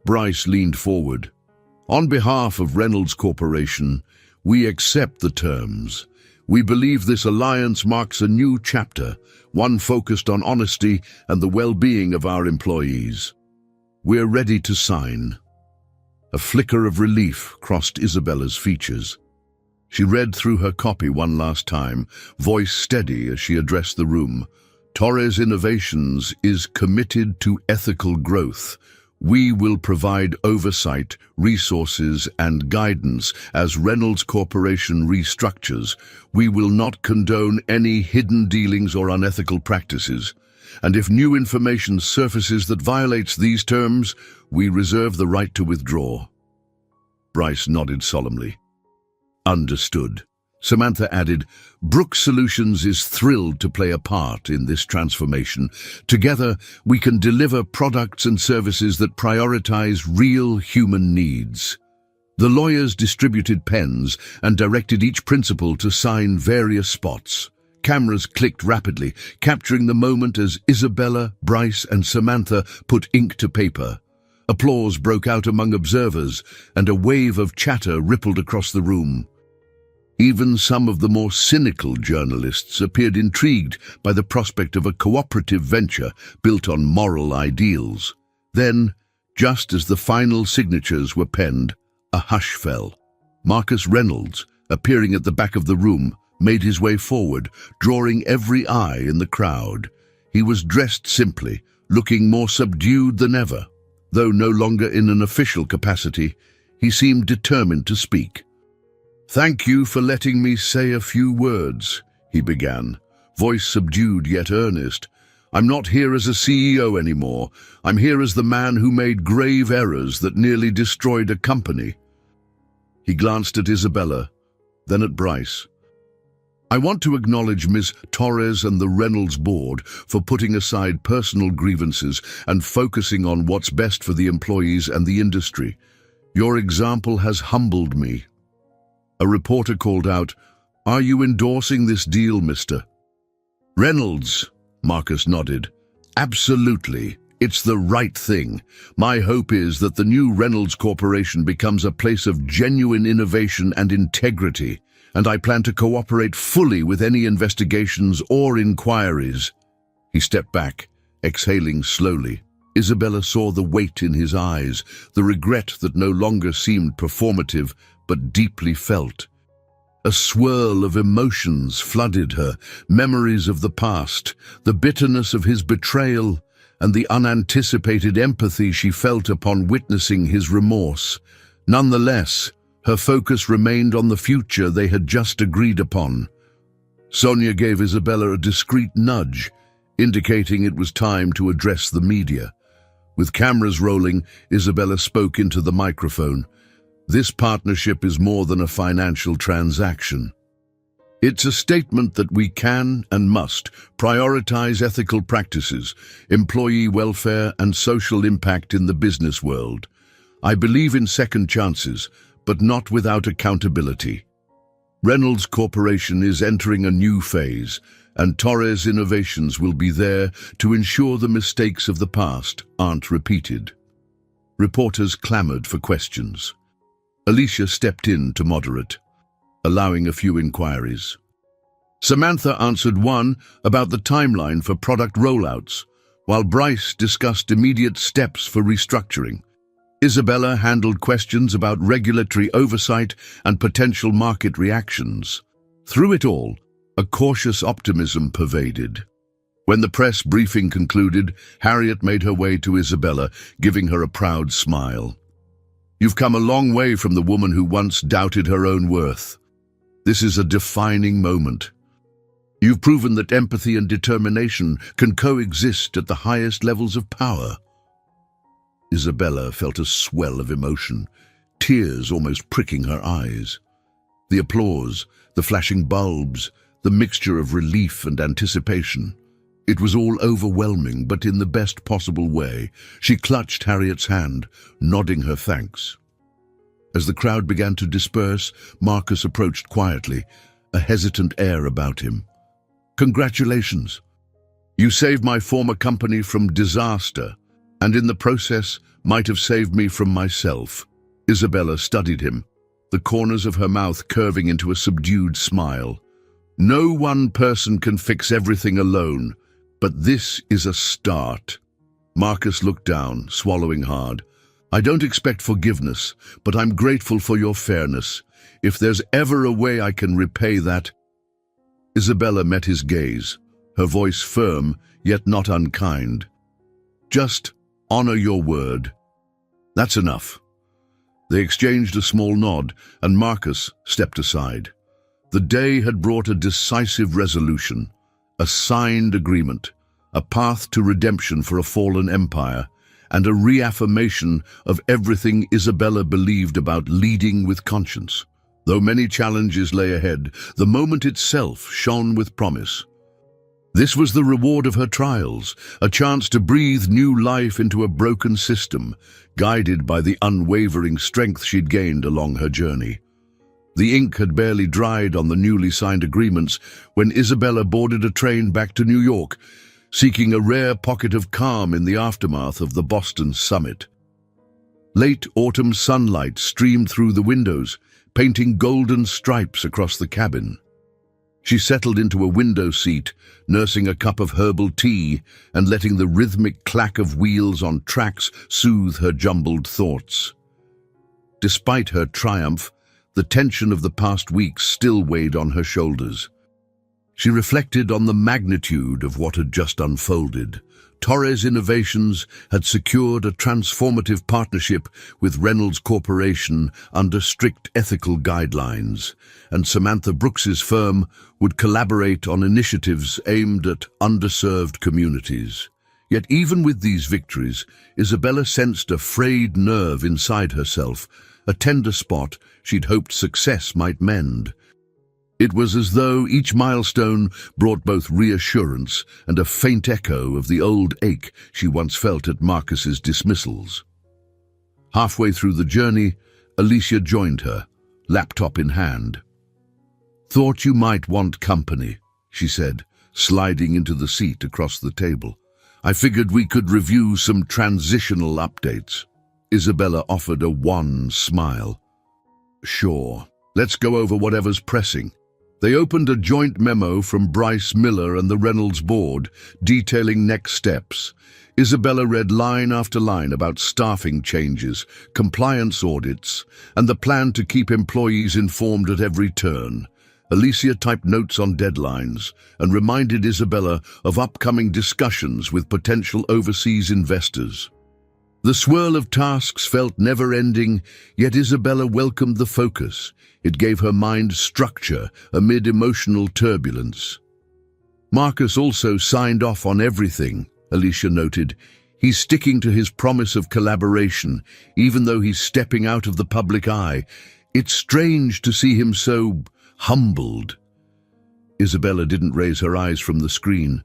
Bryce leaned forward. On behalf of Reynolds Corporation, we accept the terms. We believe this alliance marks a new chapter, one focused on honesty and the well-being of our employees. We're ready to sign. A flicker of relief crossed Isabella's features. She read through her copy one last time, voice steady as she addressed the room. Torres Innovations is committed to ethical growth. We will provide oversight, resources, and guidance as Reynolds Corporation restructures. We will not condone any hidden dealings or unethical practices. And if new information surfaces that violates these terms, we reserve the right to withdraw. Bryce nodded solemnly. Understood. Samantha added, Brooks Solutions is thrilled to play a part in this transformation. Together, we can deliver products and services that prioritize real human needs. The lawyers distributed pens and directed each principal to sign various spots. Cameras clicked rapidly, capturing the moment as Isabella, Bryce, and Samantha put ink to paper. Applause broke out among observers, and a wave of chatter rippled across the room. Even some of the more cynical journalists appeared intrigued by the prospect of a cooperative venture built on moral ideals. Then, just as the final signatures were penned, a hush fell. Marcus Reynolds, appearing at the back of the room, made his way forward, drawing every eye in the crowd. He was dressed simply, looking more subdued than ever. Though no longer in an official capacity, he seemed determined to speak. "Thank you for letting me say a few words," he began, voice subdued yet earnest. "I'm not here as a CEO anymore. I'm here as the man who made grave errors that nearly destroyed a company." He glanced at Isabella, then at Bryce. "I want to acknowledge Ms. Torres and the Reynolds board for putting aside personal grievances and focusing on what's best for the employees and the industry. Your example has humbled me." A reporter called out, "Are you endorsing this deal, Mr. Reynolds?" Marcus nodded. "Absolutely. It's the right thing. My hope is that the new Reynolds Corporation becomes a place of genuine innovation and integrity, and I plan to cooperate fully with any investigations or inquiries." He stepped back, exhaling slowly. Isabella saw the weight in his eyes, the regret that no longer seemed performative, but deeply felt. A swirl of emotions flooded her, memories of the past, the bitterness of his betrayal, and the unanticipated empathy she felt upon witnessing his remorse. Nonetheless, her focus remained on the future they had just agreed upon. Sonia gave Isabella a discreet nudge, indicating it was time to address the media. With cameras rolling, Isabella spoke into the microphone. "This partnership is more than a financial transaction. It's a statement that we can and must prioritize ethical practices, employee welfare, and social impact in the business world. I believe in second chances, but not without accountability. Reynolds Corporation is entering a new phase, and Torres Innovations will be there to ensure the mistakes of the past aren't repeated." Reporters clamored for questions. Alicia stepped in to moderate, allowing a few inquiries. Samantha answered one about the timeline for product rollouts, while Bryce discussed immediate steps for restructuring. Isabella handled questions about regulatory oversight and potential market reactions. Through it all, a cautious optimism pervaded. When the press briefing concluded, Harriet made her way to Isabella, giving her a proud smile. "You've come a long way from the woman who once doubted her own worth. This is a defining moment. You've proven that empathy and determination can coexist at the highest levels of power." Isabella felt a swell of emotion, tears almost pricking her eyes. The applause, the flashing bulbs, the mixture of relief and anticipation. It was all overwhelming, but in the best possible way. She clutched Harriet's hand, nodding her thanks. As the crowd began to disperse, Marcus approached quietly, a hesitant air about him. "Congratulations. You saved my former company from disaster, and in the process might have saved me from myself." Isabella studied him, the corners of her mouth curving into a subdued smile. "No one person can fix everything alone, but this is a start." Marcus looked down, swallowing hard. "I don't expect forgiveness, but I'm grateful for your fairness. If there's ever a way I can repay that—" Isabella met his gaze, her voice firm, yet not unkind. "Just honor your word. That's enough." They exchanged a small nod, and Marcus stepped aside. The day had brought a decisive resolution, a signed agreement, a path to redemption for a fallen empire, and a reaffirmation of everything Isabella believed about leading with conscience. Though many challenges lay ahead, the moment itself shone with promise. This was the reward of her trials, a chance to breathe new life into a broken system, guided by the unwavering strength she'd gained along her journey. The ink had barely dried on the newly signed agreements when Isabella boarded a train back to New York, seeking a rare pocket of calm in the aftermath of the Boston summit. Late autumn sunlight streamed through the windows, painting golden stripes across the cabin. She settled into a window seat, nursing a cup of herbal tea and letting the rhythmic clack of wheels on tracks soothe her jumbled thoughts. Despite her triumph, the tension of the past weeks still weighed on her shoulders. She reflected on the magnitude of what had just unfolded. Torres Innovations had secured a transformative partnership with Reynolds Corporation under strict ethical guidelines, and Samantha Brooks's firm would collaborate on initiatives aimed at underserved communities. Yet even with these victories, Isabella sensed a frayed nerve inside herself, a tender spot she'd hoped success might mend. It was as though each milestone brought both reassurance and a faint echo of the old ache she once felt at Marcus's dismissals. Halfway through the journey, Alicia joined her, laptop in hand. "Thought you might want company," she said, sliding into the seat across the table. "I figured we could review some transitional updates." Isabella offered a wan smile. "Sure, let's go over whatever's pressing." They opened a joint memo from Bryce Miller and the Reynolds board, detailing next steps. Isabella read line after line about staffing changes, compliance audits, and the plan to keep employees informed at every turn. Alicia typed notes on deadlines and reminded Isabella of upcoming discussions with potential overseas investors. The swirl of tasks felt never-ending, yet Isabella welcomed the focus. It gave her mind structure amid emotional turbulence. Marcus also signed off on everything, Alicia noted. He's sticking to his promise of collaboration, even though he's stepping out of the public eye. It's strange to see him so humbled. Isabella didn't raise her eyes from the screen.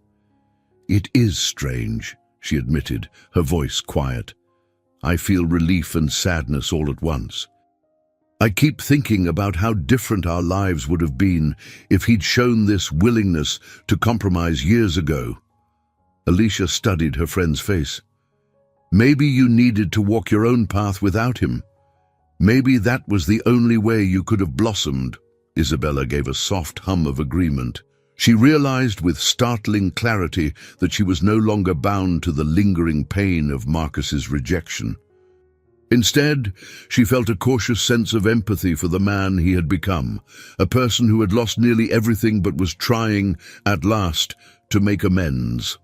"It is strange," she admitted, her voice quiet. "I feel relief and sadness all at once. I keep thinking about how different our lives would have been if he'd shown this willingness to compromise years ago." Alicia studied her friend's face. "Maybe you needed to walk your own path without him. Maybe that was the only way you could have blossomed." Isabella gave a soft hum of agreement. She realized with startling clarity that she was no longer bound to the lingering pain of Marcus's rejection. Instead, she felt a cautious sense of empathy for the man he had become, a person who had lost nearly everything but was trying, at last, to make amends.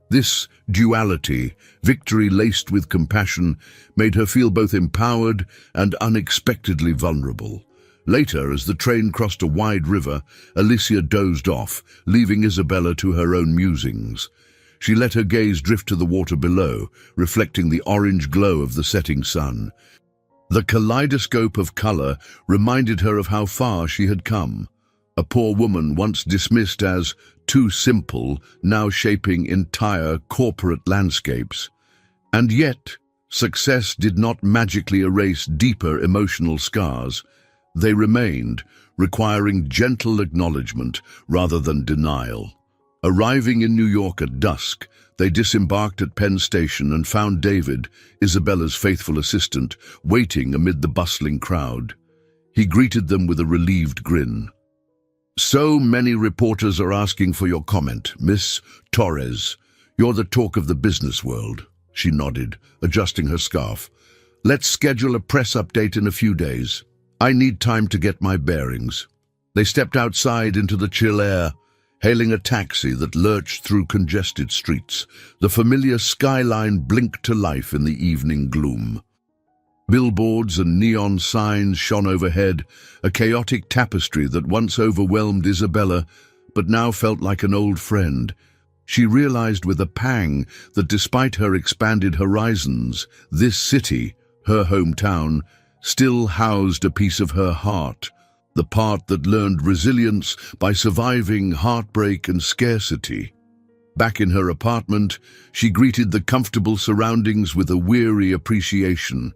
This duality, victory laced with compassion, made her feel both empowered and unexpectedly vulnerable. Later, as the train crossed a wide river, Alicia dozed off, leaving Isabella to her own musings. She let her gaze drift to the water below, reflecting the orange glow of the setting sun. The kaleidoscope of color reminded her of how far she had come. A poor woman once dismissed as too simple, now shaping entire corporate landscapes. And yet, Success did not magically erase deeper emotional scars. They remained, requiring gentle acknowledgement rather than denial. Arriving in New York at dusk, they disembarked at Penn Station and found David, Isabella's faithful assistant, waiting amid the bustling crowd. He greeted them with a relieved grin. "So many reporters are asking for your comment, Miss Torres. You're the talk of the business world." She nodded, adjusting her scarf. "Let's schedule a press update in a few days. I need time to get my bearings." They stepped outside into the chill air, hailing a taxi that lurched through congested streets. The familiar skyline blinked to life in the evening gloom. Billboards and neon signs shone overhead, a chaotic tapestry that once overwhelmed Isabella, but now felt like an old friend. She realized with a pang that despite her expanded horizons, this city, her hometown, still housed a piece of her heart, the part that learned resilience by surviving heartbreak and scarcity. Back in her apartment, she greeted the comfortable surroundings with a weary appreciation.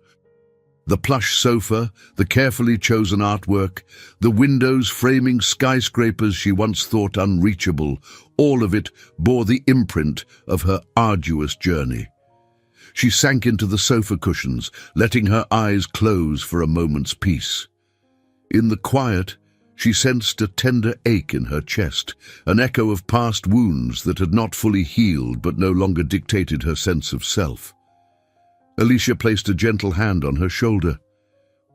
The plush sofa, the carefully chosen artwork, the windows framing skyscrapers she once thought unreachable, all of it bore the imprint of her arduous journey. She sank into the sofa cushions, letting her eyes close for a moment's peace. In the quiet, she sensed a tender ache in her chest, an echo of past wounds that had not fully healed but no longer dictated her sense of self. Alicia placed a gentle hand on her shoulder.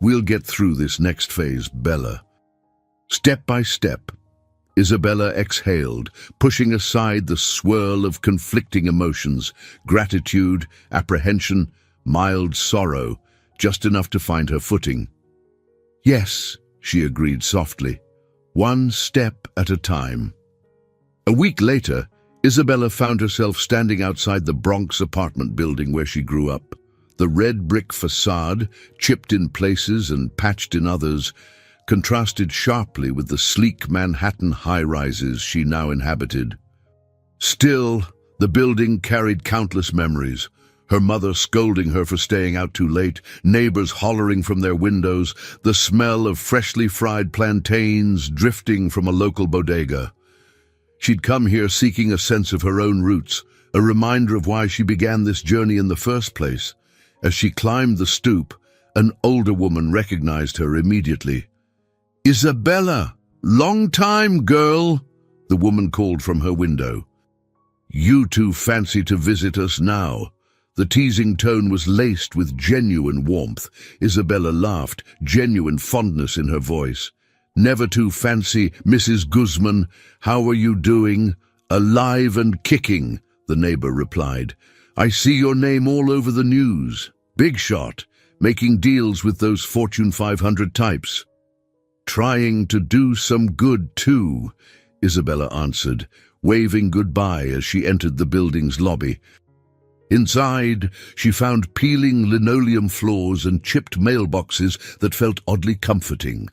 "We'll get through this next phase, Bella." Step by step, Isabella exhaled, pushing aside the swirl of conflicting emotions, gratitude, apprehension, mild sorrow, just enough to find her footing. "Yes," she agreed softly, "one step at a time." A week later, Isabella found herself standing outside the Bronx apartment building where she grew up. The red brick facade, chipped in places and patched in others, contrasted sharply with the sleek Manhattan high-rises she now inhabited. Still, the building carried countless memories. Her mother scolding her for staying out too late, neighbors hollering from their windows, the smell of freshly fried plantains drifting from a local bodega. She'd come here seeking a sense of her own roots, a reminder of why she began this journey in the first place. As she climbed the stoop, an older woman recognized her immediately. "Isabella! Long time, girl!" the woman called from her window. "You two fancy to visit us now?" The teasing tone was laced with genuine warmth. Isabella laughed, genuine fondness in her voice. "Never too fancy, Mrs. Guzman. How are you doing?" "Alive and kicking," the neighbor replied. "I see your name all over the news. Big shot, making deals with those Fortune 500 types." "Trying to do some good too," Isabella answered, waving goodbye as she entered the building's lobby. Inside, she found peeling linoleum floors and chipped mailboxes that felt oddly comforting.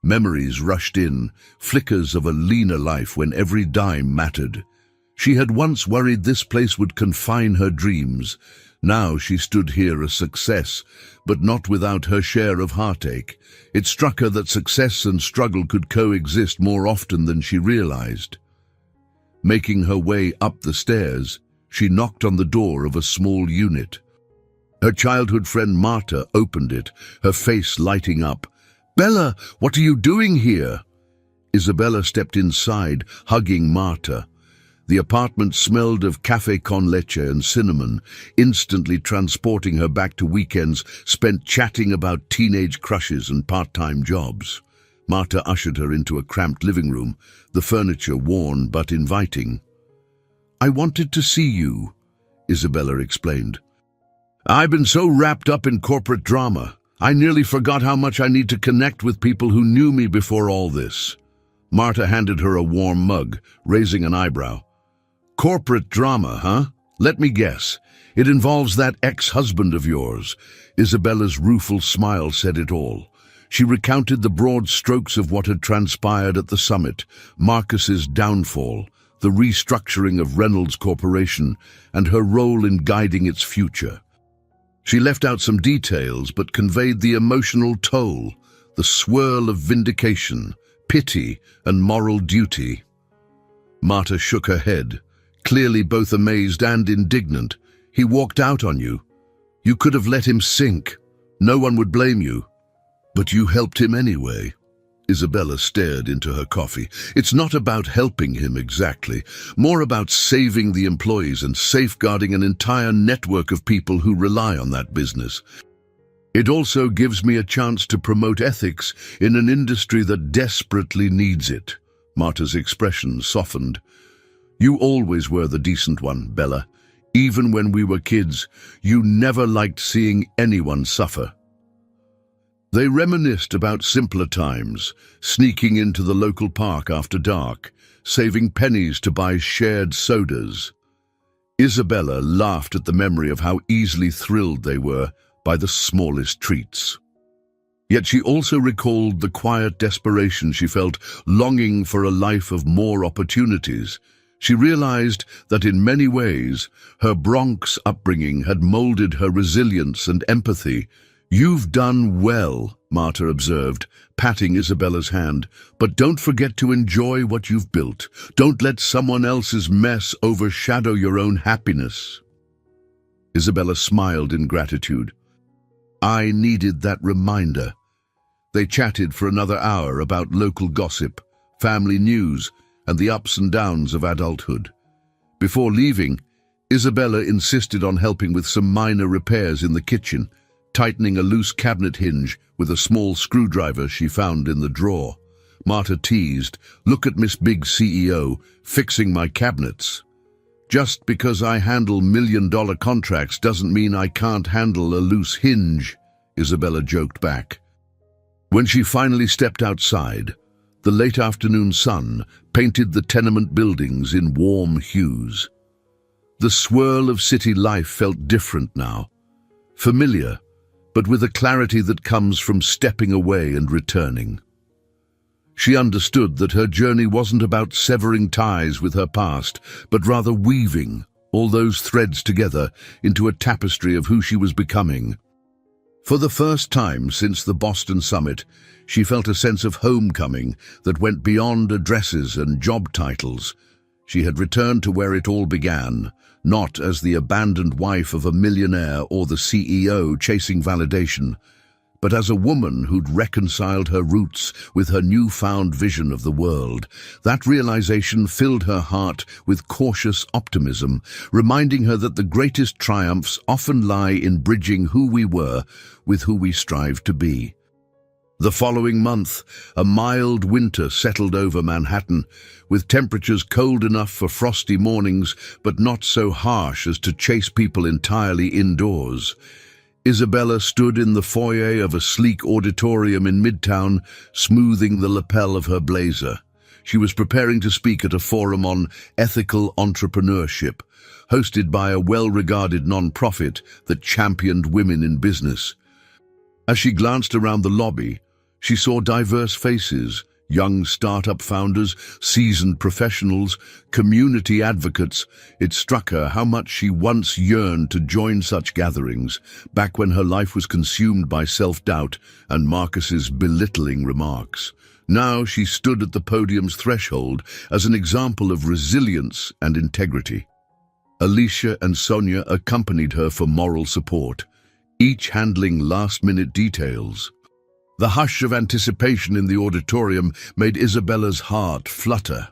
Memories rushed in, flickers of a leaner life when every dime mattered. She had once worried this place would confine her dreams. Now she stood here a success, but not without her share of heartache. It struck her that success and struggle could coexist more often than she realized. Making her way up the stairs, she knocked on the door of a small unit. Her childhood friend Marta opened it, her face lighting up. "Bella, what are you doing here?" Isabella stepped inside, hugging Marta. The apartment smelled of café con leche and cinnamon, instantly transporting her back to weekends spent chatting about teenage crushes and part-time jobs. Marta ushered her into a cramped living room, the furniture worn but inviting. "I wanted to see you," Isabella explained. "I've been so wrapped up in corporate drama. I nearly forgot how much I need to connect with people who knew me before all this." Marta handed her a warm mug, raising an eyebrow. "Corporate drama, huh? Let me guess. It involves that ex-husband of yours." Isabella's rueful smile said it all. She recounted the broad strokes of what had transpired at the summit, Marcus's downfall, the restructuring of Reynolds Corporation, and her role in guiding its future. She left out some details but conveyed the emotional toll, the swirl of vindication, pity, and moral duty. Marta shook her head, clearly both amazed and indignant. He walked out on you. You could have let him sink. No one would blame you. But you helped him anyway. Isabella stared into her coffee. It's not about helping him exactly, more about saving the employees and safeguarding an entire network of people who rely on that business. It also gives me a chance to promote ethics in an industry that desperately needs it. Marta's expression softened. You always were the decent one, Bella. Even when we were kids, you never liked seeing anyone suffer. They reminisced about simpler times, sneaking into the local park after dark, saving pennies to buy shared sodas. Isabella laughed at the memory of how easily thrilled they were by the smallest treats. Yet she also recalled the quiet desperation she felt, longing for a life of more opportunities. She realized that in many ways, her Bronx upbringing had molded her resilience and empathy. You've done well, Marta observed, patting Isabella's hand, but don't forget to enjoy what you've built. Don't let someone else's mess overshadow your own happiness. Isabella smiled in gratitude. I needed that reminder. They chatted for another hour about local gossip, family news, and the ups and downs of adulthood. Before leaving, Isabella insisted on helping with some minor repairs in the kitchen, tightening a loose cabinet hinge with a small screwdriver she found in the drawer. Marta teased, "Look at Miss Big CEO, fixing my cabinets." Just because I handle million-dollar contracts doesn't mean I can't handle a loose hinge, Isabella joked back. When she finally stepped outside, the late afternoon sun painted the tenement buildings in warm hues. The swirl of city life felt different now, familiar, but with a clarity that comes from stepping away and returning. She understood that her journey wasn't about severing ties with her past, but rather weaving all those threads together into a tapestry of who she was becoming. For the first time since the Boston summit, she felt a sense of homecoming that went beyond addresses and job titles. She had returned to where it all began, not as the abandoned wife of a millionaire or the CEO chasing validation, but as a woman who'd reconciled her roots with her newfound vision of the world. That realization filled her heart with cautious optimism, reminding her that the greatest triumphs often lie in bridging who we were with who we strive to be. The following month, a mild winter settled over Manhattan, with temperatures cold enough for frosty mornings, but not so harsh as to chase people entirely indoors. Isabella stood in the foyer of a sleek auditorium in Midtown, smoothing the lapel of her blazer. She was preparing to speak at a forum on ethical entrepreneurship, hosted by a well-regarded non-profit that championed women in business. As she glanced around the lobby, she saw diverse faces, young startup founders, seasoned professionals, community advocates. It struck her how much she once yearned to join such gatherings, back when her life was consumed by self-doubt and Marcus's belittling remarks. Now she stood at the podium's threshold as an example of resilience and integrity. Alicia and Sonia accompanied her for moral support, each handling last-minute details. The hush of anticipation in the auditorium made Isabella's heart flutter.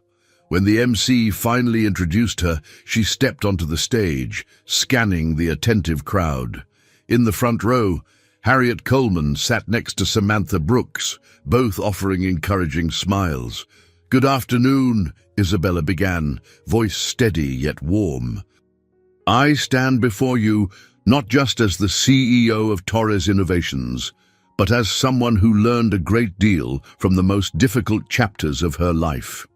When the MC finally introduced her, she stepped onto the stage, scanning the attentive crowd. In the front row, Harriet Coleman sat next to Samantha Brooks, both offering encouraging smiles. "Good afternoon," Isabella began, voice steady yet warm. "I stand before you not just as the CEO of Torres Innovations, but as someone who learned a great deal from the most difficult chapters of her life."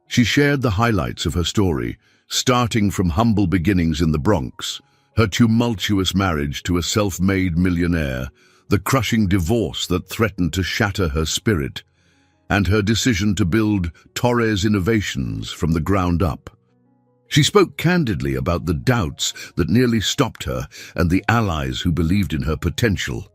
She shared the highlights of her story, starting from humble beginnings in the Bronx, her tumultuous marriage to a self-made millionaire, the crushing divorce that threatened to shatter her spirit, and her decision to build Torres Innovations from the ground up. She spoke candidly about the doubts that nearly stopped her and the allies who believed in her potential.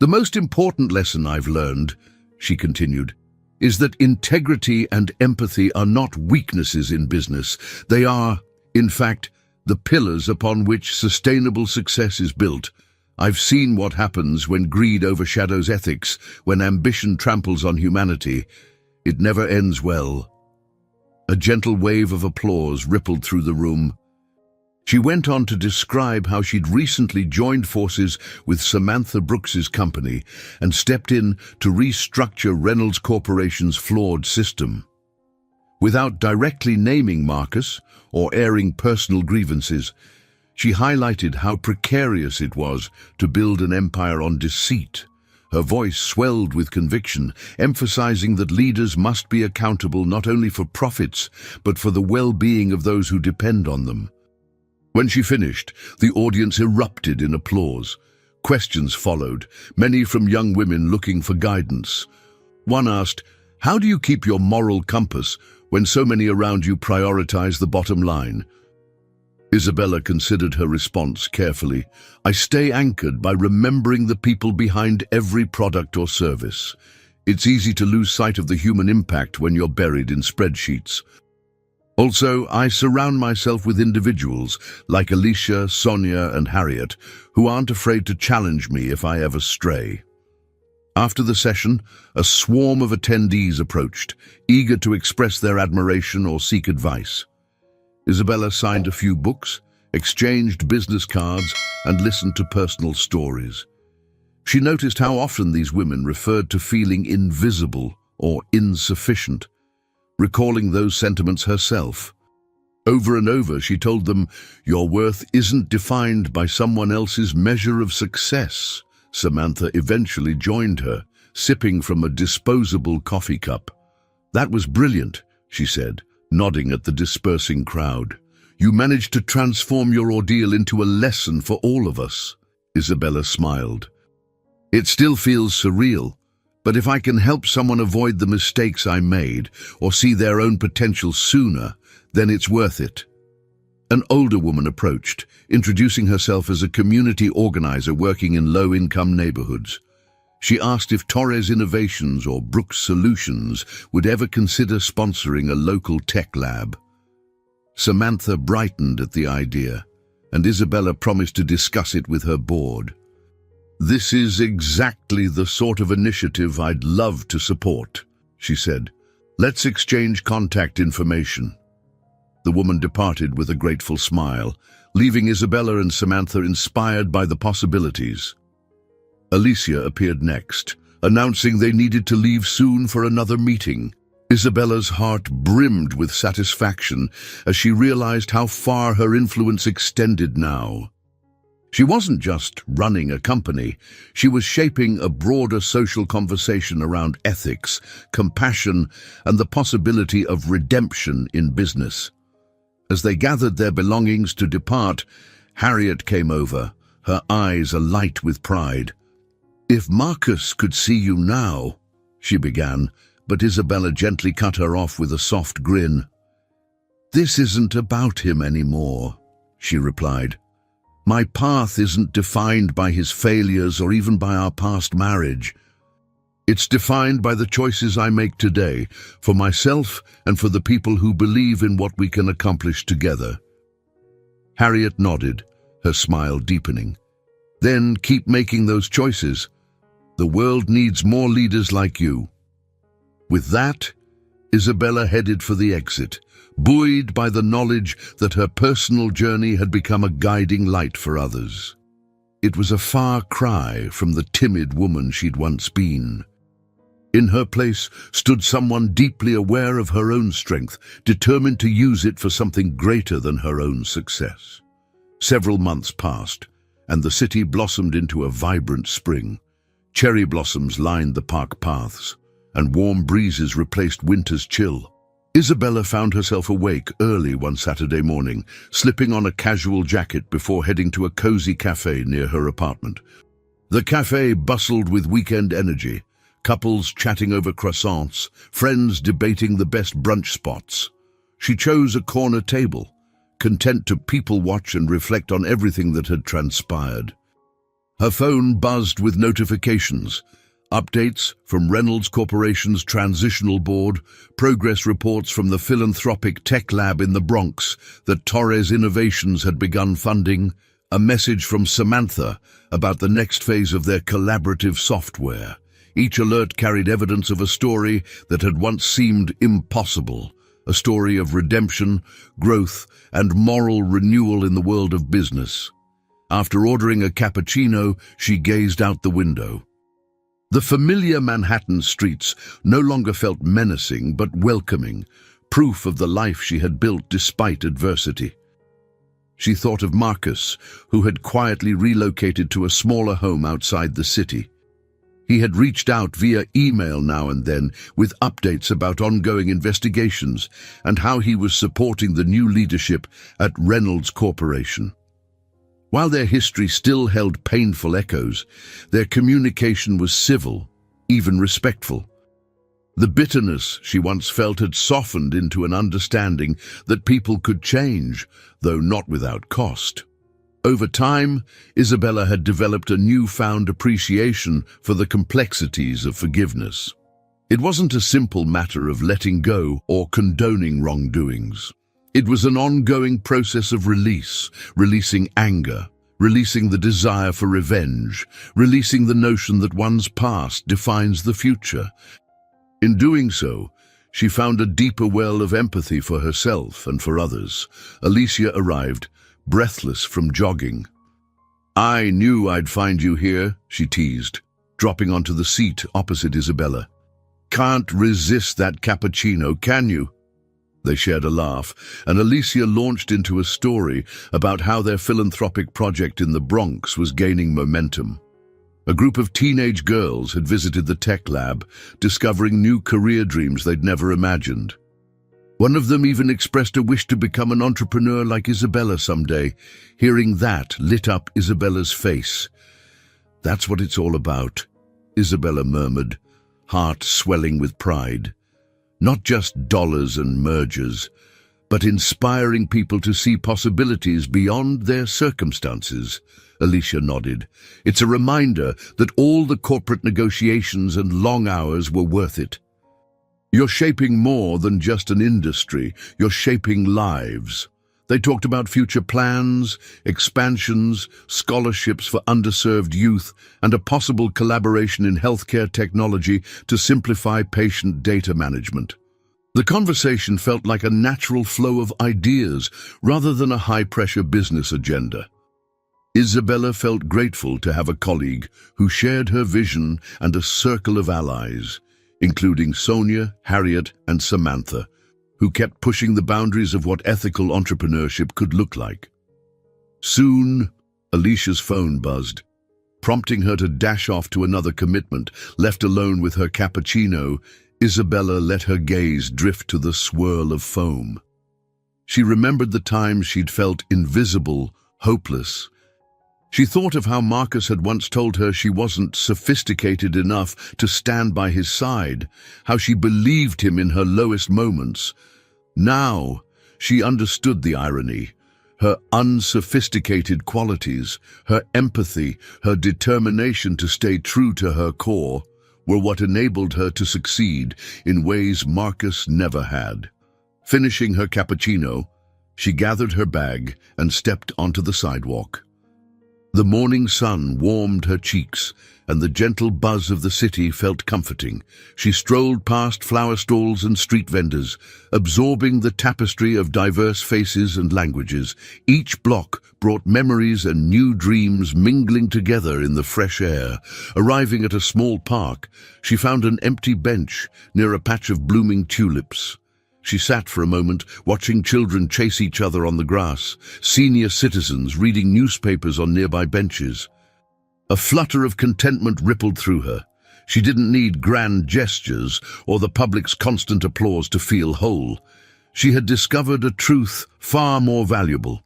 "The most important lesson I've learned," she continued, "is that integrity and empathy are not weaknesses in business. They are, in fact, the pillars upon which sustainable success is built. I've seen what happens when greed overshadows ethics, when ambition tramples on humanity. It never ends well." A gentle wave of applause rippled through the room. She went on to describe how she'd recently joined forces with Samantha Brooks's company and stepped in to restructure Reynolds Corporation's flawed system. Without directly naming Marcus or airing personal grievances, she highlighted how precarious it was to build an empire on deceit. Her voice swelled with conviction, emphasizing that leaders must be accountable not only for profits, but for the well-being of those who depend on them. When she finished, the audience erupted in applause. Questions followed, many from young women looking for guidance. One asked, "How do you keep your moral compass when so many around you prioritize the bottom line?" Isabella considered her response carefully. "I stay anchored by remembering the people behind every product or service. It's easy to lose sight of the human impact when you're buried in spreadsheets. Also, I surround myself with individuals like Alicia, Sonia, and Harriet, who aren't afraid to challenge me if I ever stray." After the session, a swarm of attendees approached, eager to express their admiration or seek advice. Isabella signed a few books, exchanged business cards, and listened to personal stories. She noticed how often these women referred to feeling invisible or insufficient, recalling those sentiments herself. Over and over, she told them, "Your worth isn't defined by someone else's measure of success." Samantha eventually joined her, sipping from a disposable coffee cup. "That was brilliant," she said, nodding at the dispersing crowd. "You managed to transform your ordeal into a lesson for all of us." Isabella smiled. "It still feels surreal, but if I can help someone avoid the mistakes I made or see their own potential sooner, then it's worth it." An older woman approached, introducing herself as a community organizer working in low-income neighborhoods. She asked if Torres Innovations or Brooks Solutions would ever consider sponsoring a local tech lab. Samantha brightened at the idea, and Isabella promised to discuss it with her board. "This is exactly the sort of initiative I'd love to support," she said. "Let's exchange contact information." The woman departed with a grateful smile, leaving Isabella and Samantha inspired by the possibilities. Alicia appeared next, announcing they needed to leave soon for another meeting. Isabella's heart brimmed with satisfaction as she realized how far her influence extended now. She wasn't just running a company, she was shaping a broader social conversation around ethics, compassion, and the possibility of redemption in business. As they gathered their belongings to depart, Harriet came over, her eyes alight with pride. "If Marcus could see you now," she began, but Isabella gently cut her off with a soft grin. "This isn't about him anymore," she replied. "My path isn't defined by his failures or even by our past marriage. It's defined by the choices I make today, for myself and for the people who believe in what we can accomplish together." Harriet nodded, her smile deepening. "Then keep making those choices. The world needs more leaders like you." With that, Isabella headed for the exit, buoyed by the knowledge that her personal journey had become a guiding light for others. It was a far cry from the timid woman she'd once been. In her place stood someone deeply aware of her own strength, determined to use it for something greater than her own success. Several months passed, and the city blossomed into a vibrant spring. Cherry blossoms lined the park paths, and warm breezes replaced winter's chill. Isabella found herself awake early one Saturday morning, slipping on a casual jacket before heading to a cozy cafe near her apartment. The cafe bustled with weekend energy, couples chatting over croissants, friends debating the best brunch spots. She chose a corner table, content to people-watch and reflect on everything that had transpired. Her phone buzzed with notifications, updates from Reynolds Corporation's transitional board, progress reports from the philanthropic tech lab in the Bronx that Torres Innovations had begun funding, a message from Samantha about the next phase of their collaborative software. Each alert carried evidence of a story that had once seemed impossible, a story of redemption, growth, and moral renewal in the world of business. After ordering a cappuccino, she gazed out the window. The familiar Manhattan streets no longer felt menacing but welcoming, proof of the life she had built despite adversity. She thought of Marcus, who had quietly relocated to a smaller home outside the city. He had reached out via email now and then with updates about ongoing investigations and how he was supporting the new leadership at Reynolds Corporation. While their history still held painful echoes, their communication was civil, even respectful. The bitterness she once felt had softened into an understanding that people could change, though not without cost. Over time, Isabella had developed a newfound appreciation for the complexities of forgiveness. It wasn't a simple matter of letting go or condoning wrongdoings. It was an ongoing process of releasing anger, releasing the desire for revenge, releasing the notion that one's past defines the future. In doing so, she found a deeper well of empathy for herself and for others. Alicia arrived, breathless from jogging. "I knew I'd find you here," she teased, dropping onto the seat opposite Isabella. "Can't resist that cappuccino, can you?" They shared a laugh, and Alicia launched into a story about how their philanthropic project in the Bronx was gaining momentum. A group of teenage girls had visited the tech lab, discovering new career dreams they'd never imagined. One of them even expressed a wish to become an entrepreneur like Isabella someday. Hearing that lit up Isabella's face. "That's what it's all about," Isabella murmured, heart swelling with pride. "Not just dollars and mergers, but inspiring people to see possibilities beyond their circumstances." Alicia nodded. "It's a reminder that all the corporate negotiations and long hours were worth it. You're shaping more than just an industry, you're shaping lives." They talked about future plans, expansions, scholarships for underserved youth, and a possible collaboration in healthcare technology to simplify patient data management. The conversation felt like a natural flow of ideas rather than a high-pressure business agenda. Isabella felt grateful to have a colleague who shared her vision and a circle of allies, including Sonia, Harriet, and Samantha, who kept pushing the boundaries of what ethical entrepreneurship could look like. Soon, Alicia's phone buzzed, prompting her to dash off to another commitment. Left alone with her cappuccino, Isabella let her gaze drift to the swirl of foam. She remembered the times she'd felt invisible, hopeless. She thought of how Marcus had once told her she wasn't sophisticated enough to stand by his side, how she believed him in her lowest moments. Now, she understood the irony. Her unsophisticated qualities, her empathy, her determination to stay true to her core, were what enabled her to succeed in ways Marcus never had. Finishing her cappuccino, she gathered her bag and stepped onto the sidewalk. The morning sun warmed her cheeks, and the gentle buzz of the city felt comforting. She strolled past flower stalls and street vendors, absorbing the tapestry of diverse faces and languages. Each block brought memories and new dreams mingling together in the fresh air. Arriving at a small park, she found an empty bench near a patch of blooming tulips. She sat for a moment, watching children chase each other on the grass, senior citizens reading newspapers on nearby benches. A flutter of contentment rippled through her. She didn't need grand gestures or the public's constant applause to feel whole. She had discovered a truth far more valuable.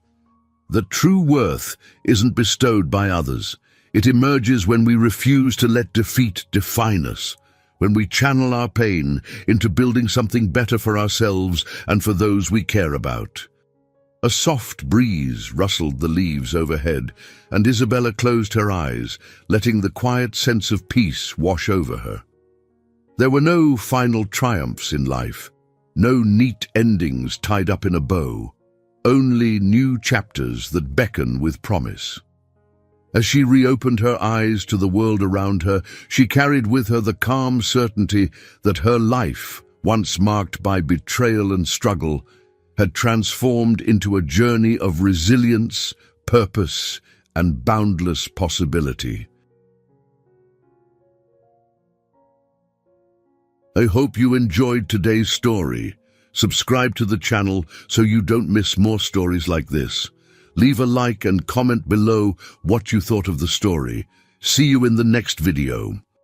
That true worth isn't bestowed by others. It emerges when we refuse to let defeat define us. when we channel our pain into building something better for ourselves and for those we care about. A soft breeze rustled the leaves overhead, and Isabella closed her eyes, letting the quiet sense of peace wash over her. There were no final triumphs in life, no neat endings tied up in a bow, only new chapters that beckon with promise. As she reopened her eyes to the world around her, she carried with her the calm certainty that her life, once marked by betrayal and struggle, had transformed into a journey of resilience, purpose, and boundless possibility. I hope you enjoyed today's story. Subscribe to the channel so you don't miss more stories like this. Leave a like and comment below what you thought of the story. See you in the next video.